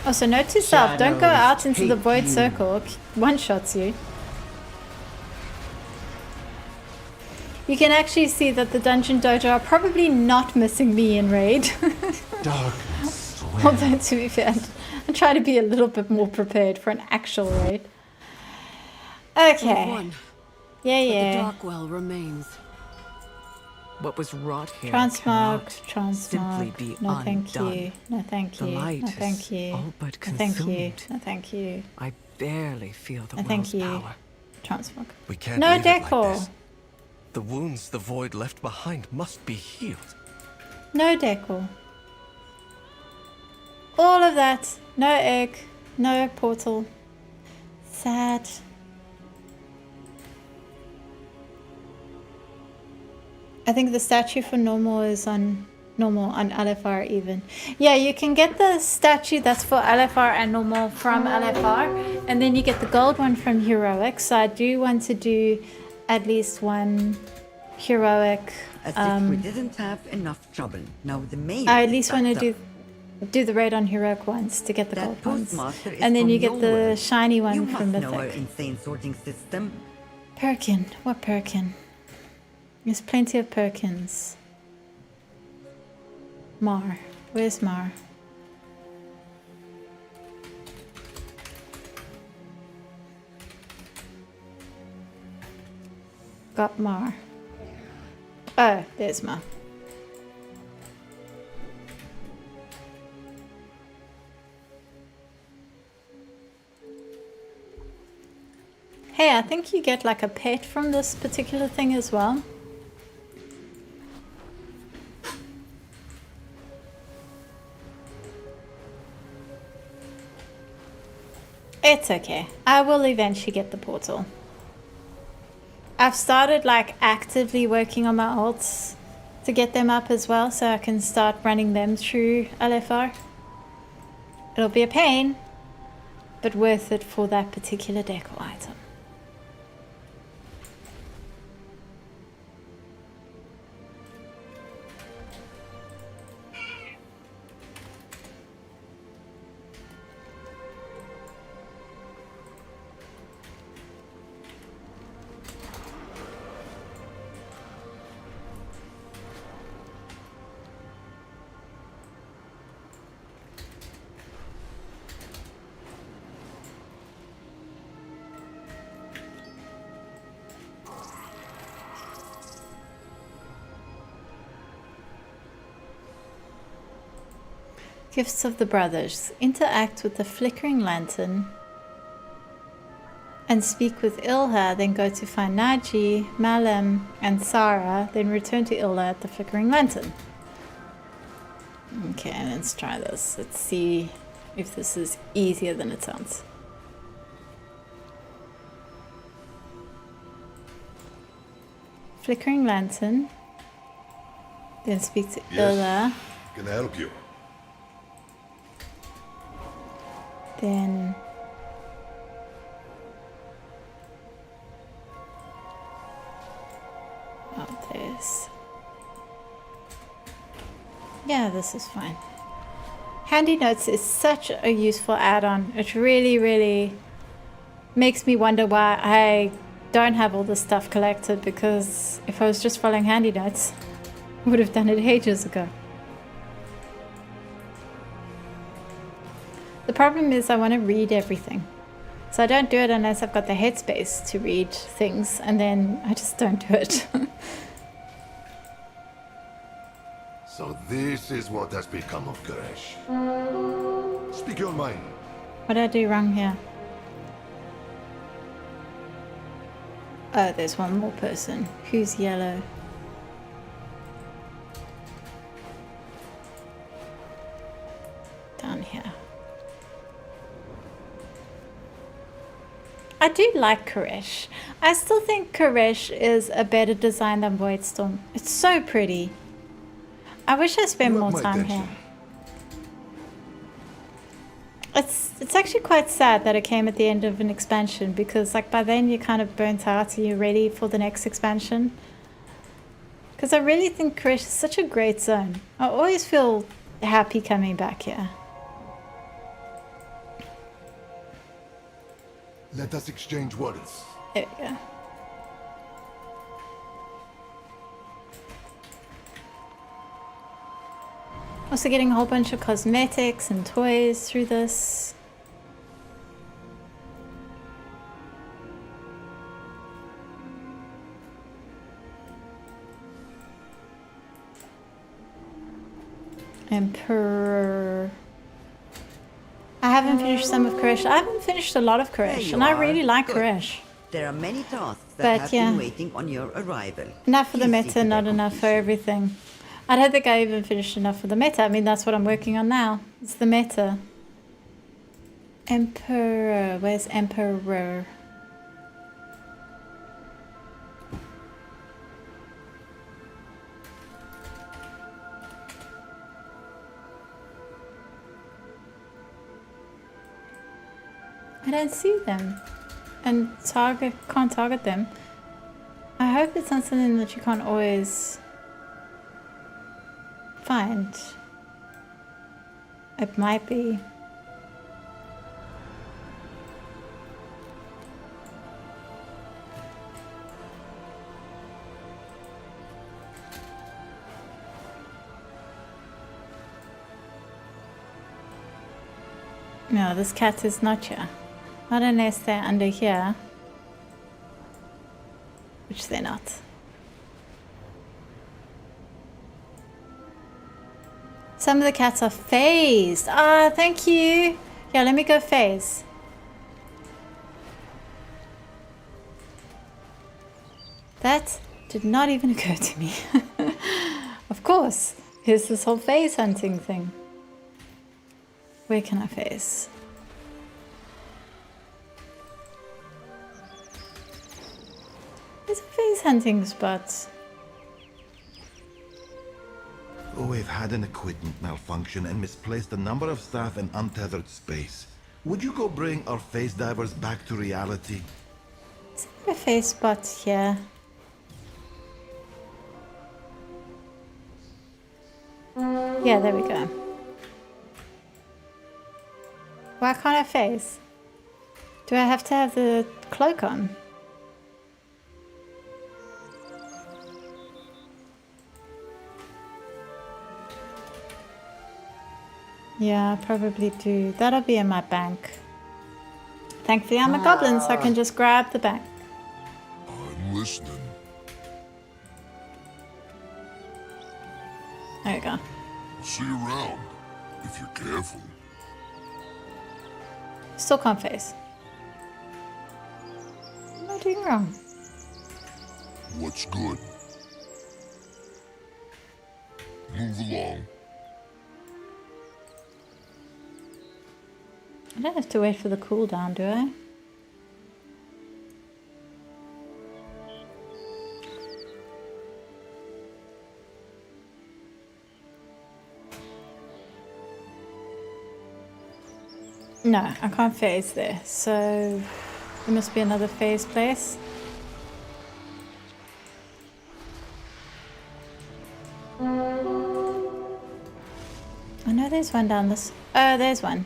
Speaker 1: also note to self, don't go out into the void circle. One-shots you. You can actually see that the Dungeon Dojo are probably not missing me in raid.
Speaker 14: Darkness swells.
Speaker 1: Although to be fair, I try to be a little bit more prepared for an actual raid. Okay.
Speaker 3: But the
Speaker 1: Yeah.
Speaker 3: dark well remains.
Speaker 5: What was wrought here
Speaker 1: Transmog.
Speaker 5: simply be
Speaker 1: No thank
Speaker 5: undone.
Speaker 1: you. No thank you.
Speaker 5: The light
Speaker 1: No thank
Speaker 5: is
Speaker 1: you.
Speaker 5: all but
Speaker 1: No thank you.
Speaker 5: consumed.
Speaker 1: No thank you.
Speaker 5: I barely feel the
Speaker 1: No thank
Speaker 5: will's
Speaker 1: you.
Speaker 5: power.
Speaker 1: Transmog.
Speaker 15: We can't
Speaker 1: No
Speaker 15: leave it like
Speaker 1: decor.
Speaker 15: this. The wounds the void left behind must be healed.
Speaker 1: No decor. All of that. No egg. No portal. Sad. I think the statue for normal is on LFR even. Yeah, you can get the statue that's for LFR and normal from LFR, and then you get the gold one from heroic. So I do want to do at least one heroic.
Speaker 13: As if we didn't have enough trouble. Now the mayor
Speaker 1: I at least
Speaker 13: is
Speaker 1: want to
Speaker 13: backed
Speaker 1: do the raid on heroic ones to get the
Speaker 13: That
Speaker 1: gold ones,
Speaker 13: postmaster is
Speaker 1: and then
Speaker 13: from
Speaker 1: you get
Speaker 13: your
Speaker 1: the
Speaker 13: world.
Speaker 1: shiny one
Speaker 13: You
Speaker 1: from
Speaker 13: must know our
Speaker 1: Mythic.
Speaker 13: insane sorting system.
Speaker 1: Perkin, what Perkin? There's plenty of Perkins. Mar, where's Mar? Got Mar. Oh, there's Mar. Hey, I think you get like a pet from this particular thing as well. It's okay. I will eventually get the portal. I've started like actively working on my alts to get them up as well, so I can start running them through LFR. It'll be a pain, but worth it for that particular decor item. Gifts of the Brothers. Interact with the flickering lantern and speak with Ilha, then go to find Naji, Malem, and Sarah, then return to Ilha at the flickering lantern. Okay, let's try this. Let's see if this is easier than it sounds. Flickering lantern, then speak to Ilha.
Speaker 16: Can I help you?
Speaker 1: Then there's, yeah, this is fine. Handy Notes is such a useful add-on. It really makes me wonder why I don't have all this stuff collected, because if I was just following Handy Notes, I would have done it ages ago. The problem is I want to read everything. So I don't do it unless I've got the headspace to read things, and then I just don't do it.
Speaker 16: So this is what has become of Koresh. Speak your mind.
Speaker 1: What did I do wrong here? Oh, there's one more person. Who's yellow? Down here. I do like Koresh. I still think Koresh is a better design than Voidstorm. It's so pretty. I wish I spent more time here. It's actually quite sad that it came at the end of an expansion, because like by then you're kind of burnt out and you're ready for the next expansion. Because I really think Koresh is such a great zone. I always feel happy coming back here.
Speaker 16: Let us exchange words.
Speaker 1: There we go. Also getting a whole bunch of cosmetics and toys through this. Emperor. I haven't finished some of Koresh. I haven't finished a lot of Koresh, and I really like Koresh.
Speaker 13: There are many tasks that have been waiting on your arrival.
Speaker 1: Enough for the meta, not enough for everything. I don't think I even finished enough for the meta. I mean, that's what I'm working on now. It's the meta. Emperor. Where's Emperor? I don't see them. And can't target them. I hope it's not something that you can't always find. It might be. No, this cat is not here. Not unless they're under here. Which they're not. Some of the cats are phased. Ah, thank you. Yeah, let me go phase. That did not even occur to me. Of course, here's this whole phase hunting thing. Where can I phase? There's a phase hunting spot.
Speaker 16: We've had an equipment malfunction and misplaced a number of staff in untethered space. Would you go bring our phase divers back to reality?
Speaker 1: Is there a phase spot here? Yeah, there we go. Why can't I phase? Do I have to have the cloak on? Yeah, I probably do. That'll be in my bank. Thankfully I'm a goblin, so I can just grab the bank.
Speaker 16: I'm listening.
Speaker 1: There we go.
Speaker 16: See you around, if you're careful.
Speaker 1: Still can't face. What am I doing wrong?
Speaker 16: What's good? Move along.
Speaker 1: I don't have to wait for the cooldown, do I? No, I can't phase there, so there must be another phase place. I know there's one down this. Oh, there's one.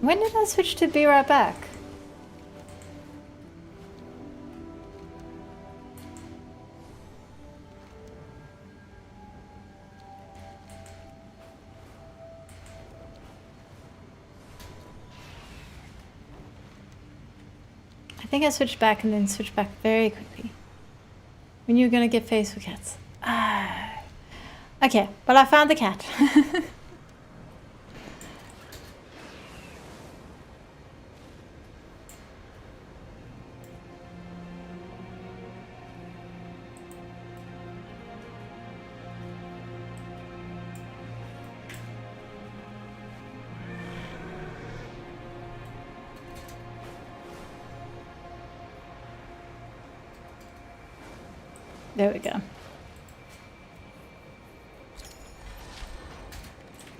Speaker 1: When did I switch to be right back? I think I switched back and then switched back very quickly. When you were gonna get face for cats. Ah. Okay, well I found the cat. There we go.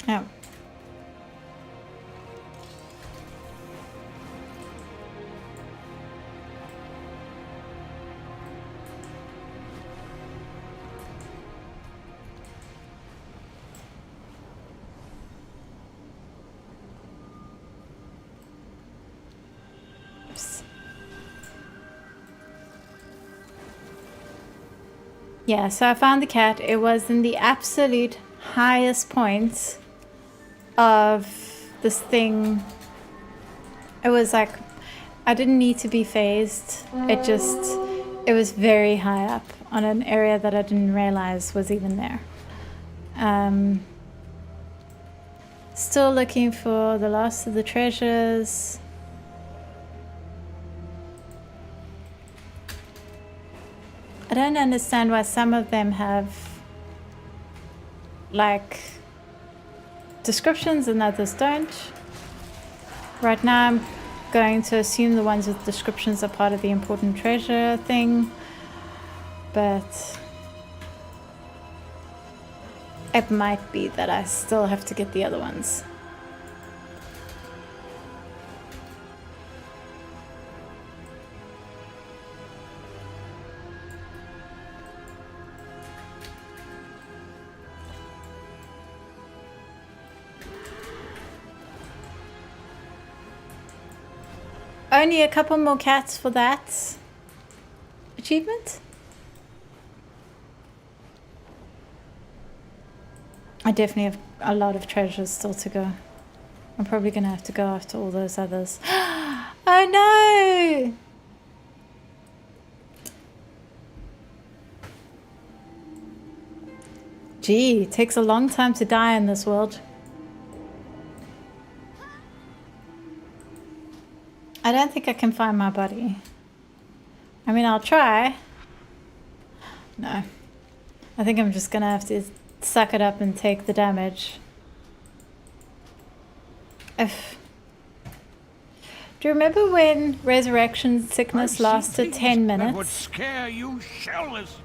Speaker 1: Oh. Oops. Yeah, so I found the cat. It was in the absolute highest points of this thing. It was like, I didn't need to be phased. It was very high up on an area that I didn't realize was even there. Still looking for the last of the treasures. I don't understand why some of them have like descriptions and others don't. Right now I'm going to assume the ones with descriptions are part of the important treasure thing, but it might be that I still have to get the other ones. Only a couple more cats for that achievement? I definitely have a lot of treasures still to go. I'm probably gonna have to go after all those others. Oh no! Gee, it takes a long time to die in this world. I don't think I can find my body. I mean, I'll try. No. I think I'm just gonna have to suck it up and take the damage. If. Do you remember when resurrection sickness lasted 10 minutes?
Speaker 4: That would scare you shellless.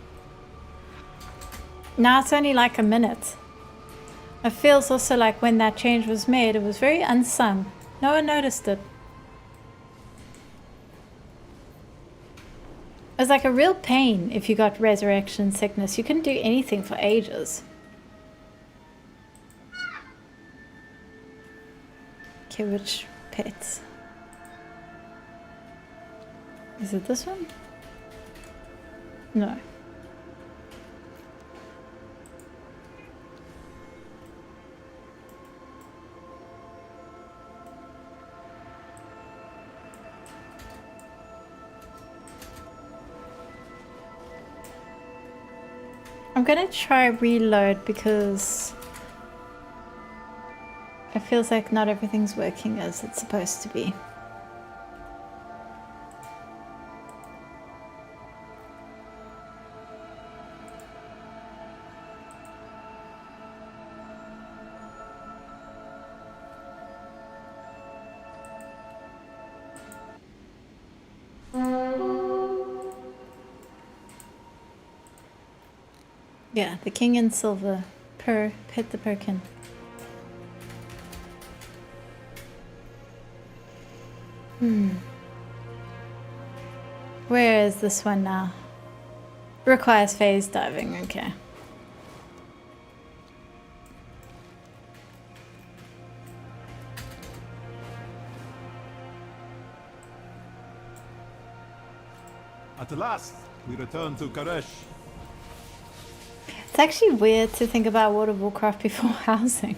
Speaker 1: Now it's only like a minute. It feels also like when that change was made, it was very unsung. No one noticed it. It was like a real pain if you got resurrection sickness. You couldn't do anything for ages. Okay, which pets? Is it this one? No. I'm gonna try reload because it feels like not everything's working as it's supposed to be. Yeah, the king in silver. Hit the Perkin. Where is this one now? Requires phase diving, okay.
Speaker 2: At last, we return to Karesh.
Speaker 1: It's actually weird to think about World of Warcraft before housing.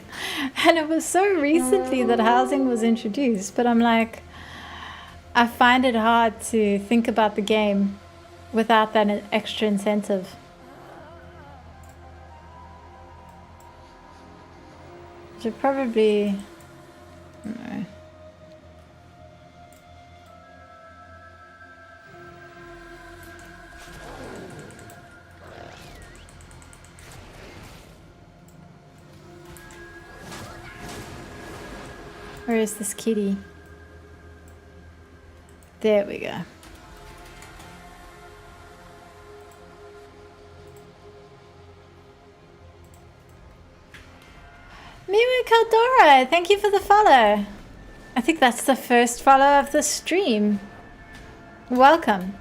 Speaker 1: And it was so recently that housing was introduced, but I'm like, I find it hard to think about the game without that extra incentive. Should probably... No. Where is this kitty? There we go. Miwa Caldora, thank you for the follow. I think that's the first follow of the stream. Welcome.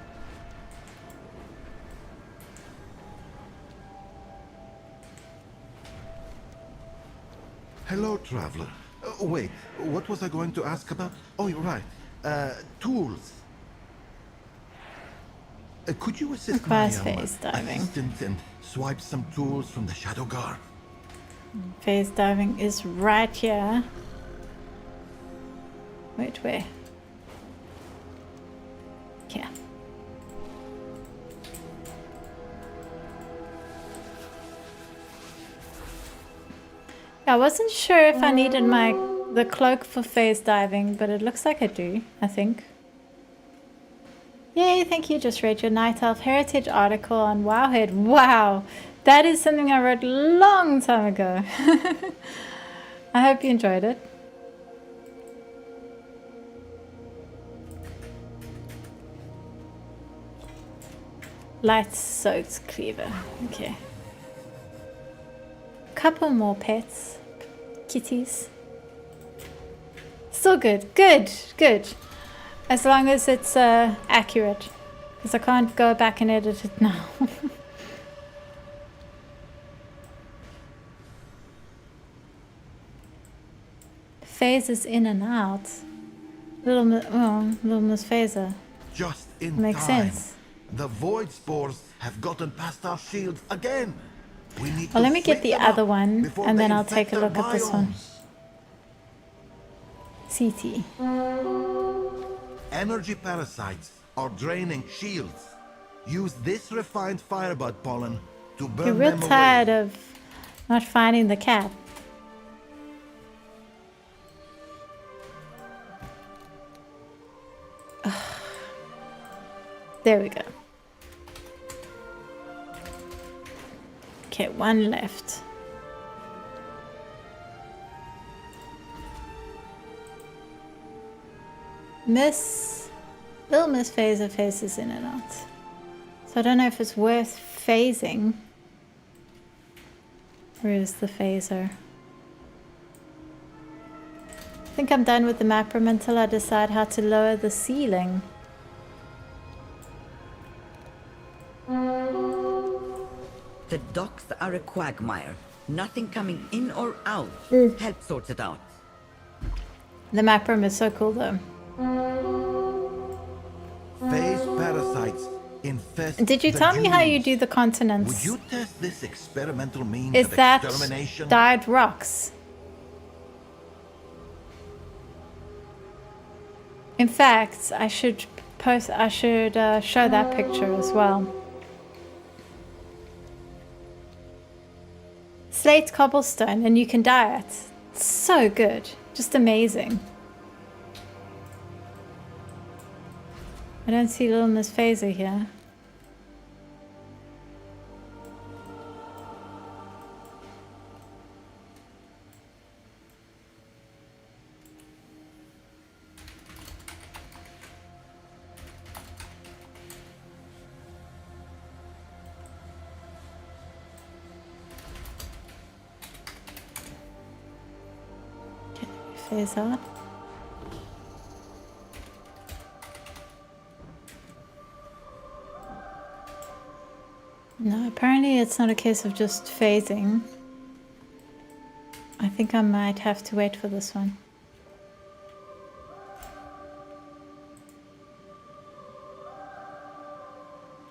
Speaker 16: Hello, traveler. Wait, what was I going to ask about? Oh, you're right. Tools. Could you assist my assistant and swipe some tools from the Shadow Guard?
Speaker 1: Phase diving is right here. Wait, where? Here. I wasn't sure if I needed the cloak for phase diving, but it looks like I do, I think. Yay, thank you. Just read your Night Elf Heritage article on Wowhead. Wow, that is something I wrote a long time ago. I hope you enjoyed it. Light soaked cleaver. Okay. Couple more pets. Kitties. Still good. Good. Good. As long as it's accurate. Because I can't go back and edit it now. Phases in and out. Little Miss Phaser.
Speaker 16: Just in
Speaker 1: Makes
Speaker 16: time.
Speaker 1: sense.
Speaker 16: The void spores have gotten past our shields again. We need
Speaker 1: Well,
Speaker 16: to
Speaker 1: let me get
Speaker 16: flick
Speaker 1: the
Speaker 16: them
Speaker 1: other
Speaker 16: up
Speaker 1: one,
Speaker 16: before
Speaker 1: and
Speaker 16: they
Speaker 1: then I'll
Speaker 16: infect
Speaker 1: take a
Speaker 16: their
Speaker 1: look at this one.
Speaker 16: biomes.
Speaker 1: CT.
Speaker 16: Energy parasites are draining shields. Use this refined firebud pollen to burn
Speaker 1: You're real
Speaker 16: them
Speaker 1: tired
Speaker 16: away.
Speaker 1: of not finding the cat. There we go. Okay, one left. Little Miss Phaser faces in and out. So I don't know if it's worth phasing. Where is the phaser? I think I'm done with the map room until I decide how to lower the ceiling.
Speaker 13: The docks are a quagmire. Nothing coming in or out. Help sort it out.
Speaker 1: The map room is so cool though.
Speaker 16: Phase parasites infest.
Speaker 1: Did you
Speaker 16: the
Speaker 1: tell me how you
Speaker 16: dunes.
Speaker 1: do the continents?
Speaker 16: Would you test this experimental means
Speaker 1: Is
Speaker 16: of
Speaker 1: that
Speaker 16: extermination?
Speaker 1: dyed rocks? In fact, I should show that picture as well. Slate cobblestone, and you can dye it. It's so good, just amazing. I don't see Little Miss Phaser here. Phase out. No, apparently it's not a case of just phasing. I think I might have to wait for this one.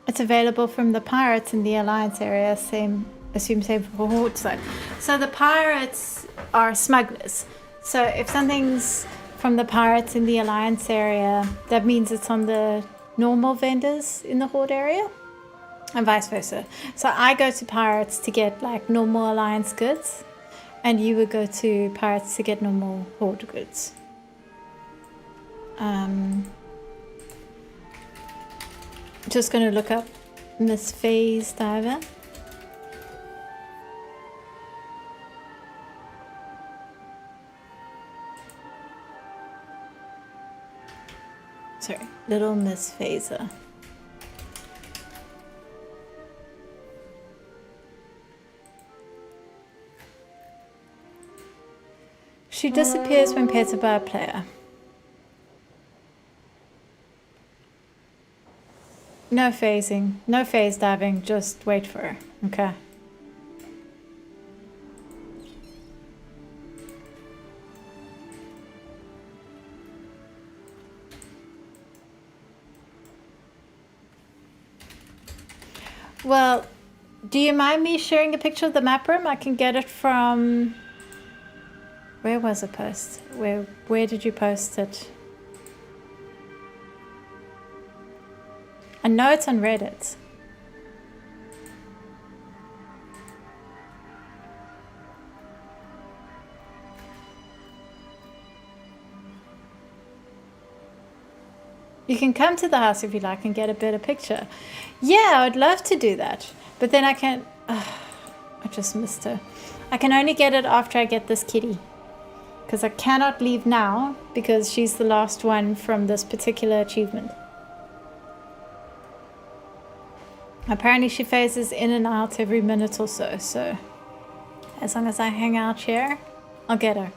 Speaker 1: It's available from the pirates in the Alliance area. Assume same for Horde side. So the pirates are smugglers. So if something's from the pirates in the Alliance area, that means it's on the normal vendors in the Horde area, and vice versa. So I go to pirates to get like normal Alliance goods, and you would go to pirates to get normal Horde goods. Just gonna look up Miss Phase Diver. Sorry, Little Miss Phaser. She disappears when petted by a player. No phasing, no phase diving, just wait for her, okay? Well, do you mind me sharing a picture of the map room? I can get it from... Where was it post? Where did you post it? I know it's on Reddit. You can come to the house if you like and get a better picture. Yeah, I'd love to do that. But then I can't... I just missed her. I can only get it after I get this kitty. Because I cannot leave now because she's the last one from this particular achievement. Apparently she phases in and out every minute or so, so as long as I hang out here, I'll get her.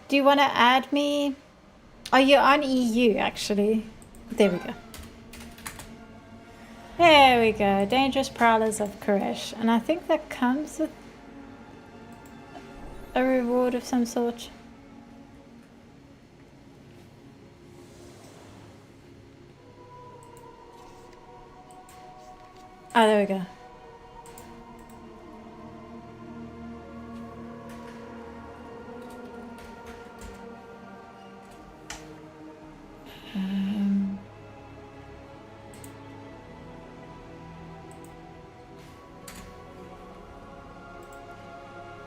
Speaker 1: Do you want to add me? Oh, you're on EU, actually. There we go. There we go. Dangerous Prowlers of Koresh. And I think that comes with a reward of some sort. Oh, there we go.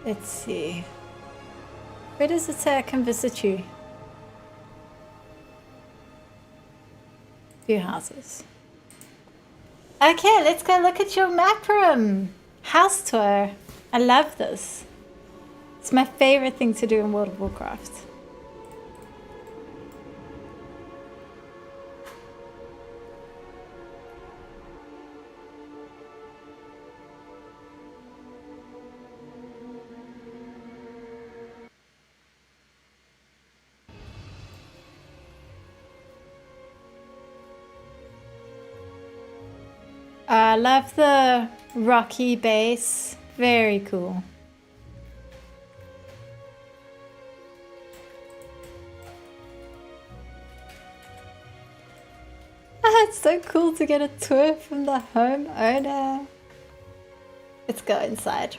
Speaker 1: Let's see. Where does it say I can visit you? Few houses. Okay, let's go look at your map room. House tour. I love this. It's my favorite thing to do in World of Warcraft. I love the rocky base. Very cool. It's so cool to get a tour from the homeowner. Let's go inside.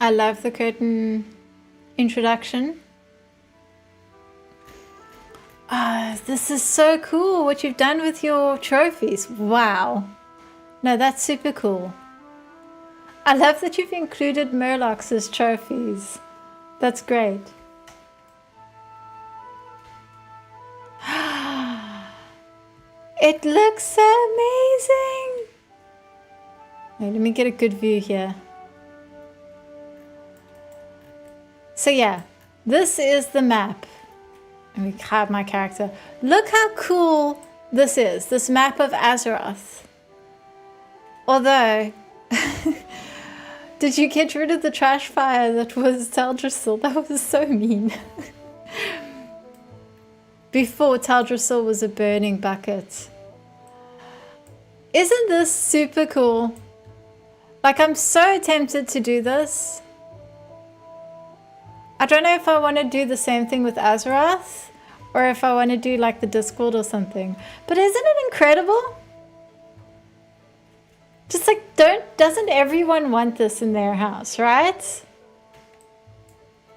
Speaker 1: I love the curtain introduction. This is so cool what you've done with your trophies. Wow. No, that's super cool. I love that you've included Murlocs as trophies. That's great. It looks so amazing. Wait, let me get a good view here. So yeah, this is the map. Let me grab my character. Look how cool this is, this map of Azeroth. Although, did you get rid of the trash fire that was Teldrassil? That was so mean. Before, Teldrassil was a burning bucket. Isn't this super cool? Like, I'm so tempted to do this. I don't know if I want to do the same thing with Azeroth or if I want to do like the Discord or something. But isn't it incredible? Just like, doesn't everyone want this in their house, right?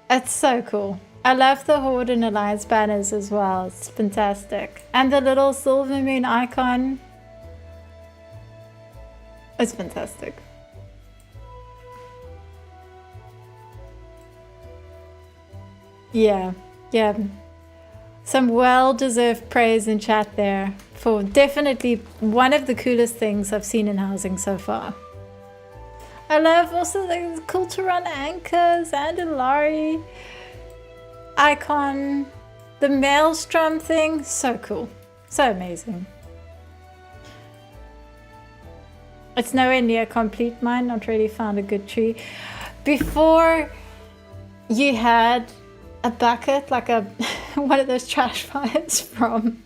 Speaker 1: It's so cool. I love the Horde and Alliance banners as well. It's fantastic. And the little silver moon icon. It's fantastic. Yeah, yeah. Some well-deserved praise in chat there for definitely one of the coolest things I've seen in housing so far. I love also the cool to run anchors and a Lari icon. The maelstrom thing, so cool. So amazing. It's nowhere near complete mine, not really found a good tree. Before you had a bucket, like a one of those trash fires from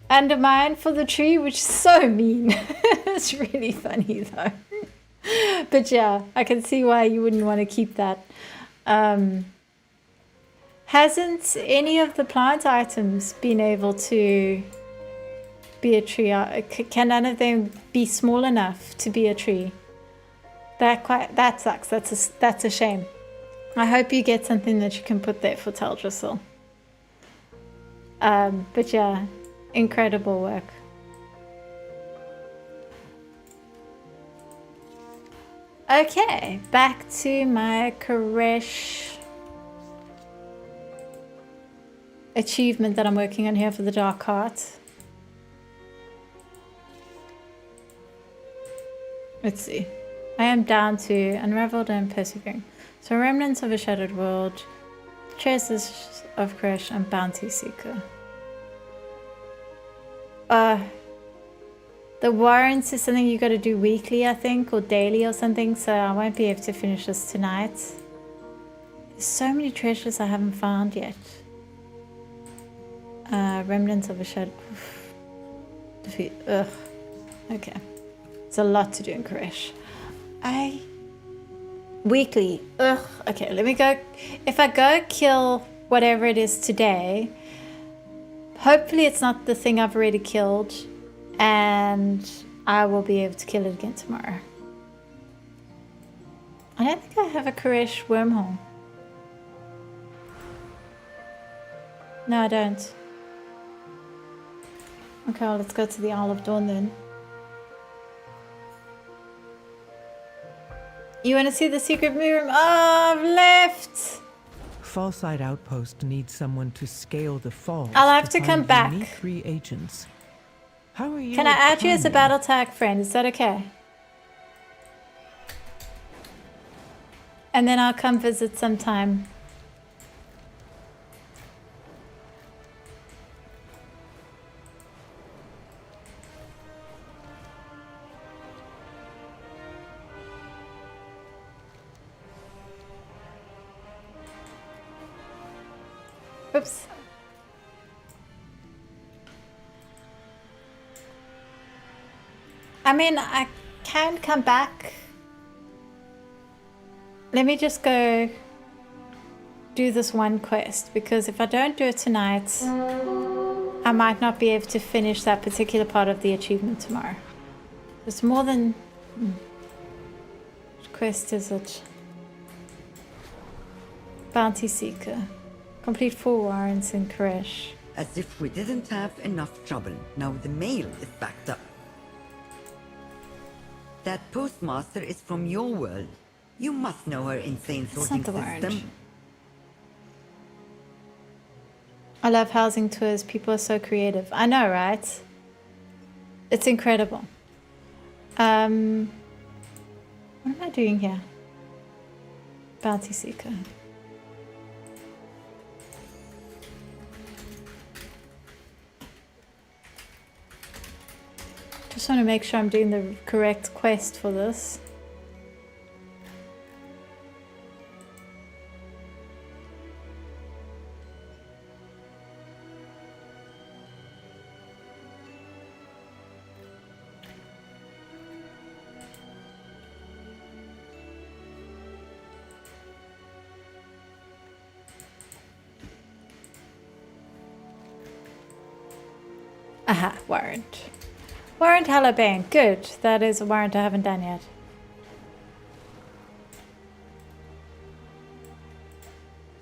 Speaker 1: Undermine for the tree, which is so mean. It's really funny though. But yeah, I can see why you wouldn't want to keep that. Hasn't any of the plant items been able to be a tree? Can none of them be small enough to be a tree? That sucks. That's a shame. I hope you get something that you can put there for Teldrassil. But yeah, incredible work. Okay, back to my Koresh achievement that I'm working on here for the Dark Heart. Let's see. I am down to Unraveled and Persevering. So Remnants of a Shattered World, Traces of Koresh, and Bounty Seeker. The warrants is something you got to do weekly, I think, or daily or something, so I won't be able to finish this tonight. There's so many treasures I haven't found yet. Remnants of a Shattered... Defeat... Ugh. Okay. It's a lot to do in Koresh. Weekly. Ugh. Okay, let me go. If I go kill whatever it is today, hopefully it's not the thing I've already killed, and I will be able to kill it again tomorrow. I don't think I have a Koresh wormhole. No, I don't. Okay, well, let's go to the Isle of Dawn then. You want to see the secret room? Oh, I've left!
Speaker 10: Fallside Outpost needs someone to scale the falls.
Speaker 1: I'll have to come
Speaker 10: find
Speaker 1: back.
Speaker 10: unique reagents. How are you?
Speaker 1: Can I add you as a
Speaker 10: climbing?
Speaker 1: battle tag friend? Is that okay? And then I'll come visit sometime. Oops. I mean, I can come back. Let me just go do this one quest, because if I don't do it tonight, I might not be able to finish that particular part of the achievement tomorrow. It's more than... What quest is it? Bounty Seeker. Complete 4 warrants in Koresh.
Speaker 13: As if we didn't have enough trouble. Now the mail is backed up. That postmaster is from your world. You must know her insane sorting system.
Speaker 1: I love housing tours. People are so creative. I know, right? It's incredible. What am I doing here? Bounty Seeker. Just want to make sure I'm doing the correct quest for this. Aha, warrant. Warrant Halabane. Good. That is a warrant I haven't done yet.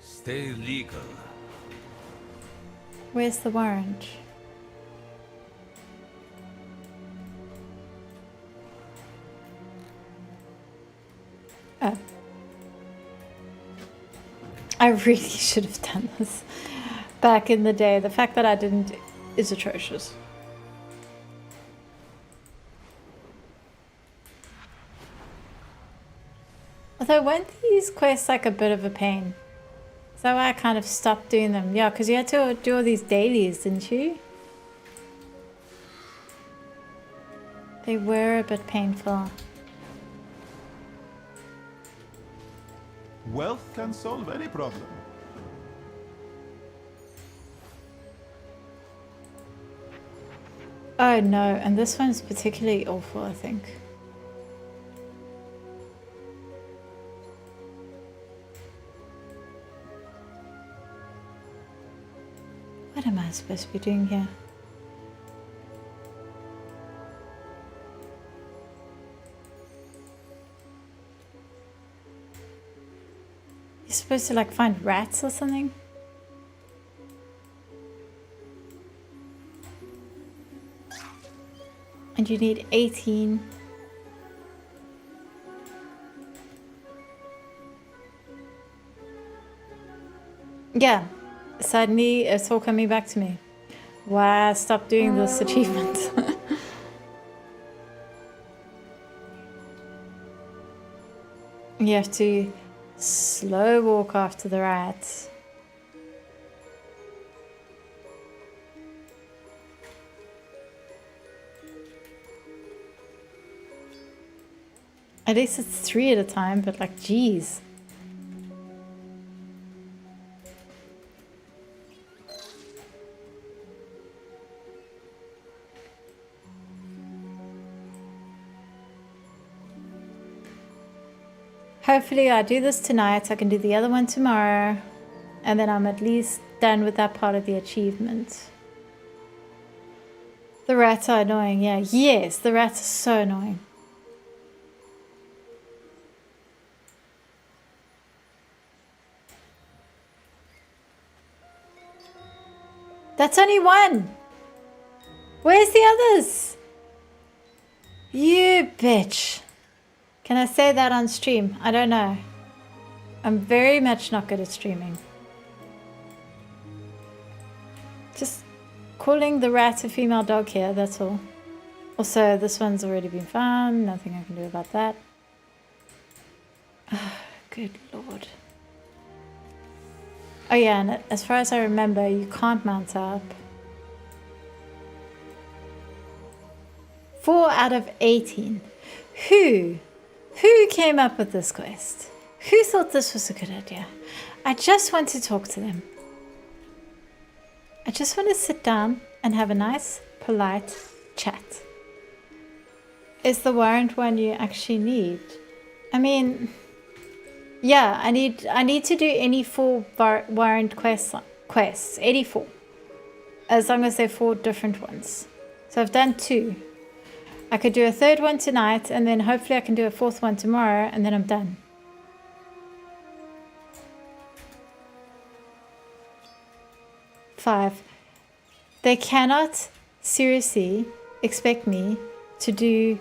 Speaker 4: Stay legal.
Speaker 1: Where's the warrant? Oh. I really should have done this back in the day. The fact that I didn't is atrocious. Although weren't these quests like a bit of a pain? Is that why I kind of stopped doing them? Yeah, because you had to do all these dailies, didn't you? They were a bit painful.
Speaker 17: Wealth can solve any problem.
Speaker 1: Oh no, and this one's particularly awful, I think. What am I supposed to be doing here? You're supposed to like find rats or something? And you need 18. Yeah, suddenly it's all coming back to me. Why I stopped doing this achievement. You have to slow walk after the rats. At least it's 3 at a time, but like, geez. Hopefully I do this tonight, I can do the other one tomorrow, and then I'm at least done with that part of the achievement. The rats are annoying, yeah. Yes, the rats are so annoying. That's only one. Where's the others? You bitch. Can I say that on stream? I don't know. I'm very much not good at streaming. Just calling the rat a female dog here, that's all. Also, this one's already been found. Nothing I can do about that. Oh, good lord. Oh yeah, and as far as I remember, you can't mount up. 4 out of 18. Who came up with this quest? Who thought this was a good idea? I just want to talk to them. I just want to sit down and have a nice, polite chat. Is the warrant one you actually need? I mean, yeah, I need to do any 4 warrant quests, 84. As long as they're 4 different ones. So I've done 2. I could do a 3rd one tonight, and then hopefully I can do a 4th one tomorrow, and then I'm done. Five. They cannot seriously expect me to do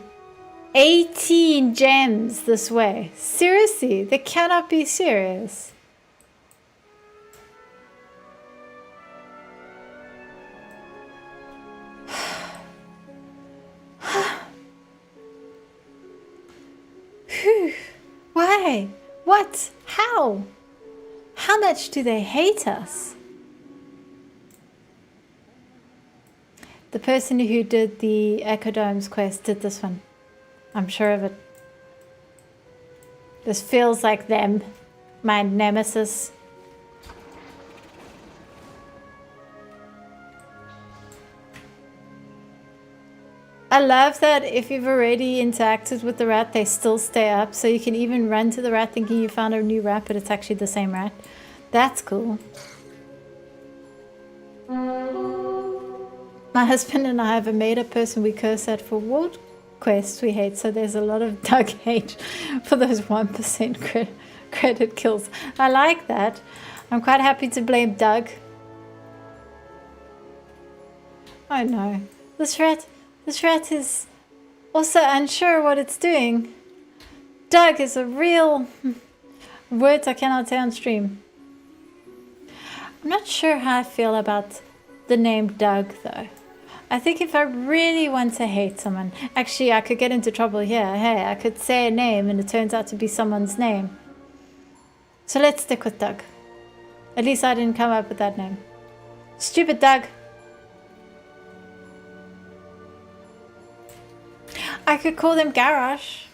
Speaker 1: 18 gems this way. Seriously, they cannot be serious. Why? What? How? How much do they hate us? The person who did the Echodomes quest did this one. I'm sure of it. This feels like them. My nemesis. I love that if you've already interacted with the rat, they still stay up. So you can even run to the rat thinking you found a new rat, but it's actually the same rat. That's cool. My husband and I have a made-up person we curse at for world quests we hate, so there's a lot of Doug hate for those 1% credit kills. I like that. I'm quite happy to blame Doug. Oh no. This rat is also unsure what it's doing. Doug is a real... words I cannot say on stream. I'm not sure how I feel about the name Doug though. I think if I really want to hate someone, actually I could get into trouble here. Hey, I could say a name and it turns out to be someone's name. So let's stick with Doug. At least I didn't come up with that name. Stupid Doug. I could call them Garrosh.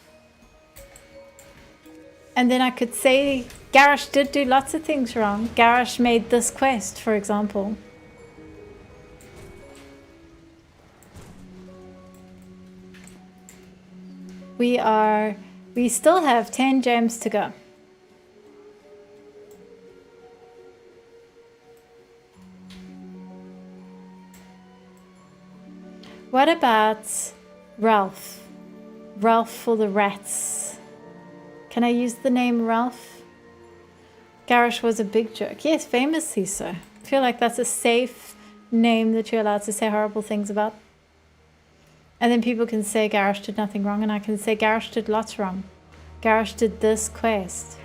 Speaker 1: And then I could say Garrosh did do lots of things wrong. Garrosh made this quest, for example. We still have 10 gems to go. What about Ralph? Ralph for the rats. Can I use the name Ralph? Garrosh was a big jerk. Yes, famously so. I feel like that's a safe name that you're allowed to say horrible things about. And then people can say Garrosh did nothing wrong, and I can say Garrosh did lots wrong. Garrosh did this quest.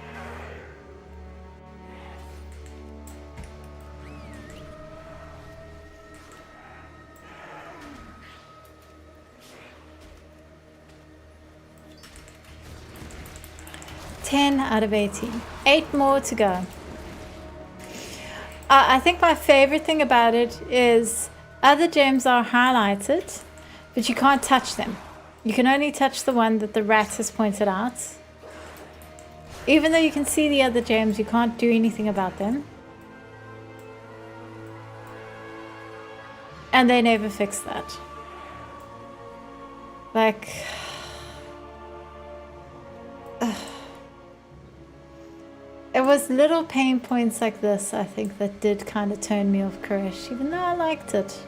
Speaker 1: $10 out of 18. 8 more to go. I think my favorite thing about it is other gems are highlighted, but you can't touch them. You can only touch the one that the rat has pointed out. Even though you can see the other gems, you can't do anything about them. And they never fix that. Like... It was little pain points like this, I think, that did kind of turn me off Koresh, even though I liked it.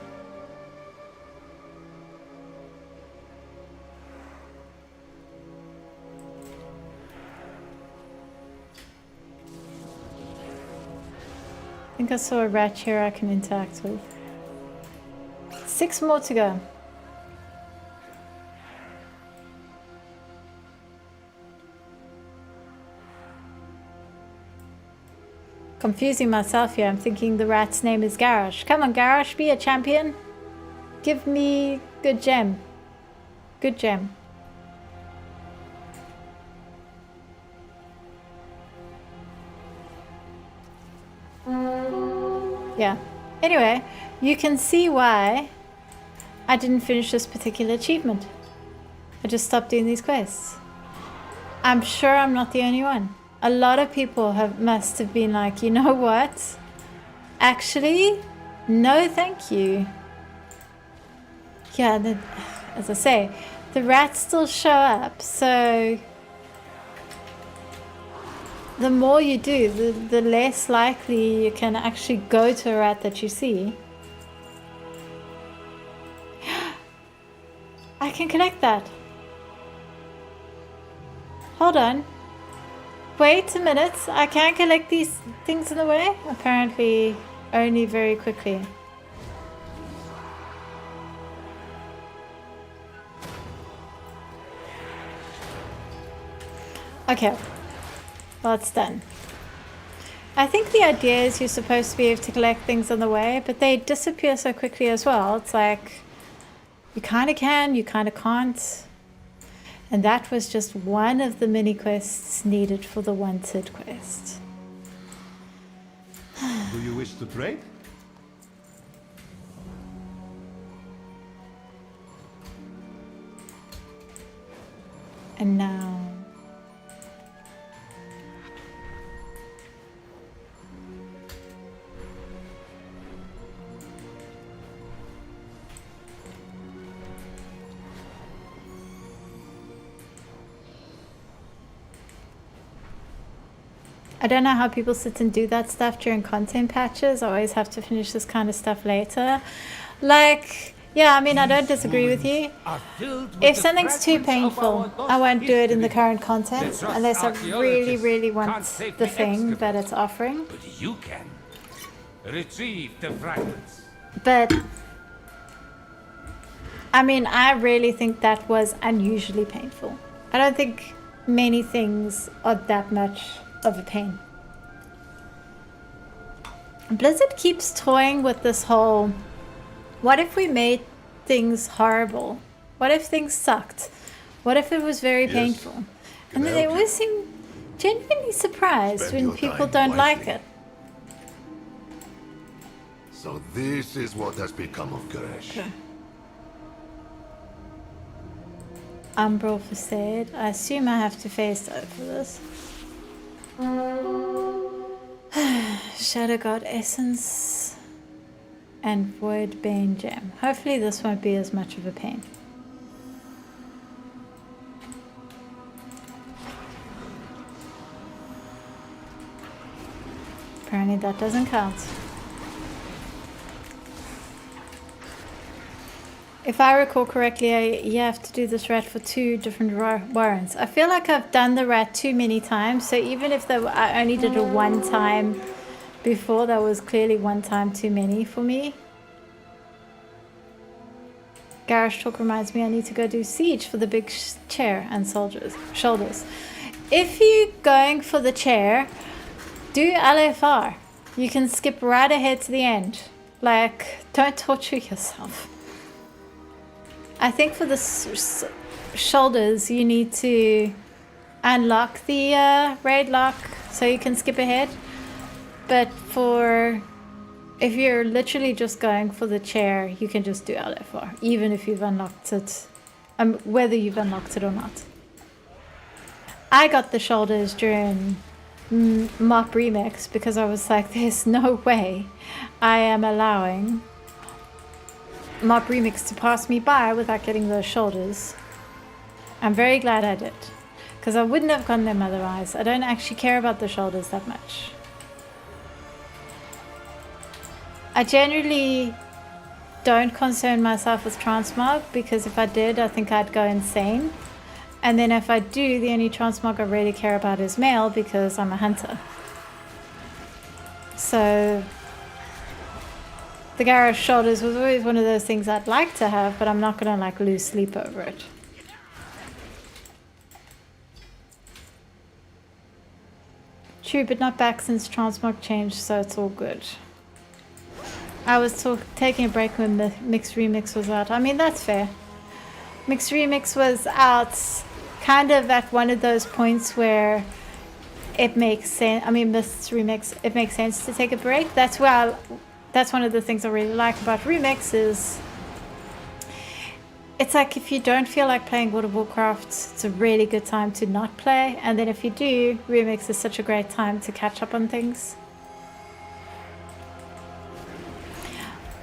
Speaker 1: I think I saw a rat here I can interact with. 6 more to go. Confusing myself here. I'm thinking the rat's name is Garrosh. Come on, Garrosh, be a champion. Give me good gem. Good gem. Yeah. Anyway, you can see why I didn't finish this particular achievement. I just stopped doing these quests. I'm sure I'm not the only one. A lot of people must have been like, you know what? Actually, no thank you. Yeah, as I say, the rats still show up, so the more you do, the less likely you can actually go to a rat that you see. I can collect that. Hold on. Wait a minute, I can't collect these things in the way? Apparently, only very quickly. Okay, well, it's done. I think the idea is you're supposed to be able to collect things on the way, but they disappear so quickly as well. It's like, you kind of can, you kind of can't. And that was just one of the mini quests needed for the wanted quest.
Speaker 17: Do you wish to trade?
Speaker 1: And now... I don't know how people sit and do that stuff during content patches. I always have to finish this kind of stuff later. Like, yeah, I mean, I don't disagree with you. If something's too painful, I won't do it in the current content unless I really, really want the thing that it's offering.
Speaker 4: But you can retrieve the fragments.
Speaker 1: But I mean, I really think that was unusually painful. I don't think many things are that much of a pain. Blizzard keeps toying with this whole, what if we made things horrible? What if things sucked? What if it was very painful? And then they always seem genuinely surprised when people don't like it.
Speaker 18: So this is what has become of Garesh.
Speaker 1: Okay. Umbral Facade. I assume I have to face that for this. Shadow God Essence and Void Bane Gem. Hopefully this won't be as much of a pain. Apparently that doesn't count. If I recall correctly, you have to do this rat for 2 different warrants. I feel like I've done the rat too many times, so even if I only did it one time before, that was clearly one time too many for me. Garage Talk reminds me I need to go do Siege for the big chair and shoulders. If you're going for the chair, do LFR. You can skip right ahead to the end. Like, don't torture yourself. I think for the shoulders, you need to unlock the raid lock so you can skip ahead. But if you're literally just going for the chair, you can just do LFR, even if you've unlocked it, whether you've unlocked it or not. I got the shoulders during Mop Remix because I was like, there's no way I am allowing Mop Remix to pass me by without getting those shoulders. I'm very glad I did, because I wouldn't have gotten them otherwise. I don't actually care about the shoulders that much. I generally don't concern myself with transmog, because if I did, I think I'd go insane. And then if I do, the only transmog I really care about is male, because I'm a hunter. So the Garrosh shoulders was always one of those things I'd like to have, but I'm not gonna like lose sleep over it. True, but not back since transmog changed, so it's all good. I was taking a break when the Mixed Remix was out. I mean, that's fair. Mixed Remix was out kind of at one of those points where it makes sense. I mean, Mixed Remix, it makes sense to take a break. That's one of the things I really like about Remix is it's like if you don't feel like playing World of Warcraft, it's a really good time to not play. And then if you do, Remix is such a great time to catch up on things.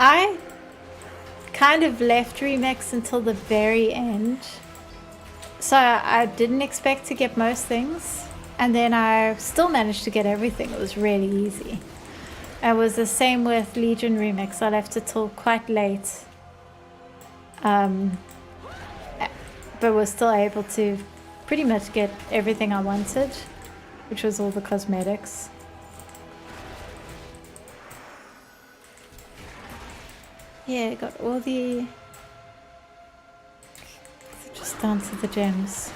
Speaker 1: I kind of left Remix until the very end, so I didn't expect to get most things, and then I still managed to get everything. It was really easy. It was the same with Legion Remix. I left it till quite late, but was still able to pretty much get everything I wanted, which was all the cosmetics. Yeah, got all the... just down to the gems.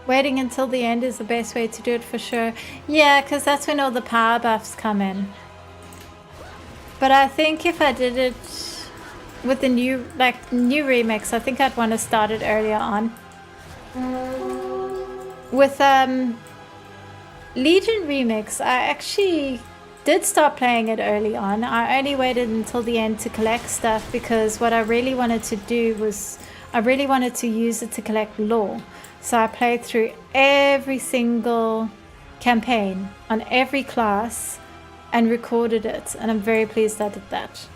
Speaker 1: Waiting until the end is the best way to do it for sure. Yeah, because that's when all the power buffs come in. But I think if I did it with the new remix, I think I'd want to start it earlier on. With Legion Remix, I actually did start playing it early on. I only waited until the end to collect stuff because what I really wanted to do was I really wanted to use it to collect lore. So I played through every single campaign on every class and recorded it, and I'm very pleased I did that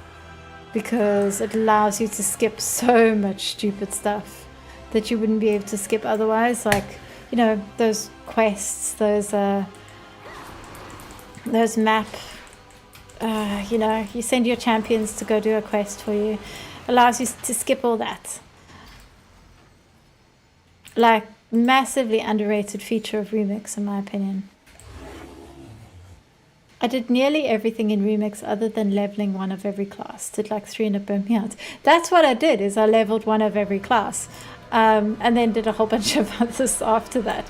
Speaker 1: because it allows you to skip so much stupid stuff that you wouldn't be able to skip otherwise, like, you know, those quests, those map, you know, you send your champions to go do a quest for you, allows you to skip all that. Like, massively underrated feature of Remix, in my opinion. I did nearly everything in Remix other than leveling one of every class. Did like 3 and it burned me out. That's what I did, is I leveled one of every class. And then did a whole bunch of others after that.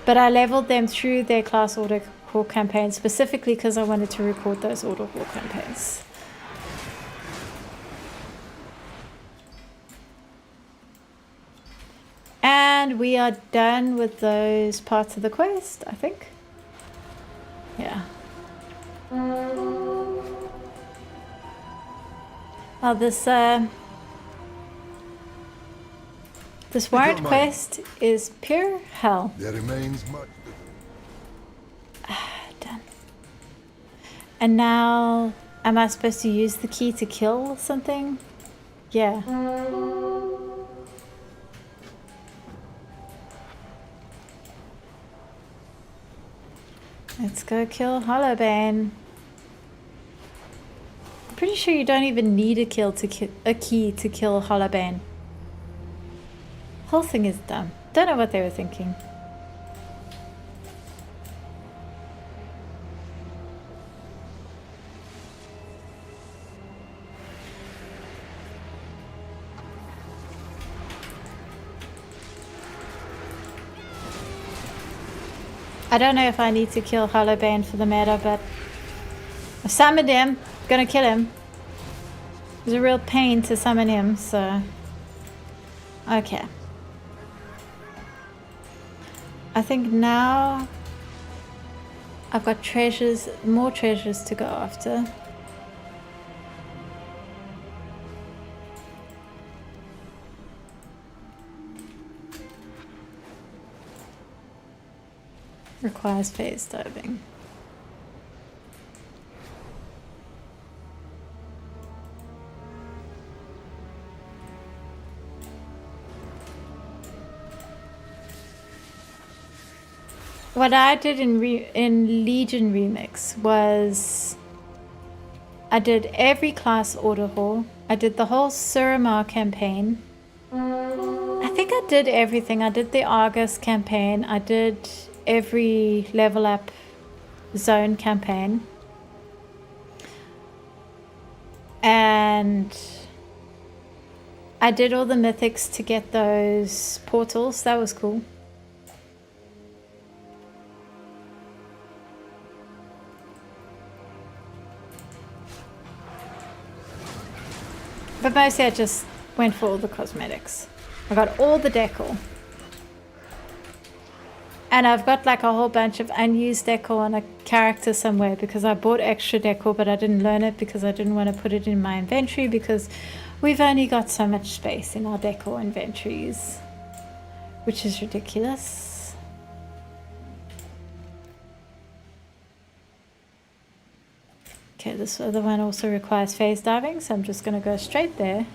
Speaker 1: But I leveled them through their class order core campaign, specifically because I wanted to record those order core campaigns. And we are done with those parts of the quest, I think. Yeah. Well, this warrant quest is pure hell.
Speaker 18: There remains much.
Speaker 1: Done. And now, am I supposed to use the key to kill something? Yeah. Let's go kill Hollowbane. I'm pretty sure you don't even need a key to kill Hollowbane. Whole thing is dumb. Don't know what they were thinking. I don't know if I need to kill Hollowbane for the meta, but I've summoned him. Gonna kill him. It was a real pain to summon him, so... Okay. I think now I've got treasures, more treasures to go after. Requires phase diving. What I did in Legion Remix was I did every class order hall. I did the whole Suramar campaign. I think I did everything. I did the Argus campaign. I did every level up zone campaign. And I did all the mythics to get those portals. That was cool. But mostly I just went for all the cosmetics. I got all the decor. And I've got like a whole bunch of unused decor on a character somewhere because I bought extra decor but I didn't learn it because I didn't want to put it in my inventory because we've only got so much space in our decor inventories, which is ridiculous. Okay, this other one also requires phase diving, so I'm just going to go straight there.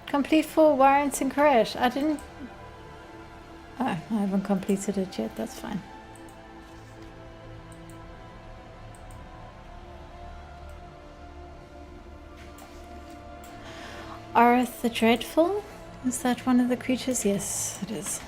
Speaker 1: Complete 4 warrants in Koresh. I didn't... Oh, I haven't completed it yet. That's fine. Arith the Dreadful? Is that one of the creatures? Yes, it is.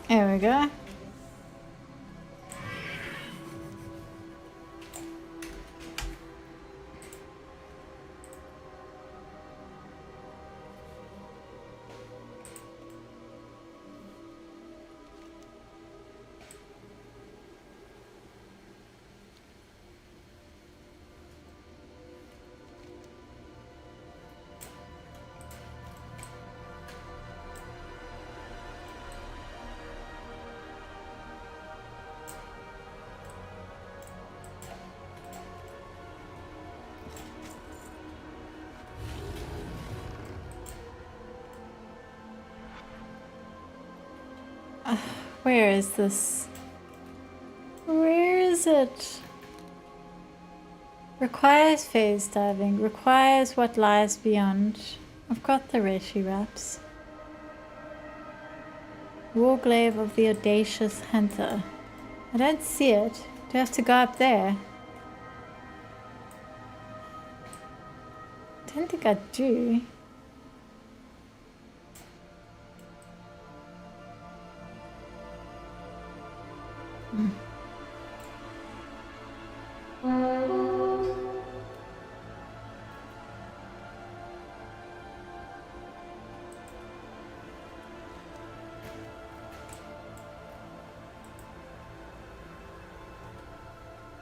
Speaker 1: There we go. Where is this? Where is it? Requires phase diving. Requires what lies beyond. I've got the reishi wraps. Warglaive of the Audacious Hunter. I don't see it. Do I have to go up there? I don't think I do.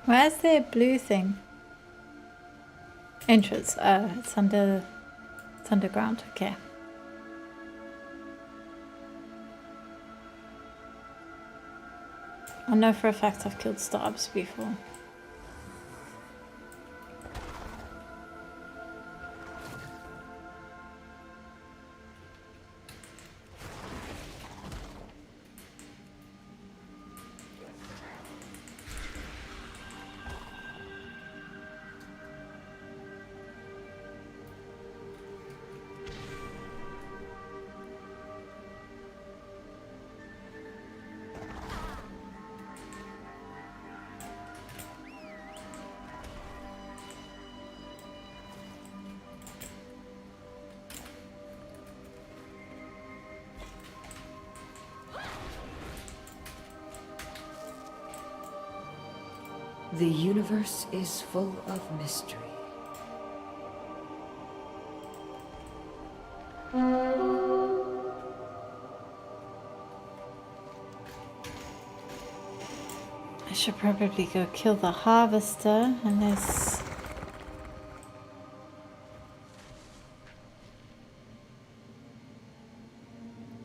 Speaker 1: Where's the blue thing? Entrance. Oh, it's underground. Okay. I know for a fact I've killed starbs before.
Speaker 19: The universe is full of mystery.
Speaker 1: I should probably go kill the harvester unless...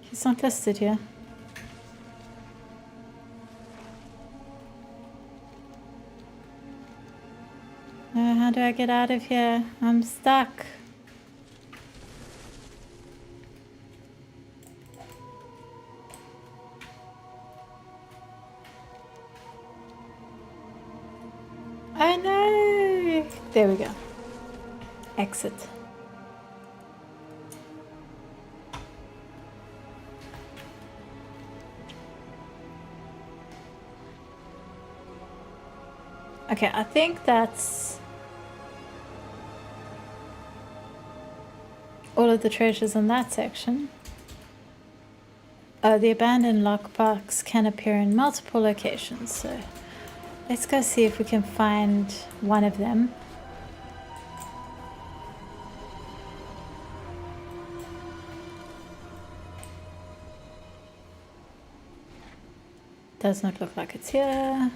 Speaker 1: He's not listed here. How do I get out of here? I'm stuck. Oh no! There we go. Exit. Okay, I think that's all of the treasures in that section. The abandoned lockbox can appear in multiple locations, so let's go see if we can find one of them. Does not look like it's here.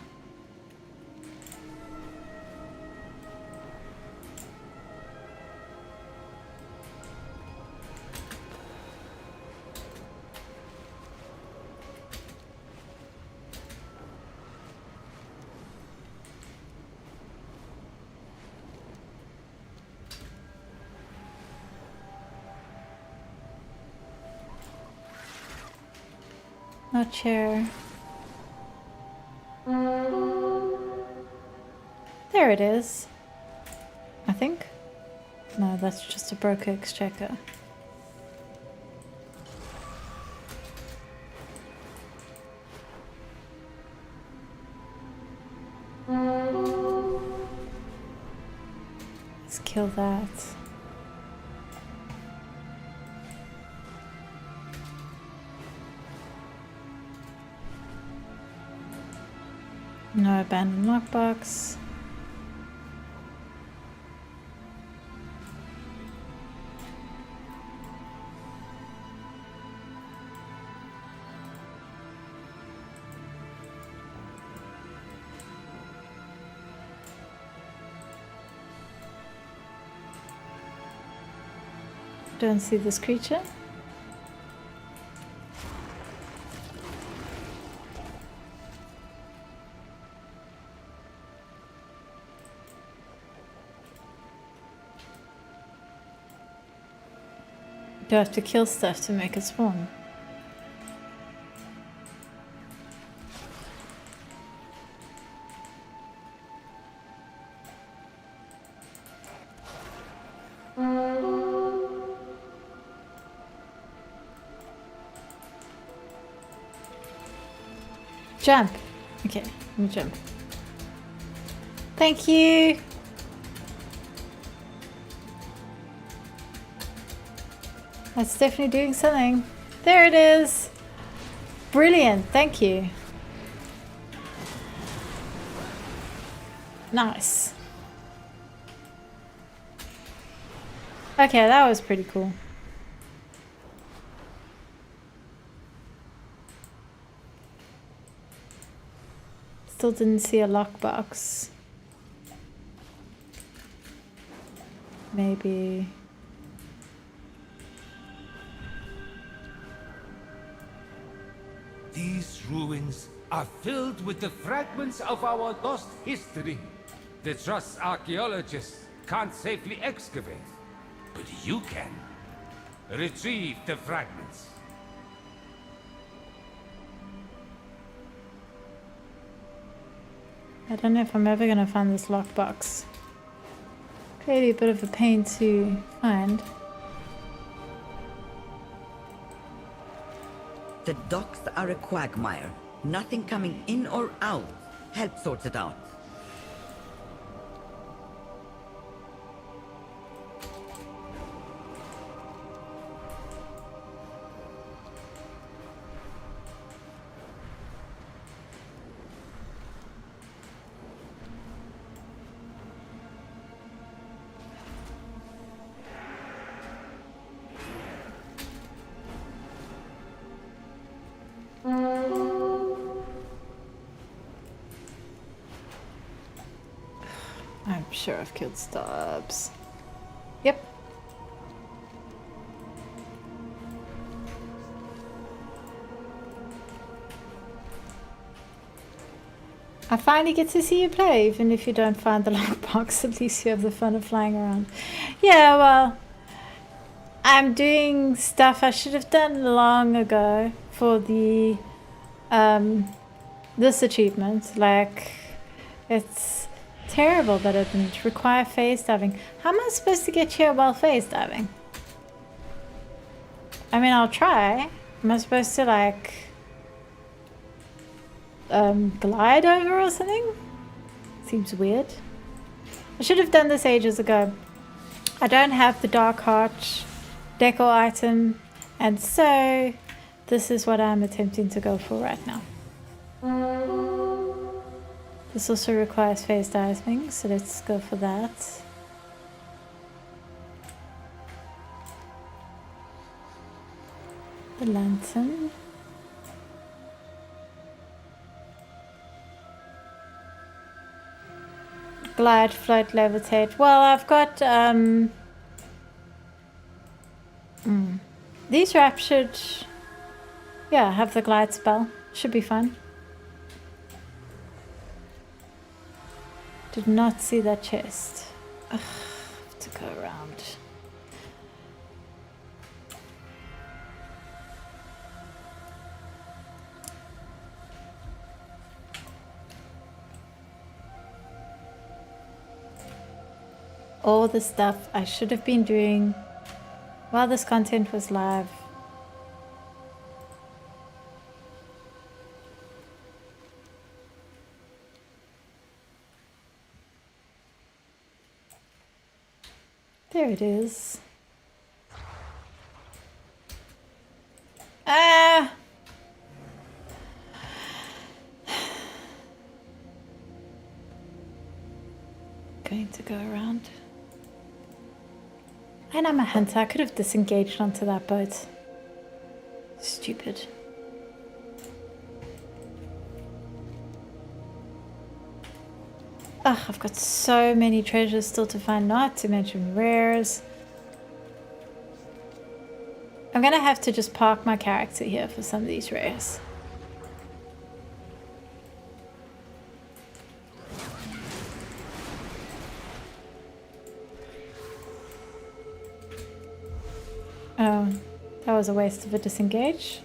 Speaker 1: No chair. There it is. I think. No, that's just a broker exchequer. Let's kill that. No abandoned lockbox. Don't see this creature. Do I have to kill stuff to make it spawn? jump. Okay, let me jump. Thank you. That's definitely doing something. There it is. Brilliant, thank you. Nice. Okay, that was pretty cool. Still didn't see a lockbox. Maybe.
Speaker 20: These ruins are filled with the fragments of our lost history. The Trust's archaeologists can't safely excavate, but you can. Retrieve the fragments.
Speaker 1: I don't know if I'm ever gonna find this lockbox. Clearly a bit of a pain to find.
Speaker 13: The docks are a quagmire. Nothing coming in or out. Help sort it out.
Speaker 1: I'm sure I've killed Stubbs. Yep. I finally get to see you play, even if you don't find the lockbox. At least you have the fun of flying around. Yeah, well, I'm doing stuff I should have done long ago for the this achievement. Like, it's terrible that it didn't require phase diving. How am I supposed to get here while phase diving? I mean, I'll try. Am I supposed to, like, glide over or something? Seems weird. I should have done this ages ago. I don't have the Dark Heart Decor item, and so this is what I'm attempting to go for right now. This also requires phase diving, so let's go for that. The lantern. Glide, float, levitate. Well, I've got these wraps should, yeah, have the glide spell. Should be fun. Did not see that chest. Ugh, have to go around. All the stuff I should have been doing while this content was live. There it is. Ah! Going to go around. And I'm a hunter. I could have disengaged onto that boat. Stupid. Ugh, I've got so many treasures still to find, not to mention rares. I'm gonna have to just park my character here for some of these rares. Oh, that was a waste of a disengage.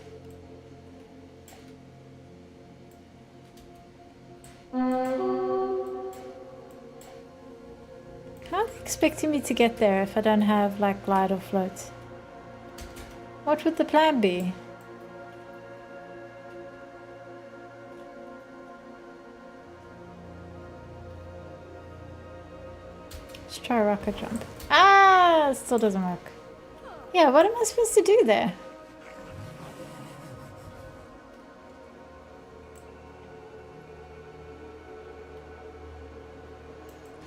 Speaker 1: How are they expecting me to get there if I don't have, like, glide or float? What would the plan be? try a rocket jump. Ah, it still doesn't work. Yeah, what am I supposed to do there?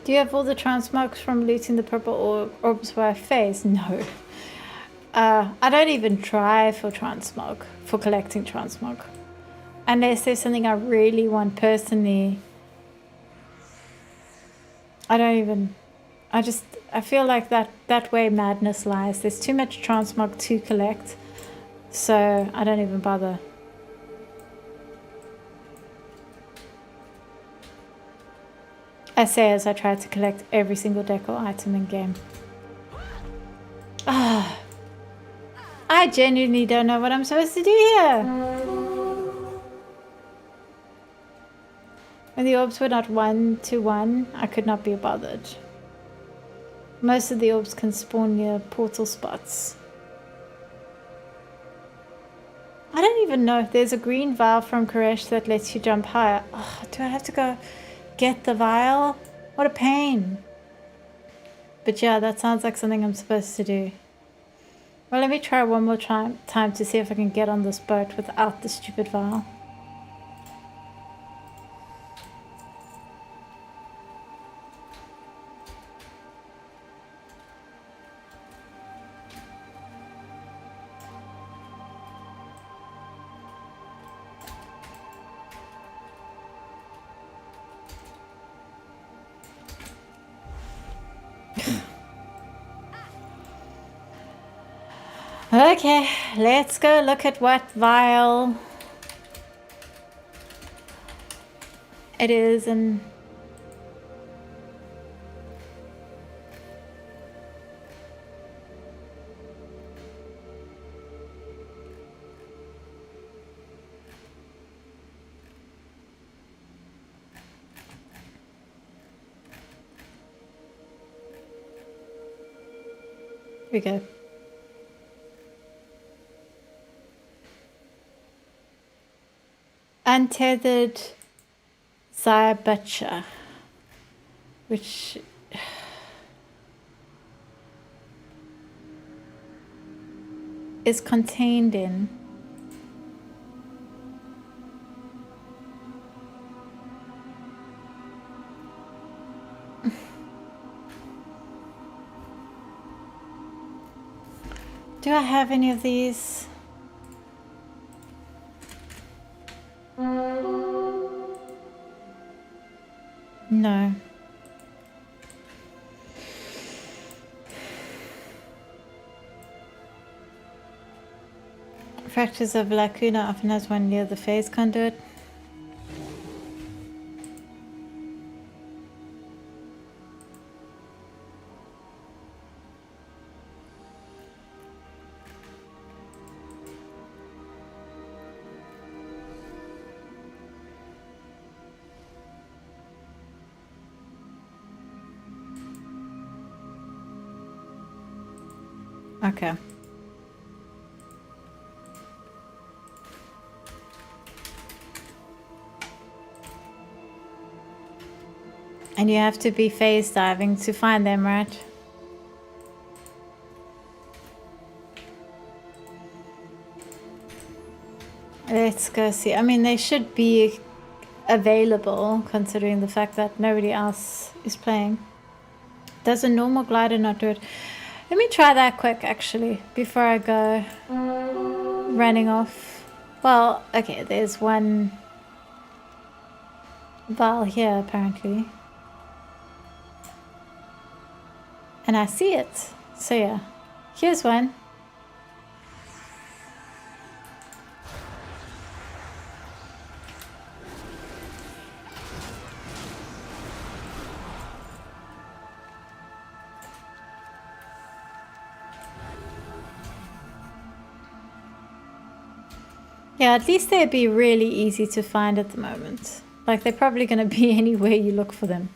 Speaker 1: Do you have all the transmogs from looting the purple orbs by face? No. I don't even try for transmog, for collecting transmog. Unless there's something I really want personally. I feel like that way madness lies. There's too much transmog to collect, so I don't even bother. I say as I try to collect every single decor item in game. Ah, I genuinely don't know what I'm supposed to do here. When the orbs were not 1-to-1, I could not be bothered. Most of the orbs can spawn near portal spots. I don't even know if there's a green vial from Koresh that lets you jump higher. Oh, do I have to go get the vial? What a pain. But yeah, that sounds like something I'm supposed to do. Well, let me try one more time to see if I can get on this boat without the stupid vial. Okay, let's go look at what vial it is and here we go. Untethered Zybacha, which is contained in do I have any of these? No. Fractures of Lacuna often has one near the phase conduit. Okay. And you have to be phase diving to find them, right? Let's go see. I mean, they should be available considering the fact that nobody else is playing. Does a normal glider not do it? Let me try that quick actually before I go running off. Well, okay, there's one vial here apparently. And I see it. So yeah, here's one. Yeah, at least they'd be really easy to find at the moment. Like, they're probably going to be anywhere you look for them.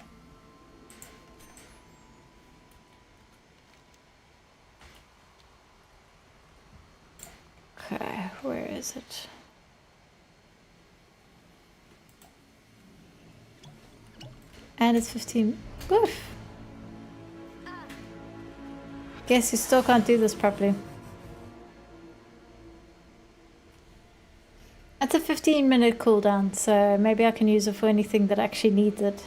Speaker 1: Okay, where is it? And it's 15. Oof. Guess you still can't do this properly. It's a 15-minute cooldown, so maybe I can use it for anything that actually needs it.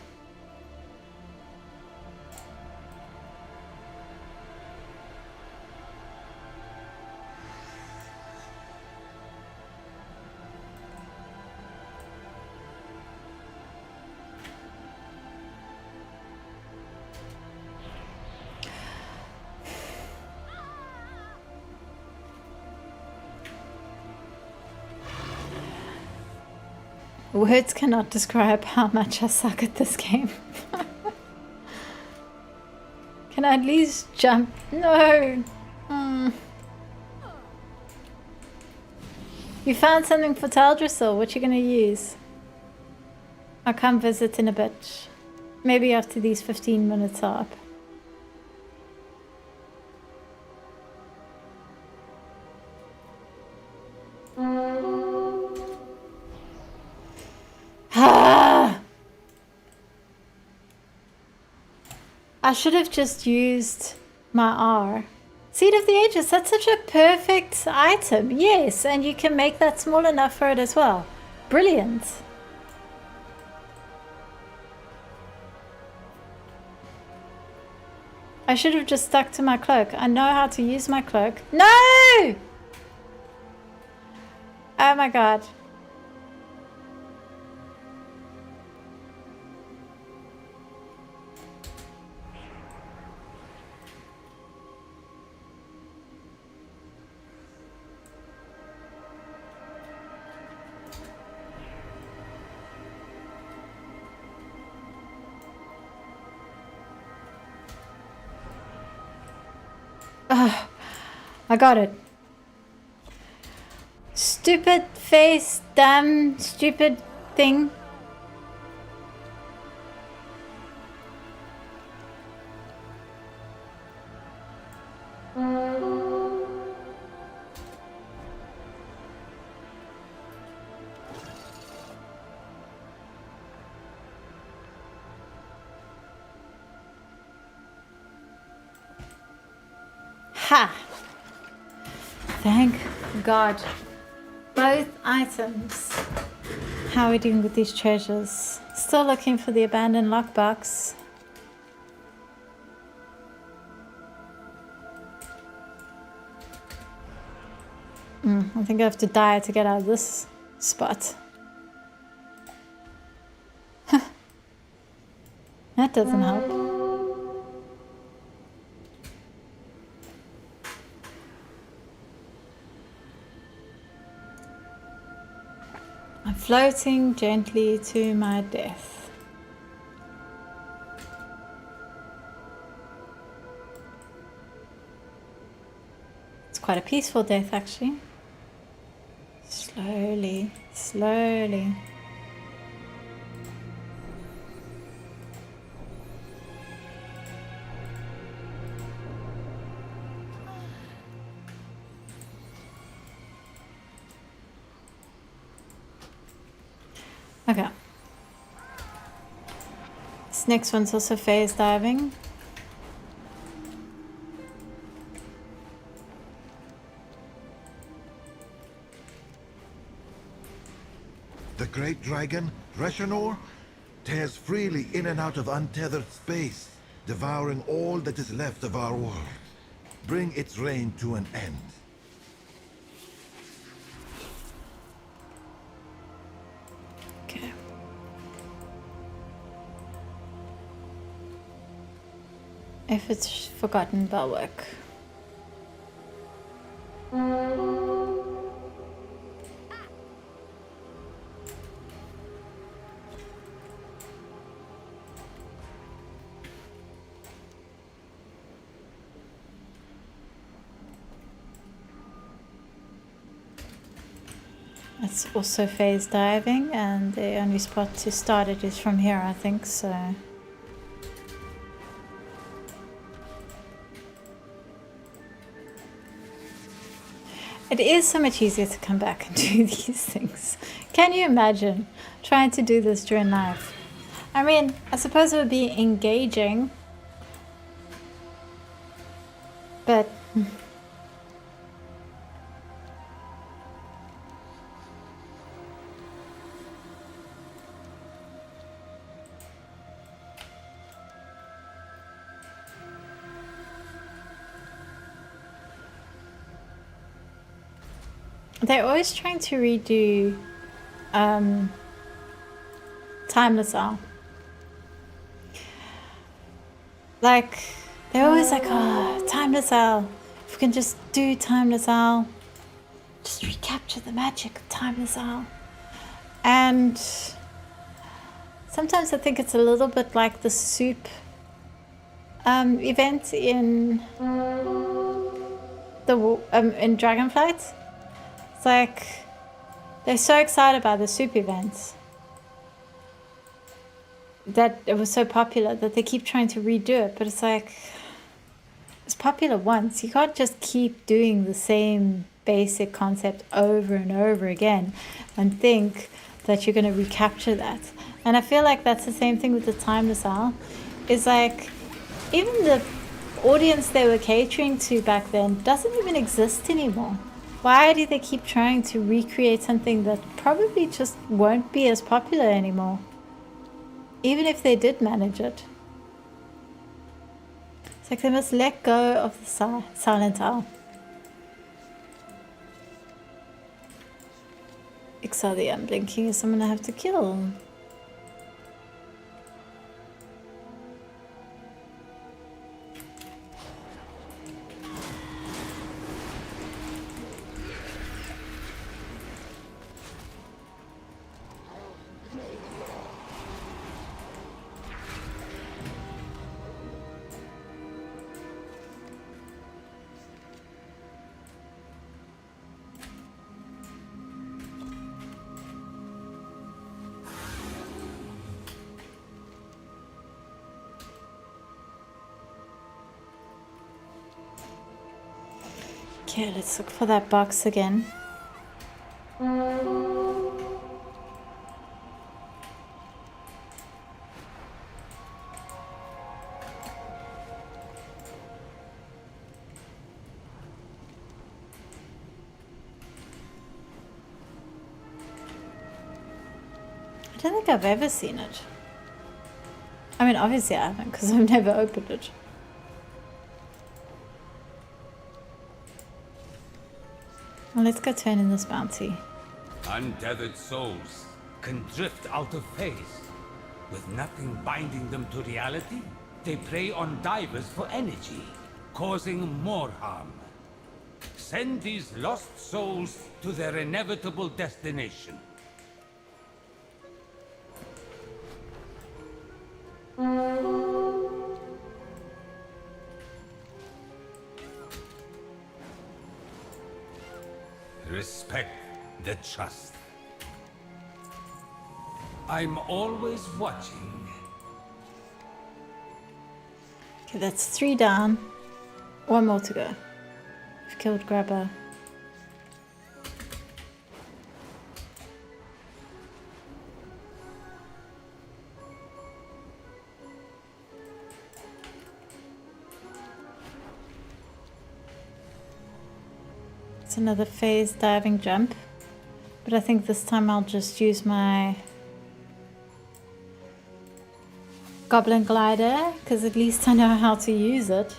Speaker 1: Words cannot describe how much I suck at this game. Can I at least jump? No! You found something for Taldrassil. What you gonna use? I'll come visit in a bit. Maybe after these 15 minutes are up. I should have just used my R. Seed of the Ages, that's such a perfect item. Yes, and you can make that small enough for it as well. Brilliant. I should have just stuck to my cloak. I know how to use my cloak. No! Oh my god. I got it. Stupid face, damn stupid thing. Ha! Thank God. Both items. How are we doing with these treasures? Still looking for the abandoned lockbox. I think I have to die to get out of this spot. That doesn't help. I'm floating gently to my death. It's quite a peaceful death, actually. Slowly, slowly. Okay. This next one's also phase diving.
Speaker 16: The great dragon, Reshanor, tears freely in and out of untethered space, devouring all that is left of our world. Bring its reign to an end.
Speaker 1: Okay. If it's forgotten, that'll work. It's also phase diving, and the only spot to start it is from here, I think, so... It is so much easier to come back and do these things. Can you imagine trying to do this during life? I mean, I suppose it would be engaging, but They're always trying to redo Timeless Hour. Like, they're always like, oh, Timeless Hour. If we can just do Timeless Hour, just recapture the magic of Timeless Hour. And sometimes I think it's a little bit like the soup event in in Dragonflight. It's like they're so excited about the soup event that it was so popular that they keep trying to redo it, but it's like it's popular once. You can't just keep doing the same basic concept over and over again and think that you're going to recapture that. And I feel like that's the same thing with the Timeless Hour. It's like even the audience they were catering to back then doesn't even exist anymore. Why do they keep trying to recreate something that probably just won't be as popular anymore? Even if they did manage it. It's like they must let go of the silent hour. Exile the unblinking is someone I have to kill. Okay, let's look for that box again. I don't think I've ever seen it. I mean, obviously I haven't, because I've never opened it. Well, let's go turn in this bounty.
Speaker 20: Untethered souls can drift out of phase. With nothing binding them to reality, they prey on divers for energy, causing more harm. Send these lost souls to their inevitable destination. Respect the trust. I'm always watching.
Speaker 1: Okay, that's 3 down. 1 more to go. I've killed Grabber. It's another phase diving jump, but I think this time I'll just use my goblin glider, because at least I know how to use it.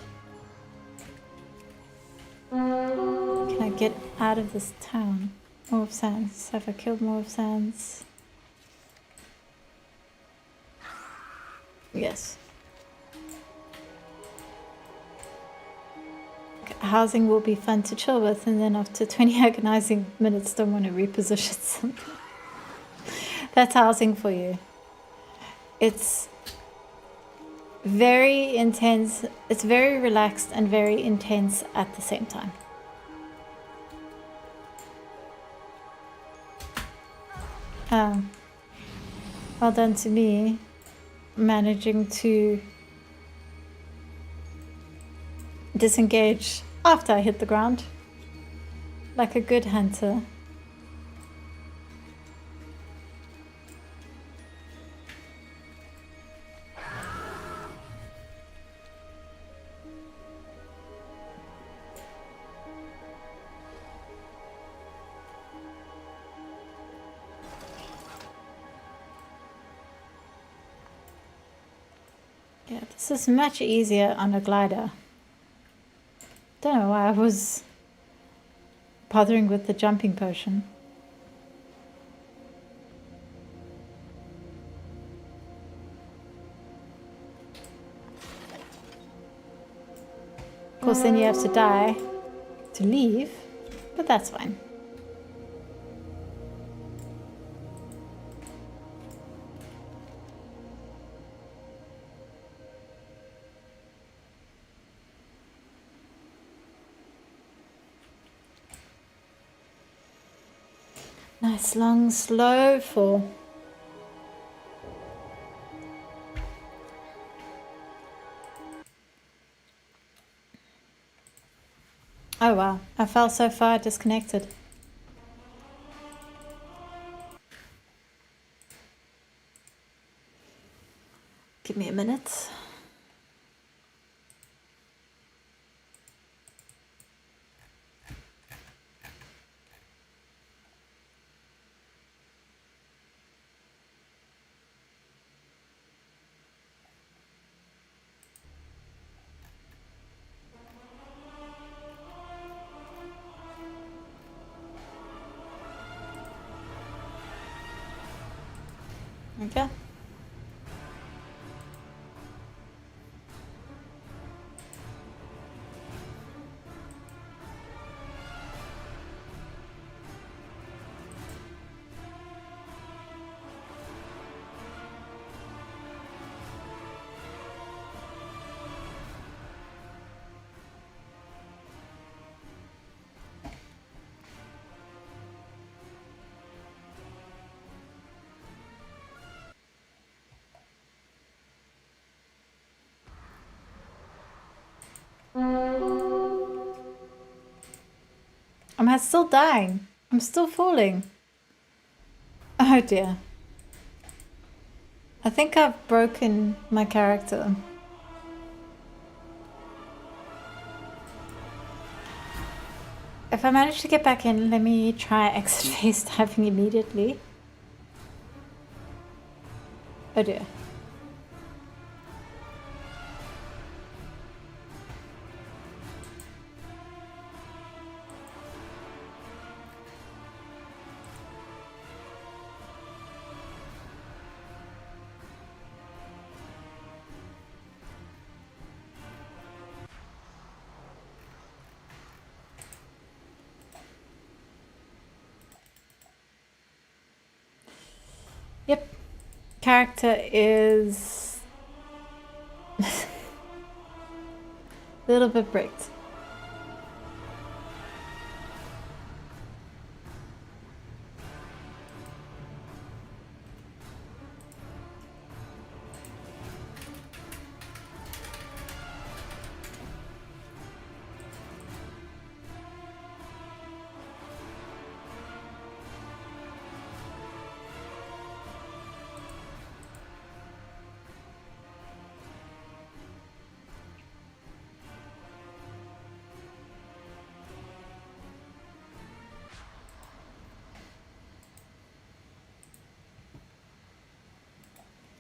Speaker 1: Can I get out of this town? More of Sands. Have I killed more of Sands? Yes. Housing will be fun to chill with, and then after 20 agonizing minutes don't want to reposition something. That's housing for you. It's very intense. It's very relaxed and very intense at the same time. Well done to me managing to disengage after I hit the ground like a good hunter. This is much easier on a glider. Don't know why I was bothering with the jumping potion. Of course, then you have to die to leave, but that's fine. Nice, long, slow fall. Oh wow, I fell so far disconnected. Give me a minute. Okay. Am I still dying? I'm still falling. Oh dear. I think I've broken my character. If I manage to get back in, let me try exit phase diving immediately. Oh dear. Yep. Character is a little bit bricked.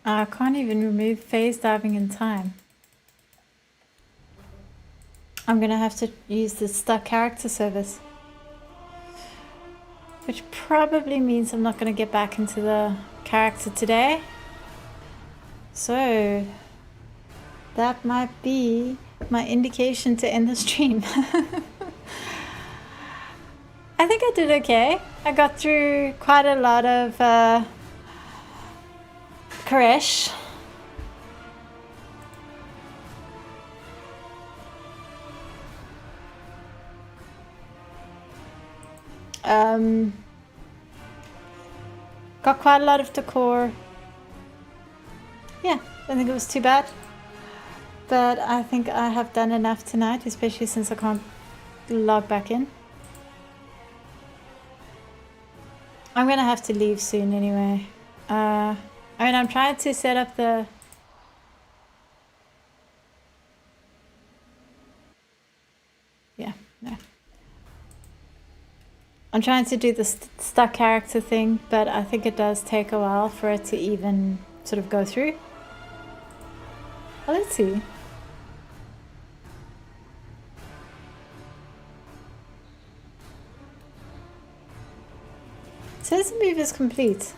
Speaker 1: I can't even remove phase diving in time. I'm gonna have to use the stuck character service. Which probably means I'm not gonna get back into the character today. So that might be my indication to end the stream. I think I did okay. I got through quite a lot of Koresh. Got quite a lot of Decor. Yeah, I don't think it was too bad. But I think I have done enough tonight, especially since I can't log back in. I'm gonna have to leave soon anyway. I mean, I'm trying to set up the... Yeah, no. I'm trying to do the stuck character thing, but I think it does take a while for it to even sort of go through. Well, let's see. Says the move is complete.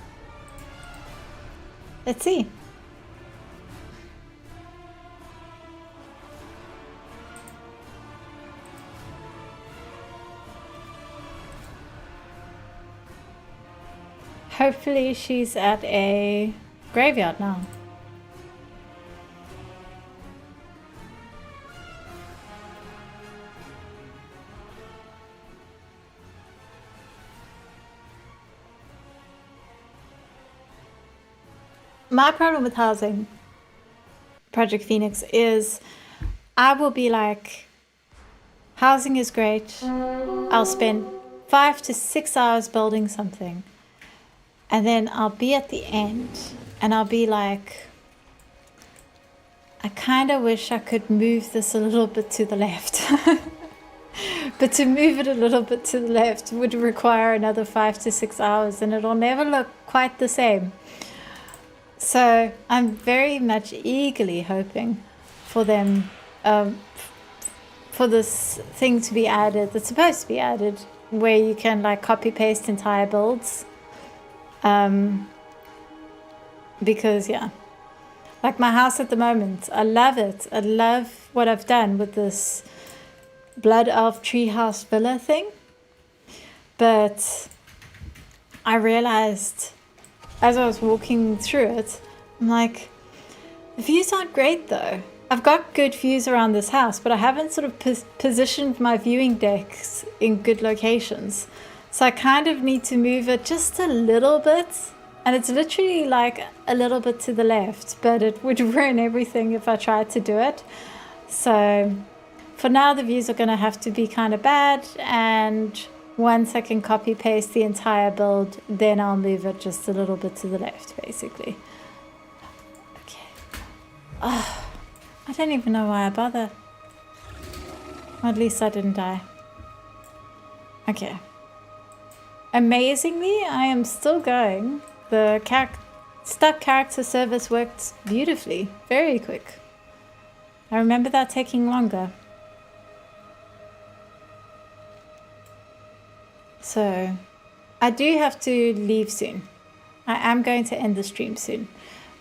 Speaker 1: Let's see. Hopefully she's at a graveyard now. My problem with housing Project Phoenix is I will be like, housing is great. I'll spend 5 to 6 hours building something. And then I'll be at the end and I'll be like, I kind of wish I could move this a little bit to the left. But to move it a little bit to the left would require another 5 to 6 hours and it'll never look quite the same. So I'm very much eagerly hoping for them, for this thing to be added, that's supposed to be added, where you can like copy paste entire builds. Because yeah, like my house at the moment, I love it. I love what I've done with this Blood Elf Treehouse Villa thing. But I realized as I was walking through it, I'm like, the views aren't great though. I've got good views around this house, but I haven't sort of positioned my viewing decks in good locations. So I kind of need to move it just a little bit. And it's literally like a little bit to the left, but it would ruin everything if I tried to do it. So for now, the views are going to have to be kind of bad. And once I can copy paste the entire build, then I'll move it just a little bit to the left, basically. Okay. Oh, I don't even know why I bother. Or at least I didn't die. Okay. Amazingly, I am still going. The stuck character service worked beautifully, very quick. I remember that taking longer. So, I do have to leave soon. I am going to end the stream soon,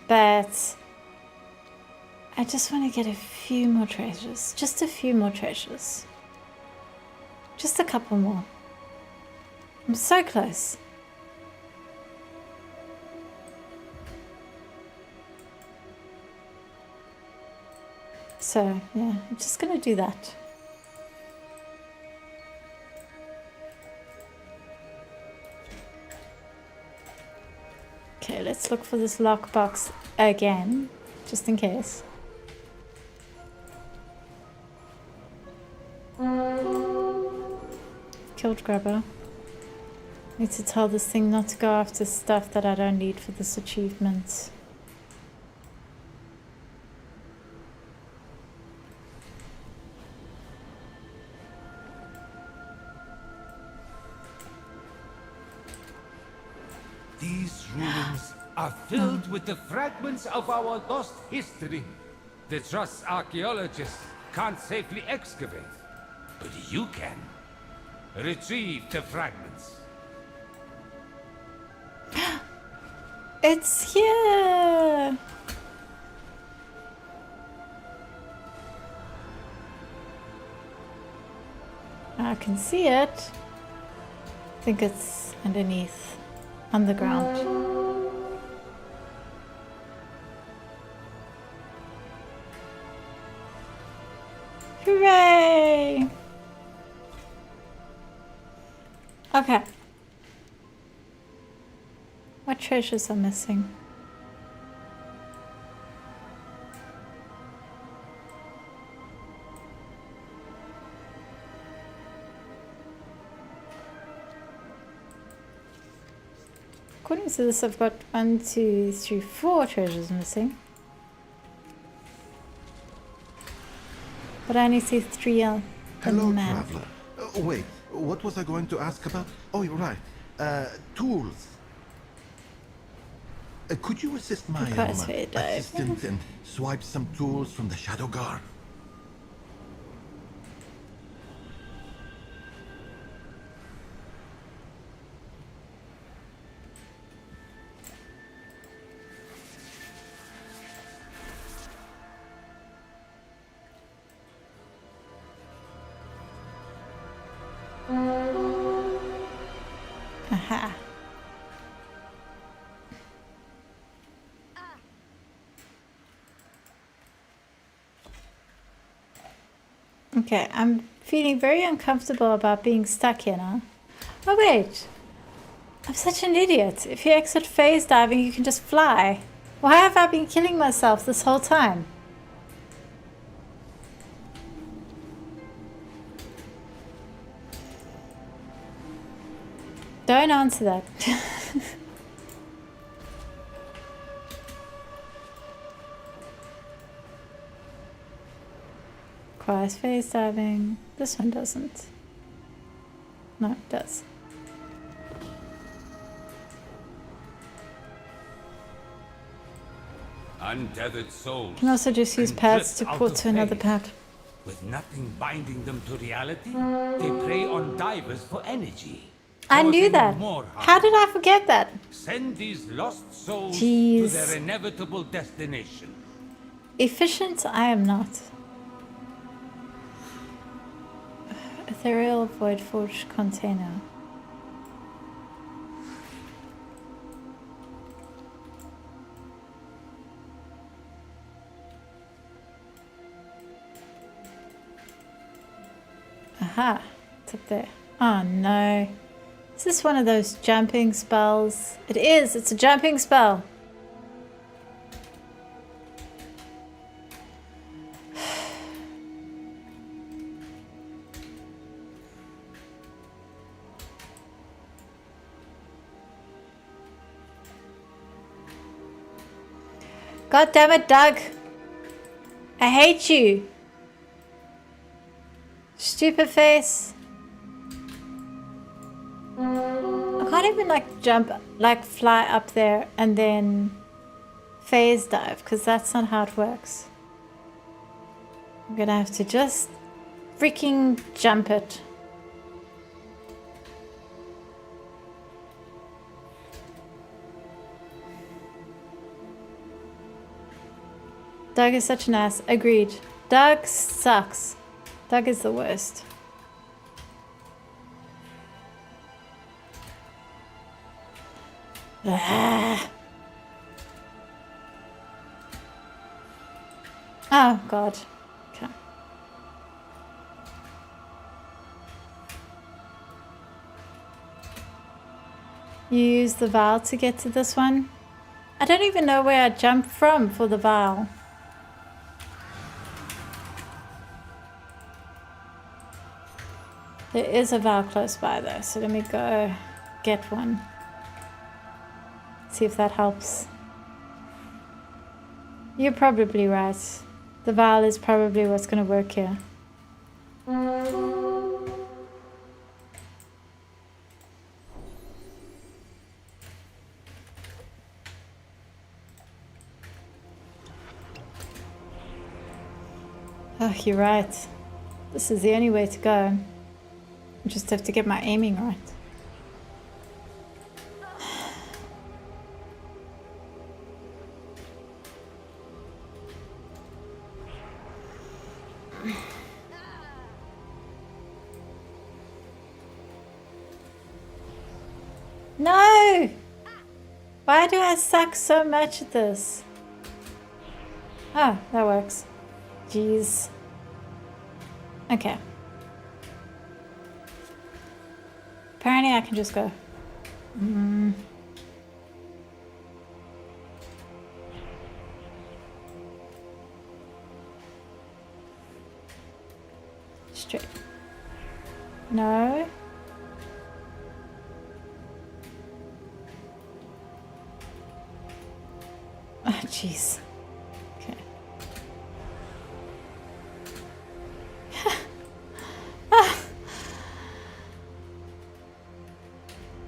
Speaker 1: but I just want to get a few more treasures, just a few more treasures. Just a couple more. I'm so close. So, yeah, I'm just going to do that. Okay, let's look for this lockbox again, just in case. Killed Grubber. Need to tell this thing not to go after stuff that I don't need for this achievement.
Speaker 20: These ruins are filled with the fragments of our lost history. The Trust's archaeologists can't safely excavate, but you can. Retrieve the fragments.
Speaker 1: It's here! I can see it. I think it's underneath, on the ground. Hooray! Okay. What treasures are missing? According to this, I've got 1, 2, 3, 4 treasures missing. But I only see 3 on the
Speaker 16: Hello,
Speaker 1: map.
Speaker 16: traveler. Wait, what was I going to ask about? Oh, you're right. Tools. Could you assist my assistant and swipe some tools from the Shadow Guard?
Speaker 1: Aha. Okay, I'm feeling very uncomfortable about being stuck here now. Oh wait, I'm such an idiot. If you exit phase diving, you can just fly. Why have I been killing myself this whole time? Don't answer that. Requires phase diving. This one doesn't. No, it does.
Speaker 20: Untethered souls.
Speaker 1: Can also just use pads to port to another pad.
Speaker 20: With nothing binding them to reality, they prey on divers for energy.
Speaker 1: I knew that. How did I forget that?
Speaker 20: Send these lost souls
Speaker 1: Jeez.
Speaker 20: to their inevitable destination.
Speaker 1: Efficient, I am not. Ethereal Void Forge container. Aha, it's up there. Oh no. Is this one of those jumping spells? It is, it's a jumping spell. God damn it, Doug. I hate you. Stupid face. I can't even like jump, like fly up there and then phase dive, because that's not how it works. I'm gonna have to just freaking jump it. Doug is such an ass. Agreed. Doug sucks. Doug is the worst. Ah. Oh, God. Okay. You use the vial to get to this one? I don't even know where I jumped from for the vial. There is a vial close by though, so let me go get one. See if that helps. You're probably right. The vial is probably what's going to work here. Oh, you're right. This is the only way to go. I just have to get my aiming right. No! Why do I suck so much at this? Oh, that works. Jeez. Okay. Apparently I can just go. Straight. No. Oh, jeez. Okay.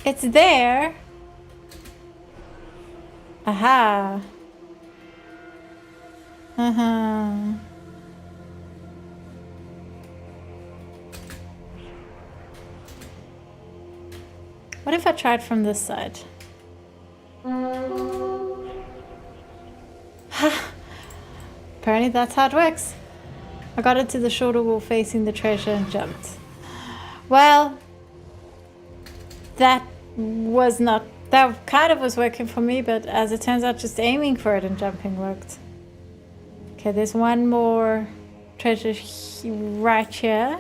Speaker 1: It's there. Aha. Uh-huh. What if I tried from this side? Apparently that's how it works. I got into the shorter wall facing the treasure and jumped. Well, that was not... That kind of was working for me, but as it turns out, just aiming for it and jumping worked. Okay, there's one more treasure right here.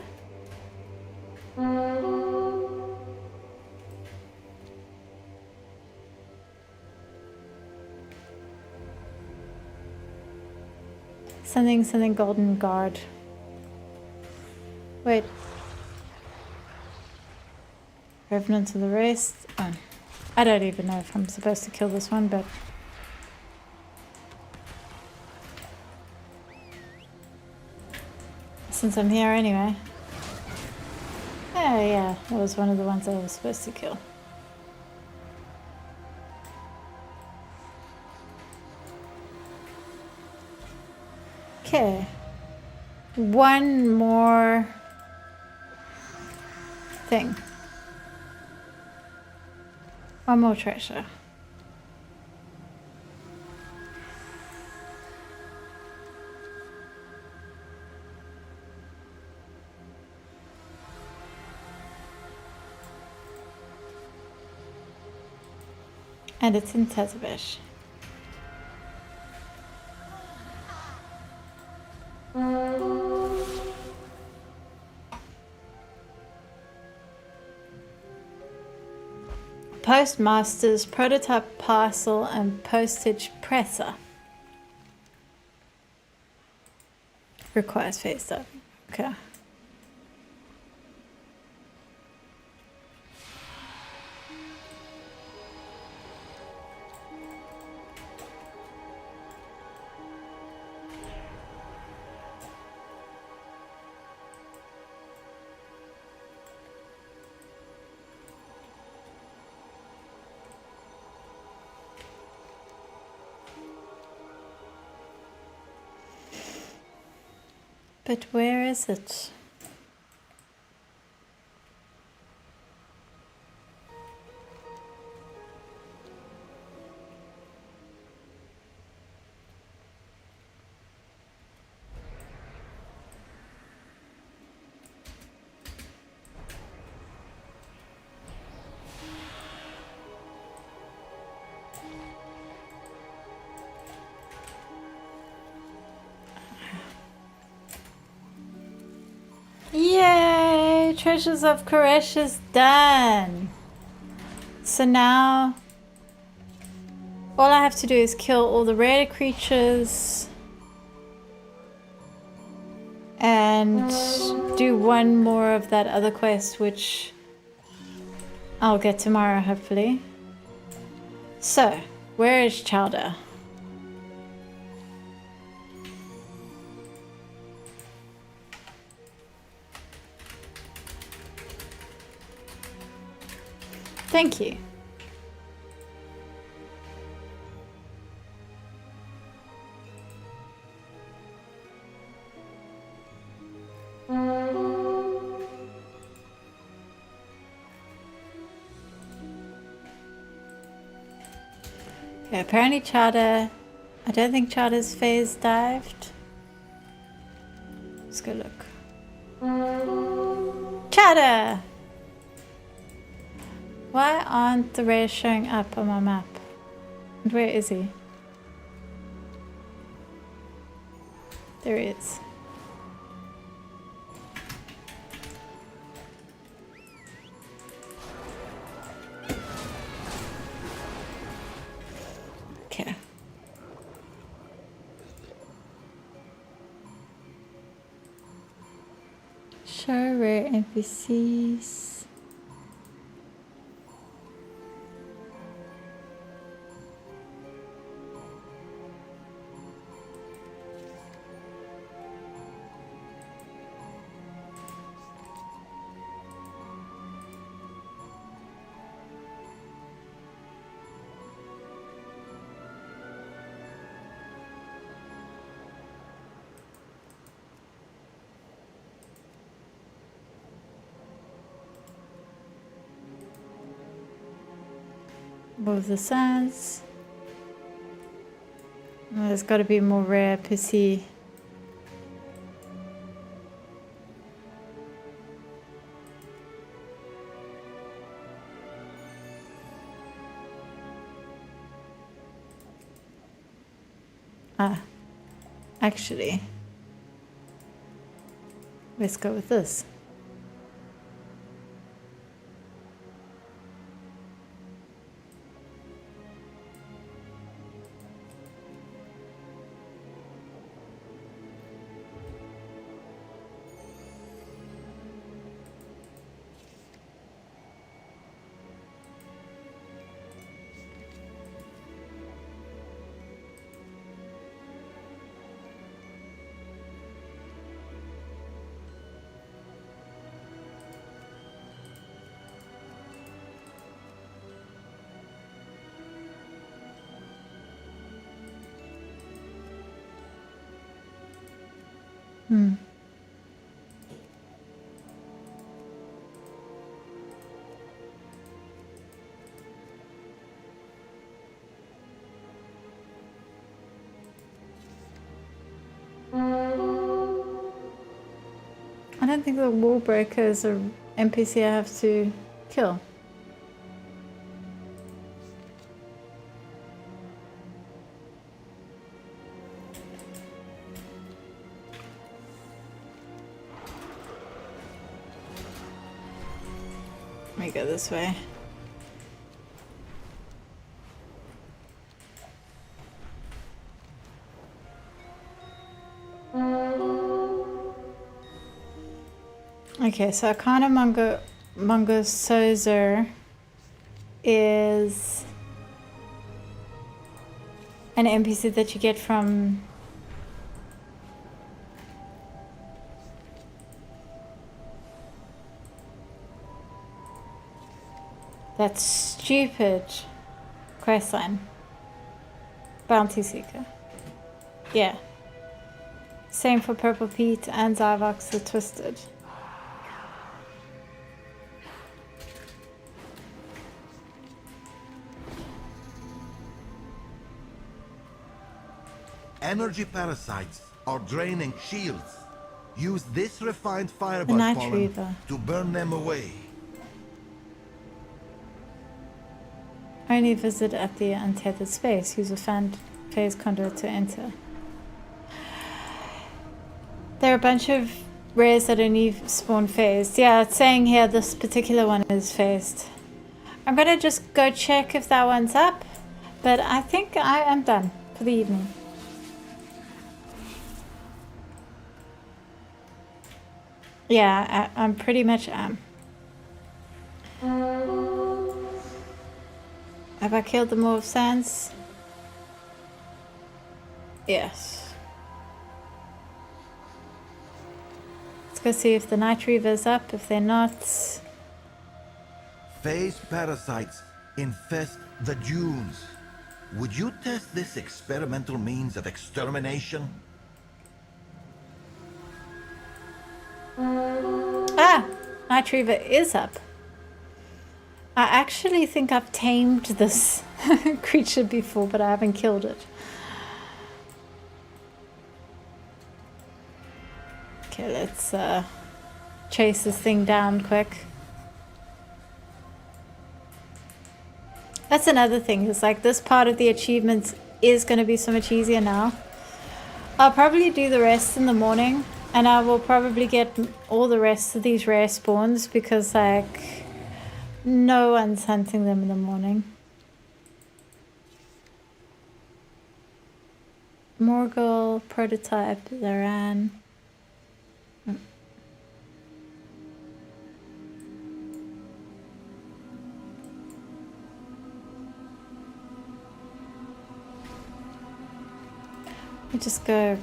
Speaker 1: Something golden guard. Wait. Revenant to the rest. Oh. I don't even know if I'm supposed to kill this one, but... Since I'm here anyway. Oh yeah, that was one of the ones I was supposed to kill. Okay. One more thing. One more treasure. And it's in Tezabesh. Postmaster's prototype parcel and postage presser. Requires face up. Okay. But where is it? Yay! Treasures of Koresh is done. So now all I have to do is kill all the rare creatures and do one more of that other quest, which I'll get tomorrow hopefully. So, where is Chowder? Thank you. Okay, apparently Chowder... I don't think Chowder's phase dived. Let's go look. Chowder! Why aren't the rays showing up on my map? And where is he? There he is. Okay. Show rare NPCs. Move the sands. Oh, there's got to be more rare pussy. Ah, actually, let's go with this. Hmm. I don't think the wall breaker is an NPC I have to kill. Let me go this way. Okay, so Arcana Mongosozer is an NPC that you get from that stupid quest line. Bounty Seeker. Yeah. Same for Purple Pete and Zyvox the Twisted.
Speaker 16: Energy parasites are draining shields. Use this refined
Speaker 1: The
Speaker 16: fireball
Speaker 1: Night
Speaker 16: pollen
Speaker 1: Reaver.
Speaker 16: to burn them away.
Speaker 1: Only visit at the untethered space. Use a fan phase conduit to enter. There are a bunch of rares that only spawn phased. Yeah, it's saying here this particular one is phased. I'm gonna just go check if that one's up, but I think I am done for the evening. Yeah, I'm pretty much am. Have I killed the Maw of Sands? Yes. Let's go see if the Night Reaver's up. If they're not...
Speaker 16: Phase parasites infest the dunes. Would you test this experimental means of extermination?
Speaker 1: Ah! Night Reaver is up. I actually think I've tamed this creature before, but I haven't killed it. Okay, let's chase this thing down quick. That's another thing, is like this part of the achievements is going to be so much easier now. I'll probably do the rest in the morning, and I will probably get all the rest of these rare spawns because like no one's hunting them in the morning. Morgul, Prototype, Laran. Let me just go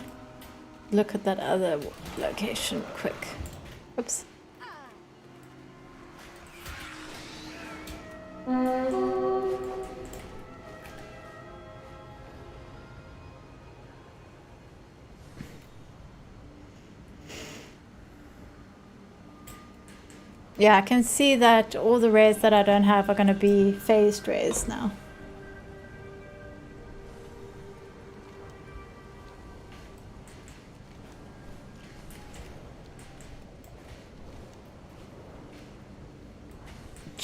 Speaker 1: look at that other location quick. Oops. Yeah, I can see that all the rares that I don't have are going to be phased rares now.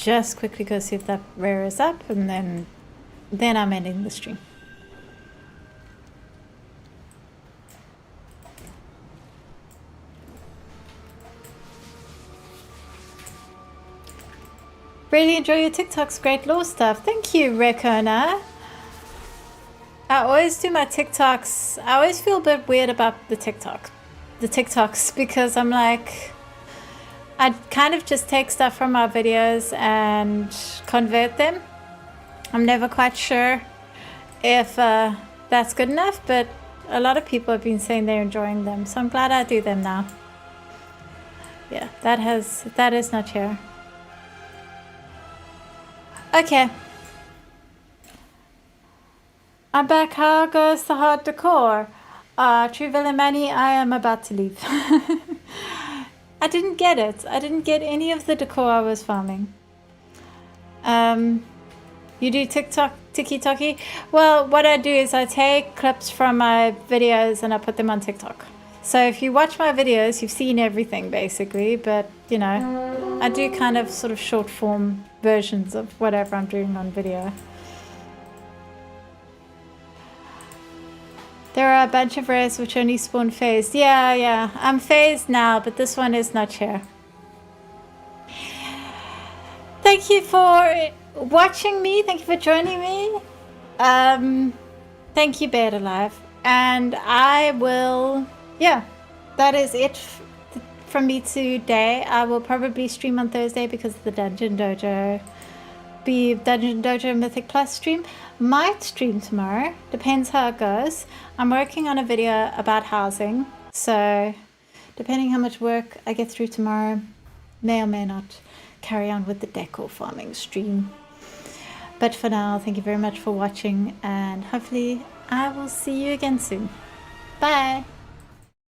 Speaker 1: just quickly go see if that rare is up, and then I'm ending the stream. Really enjoy your TikToks, great lore stuff. Thank you, Rekona. I always do my TikToks. I always feel a bit weird about the TikToks, because I'm like, I kind of just take stuff from our videos and convert them. I'm never quite sure if that's good enough, but a lot of people have been saying they're enjoying them, so I'm glad I do them now. Yeah, that is not here. Okay. I'm back. How goes the hard decor? True Villain Manny, I am about to leave. I didn't get it. I didn't get any of the decor I was farming. You do TikTok, Tiki-Toki? Well, what I do is I take clips from my videos and I put them on TikTok. So if you watch my videos, you've seen everything basically, but you know, I do kind of sort of short form versions of whatever I'm doing on video. There are a bunch of rares which only spawn phased. Yeah, I'm phased now, but this one is not here. Thank you for watching me. Thank you for joining me. Thank you, Bear Alive. And I will, yeah, that is it from me today. I will probably stream on Thursday because of the Dungeon Dojo. Be Dungeon Dojo Mythic Plus stream. Might stream tomorrow, depends how it goes. I'm working on a video about housing, so depending how much work I get through tomorrow, may or may not carry on with the decor farming stream. But for now, thank you very much for watching, and hopefully I will see you again soon. Bye!